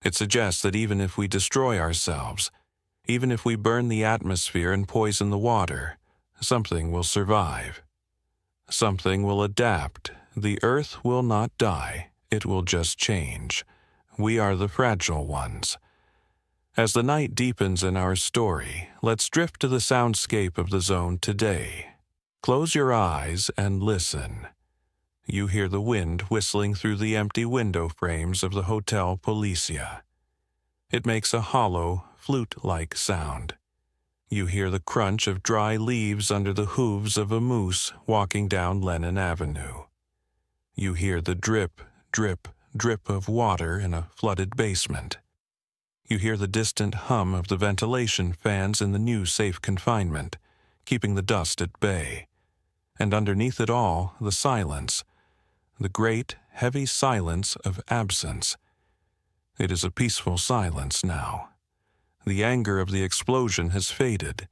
It suggests that even if we destroy ourselves, even if we burn the atmosphere and poison the water, something will survive. Something will adapt. The Earth will not die. It will just change. We are the fragile ones. As the night deepens in our story, let's drift to the soundscape of the zone today. Close your eyes and listen. You hear the wind whistling through the empty window frames of the Hotel Policia. It makes a hollow, flute-like sound. You hear the crunch of dry leaves under the hooves of a moose walking down Lennon Avenue. You hear the drip, drip, drip of water in a flooded basement. You hear the distant hum of the ventilation fans in the new safe confinement, keeping the dust at bay. And underneath it all, the silence, the great, heavy silence of absence. It is a peaceful silence now. The anger of the explosion has faded.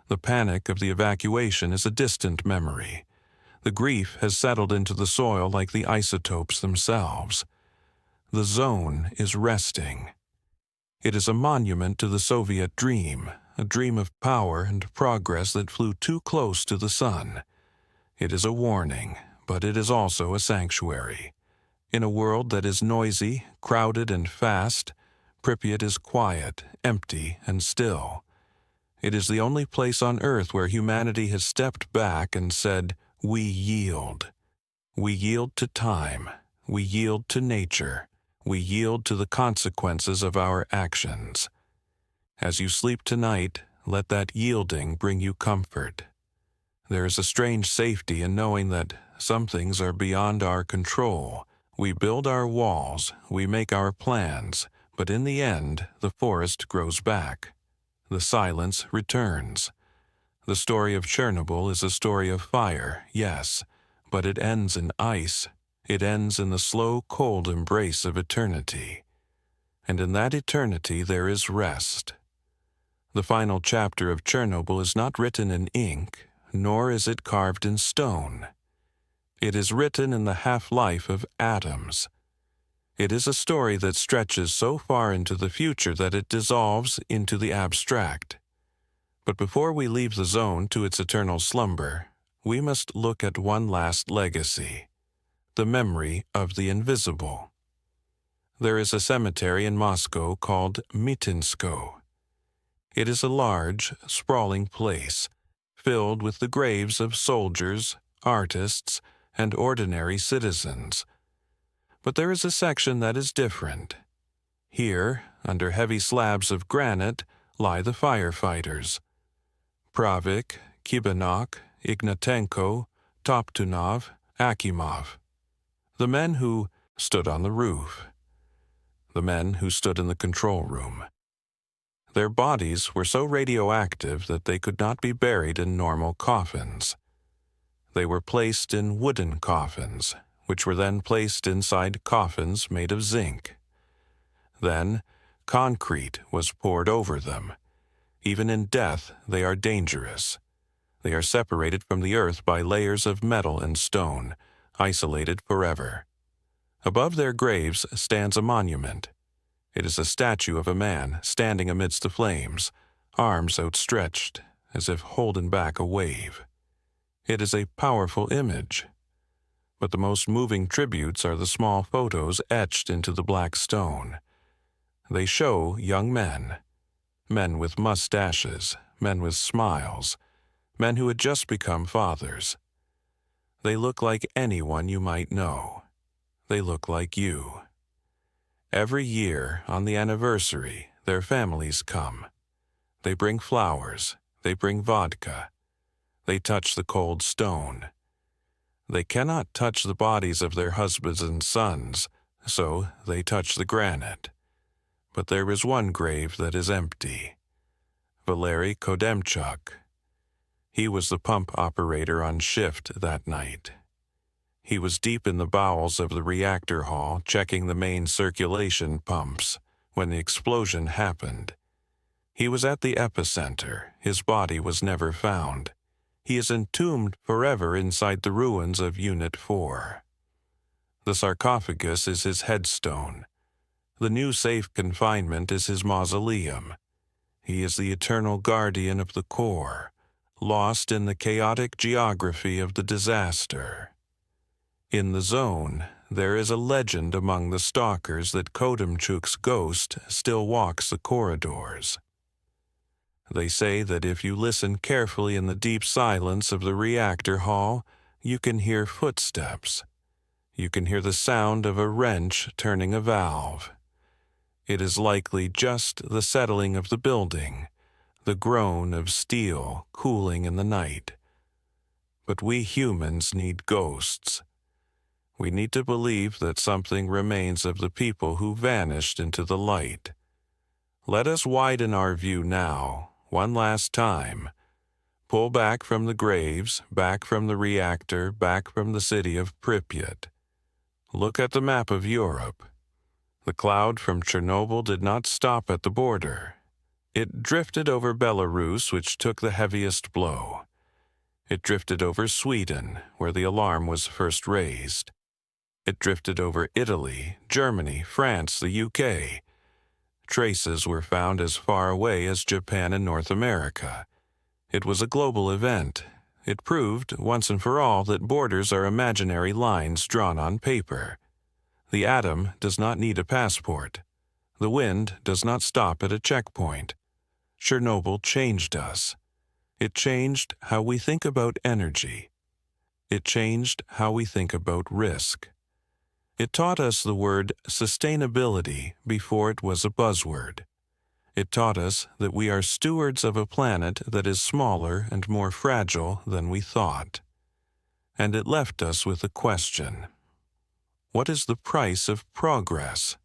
The panic of the evacuation is a distant memory. The grief has settled into the soil like the isotopes themselves. The zone is resting. It is a monument to the Soviet dream, a dream of power and progress that flew too close to the sun. It is a warning, but it is also a sanctuary. In a world that is noisy, crowded, and fast, Pripyat is quiet, empty, and still. It is the only place on Earth where humanity has stepped back and said, "We yield. We yield to time. We yield to nature. We yield to the consequences of our actions." As you sleep tonight, let that yielding bring you comfort. There is a strange safety in knowing that some things are beyond our control. We build our walls, we make our plans, But in the end, the forest grows back. The silence returns. The story of Chernobyl is a story of fire, yes, but it ends in ice. It ends in the slow, cold embrace of eternity. And in that eternity there is rest. The final chapter of Chernobyl is not written in ink, nor is it carved in stone. It is written in the half-life of atoms. It is a story that stretches so far into the future that it dissolves into the abstract. But before we leave the zone to its eternal slumber, we must look at one last legacy, the memory of the invisible. There is a cemetery in Moscow called Mitinsko. It is a large, sprawling place, filled with the graves of soldiers, artists, and ordinary citizens. But there is a section that is different. Here, under heavy slabs of granite, lie the firefighters. Pravik, Kibanok, Ignatenko, Toptunov, Akimov. The men who stood on the roof. The men who stood in the control room. Their bodies were so radioactive that they could not be buried in normal coffins. They were placed in wooden coffins, which were then placed inside coffins made of zinc. Then, concrete was poured over them. Even in death, they are dangerous. They are separated from the earth by layers of metal and stone, isolated forever. Above their graves stands a monument. It is a statue of a man standing amidst the flames, arms outstretched, as if holding back a wave. It is a powerful image. But the most moving tributes are the small photos etched into the black stone. They show young men, men with mustaches, men with smiles, men who had just become fathers. They look like anyone you might know. They look like you. Every year, on the anniversary, their families come. They bring flowers. They bring vodka. They touch the cold stone. They cannot touch the bodies of their husbands and sons, so they touch the granite. But there is one grave that is empty. Valery Kodemchuk. He was the pump operator on shift that night. He was deep in the bowels of the reactor hall checking the main circulation pumps when the explosion happened. He was at the epicenter. His body was never found. He is entombed forever inside the ruins of Unit 4. The sarcophagus is his headstone. The new safe confinement is his mausoleum. He is the eternal guardian of the core, lost in the chaotic geography of the disaster. In the zone, there is a legend among the stalkers that Kodemchuk's ghost still walks the corridors. They say that if you listen carefully in the deep silence of the reactor hall, you can hear footsteps. You can hear the sound of a wrench turning a valve. It is likely just the settling of the building, the groan of steel cooling in the night. But we humans need ghosts. We need to believe that something remains of the people who vanished into the light. Let us widen our view now, one last time. Pull back from the graves, back from the reactor, back from the city of Pripyat. Look at the map of Europe. The cloud from Chernobyl did not stop at the border. It drifted over Belarus, which took the heaviest blow. It drifted over Sweden, where the alarm was first raised. It drifted over Italy, Germany, France, the UK. Traces were found as far away as Japan and North America. It was a global event. It proved, once and for all, that borders are imaginary lines drawn on paper. The atom does not need a passport. The wind does not stop at a checkpoint. Chernobyl changed us. It changed how we think about energy. It changed how we think about risk. It taught us the word sustainability before it was a buzzword. It taught us that we are stewards of a planet that is smaller and more fragile than we thought. And it left us with a question. What is the price of progress?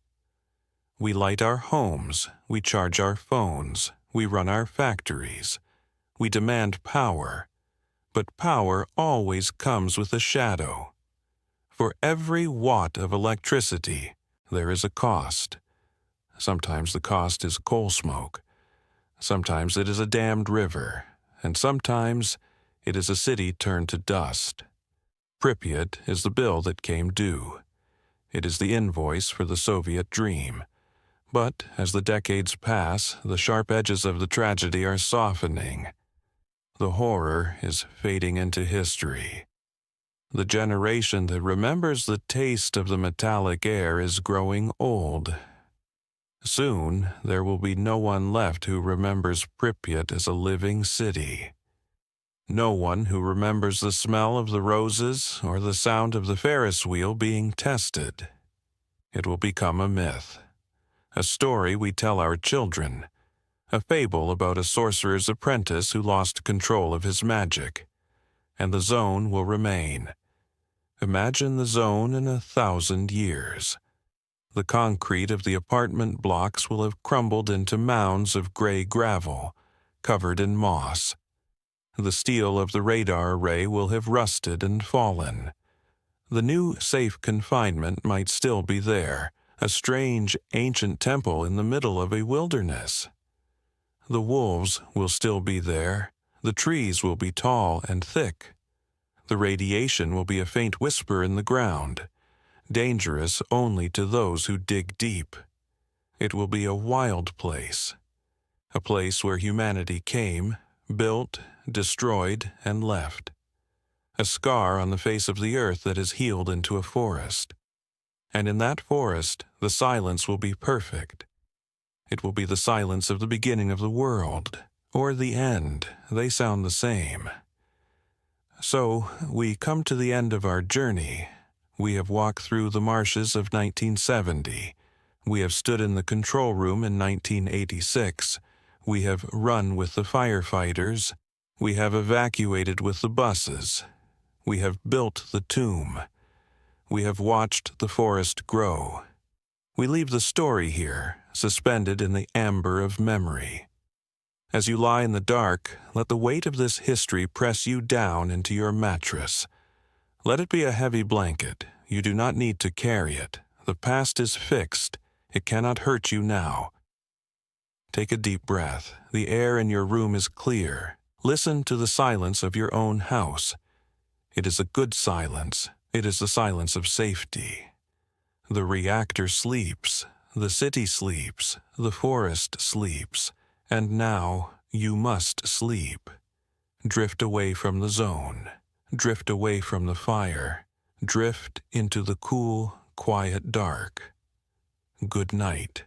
We light our homes, we charge our phones, we run our factories. We demand power, but power always comes with a shadow. For every watt of electricity, there is a cost. Sometimes the cost is coal smoke. Sometimes it is a dammed river, and sometimes it is a city turned to dust. Pripyat is the bill that came due. It is the invoice for the Soviet dream. But as the decades pass, the sharp edges of the tragedy are softening. The horror is fading into history. The generation that remembers the taste of the metallic air is growing old. Soon, there will be no one left who remembers Pripyat as a living city. No one who remembers the smell of the roses or the sound of the Ferris wheel being tested. It will become a myth, a story we tell our children, a fable about a sorcerer's apprentice who lost control of his magic. And the zone will remain. Imagine the zone in 1,000 years. The concrete of the apartment blocks will have crumbled into mounds of gray gravel, covered in moss. The steel of the radar array will have rusted and fallen. The new safe confinement might still be there, a strange, ancient temple in the middle of a wilderness. The wolves will still be there. The trees will be tall and thick. The radiation will be a faint whisper in the ground, dangerous only to those who dig deep. It will be a wild place, a place where humanity came, built, destroyed, and left. A scar on the face of the earth that has healed into a forest. And in that forest, the silence will be perfect. It will be the silence of the beginning of the world, or the end. They sound the same. So, we come to the end of our journey. We have walked through the marshes of 1970. We have stood in the control room in 1986. We have run with the firefighters. We have evacuated with the buses. We have built the tomb. We have watched the forest grow. We leave the story here, suspended in the amber of memory. As you lie in the dark, let the weight of this history press you down into your mattress. Let it be a heavy blanket. You do not need to carry it. The past is fixed. It cannot hurt you now. Take a deep breath. The air in your room is clear. Listen to the silence of your own house. It is a good silence. It is the silence of safety. The reactor sleeps. The city sleeps. The forest sleeps. And now you must sleep. Drift away from the zone. Drift away from the fire. Drift into the cool, quiet dark. Good night.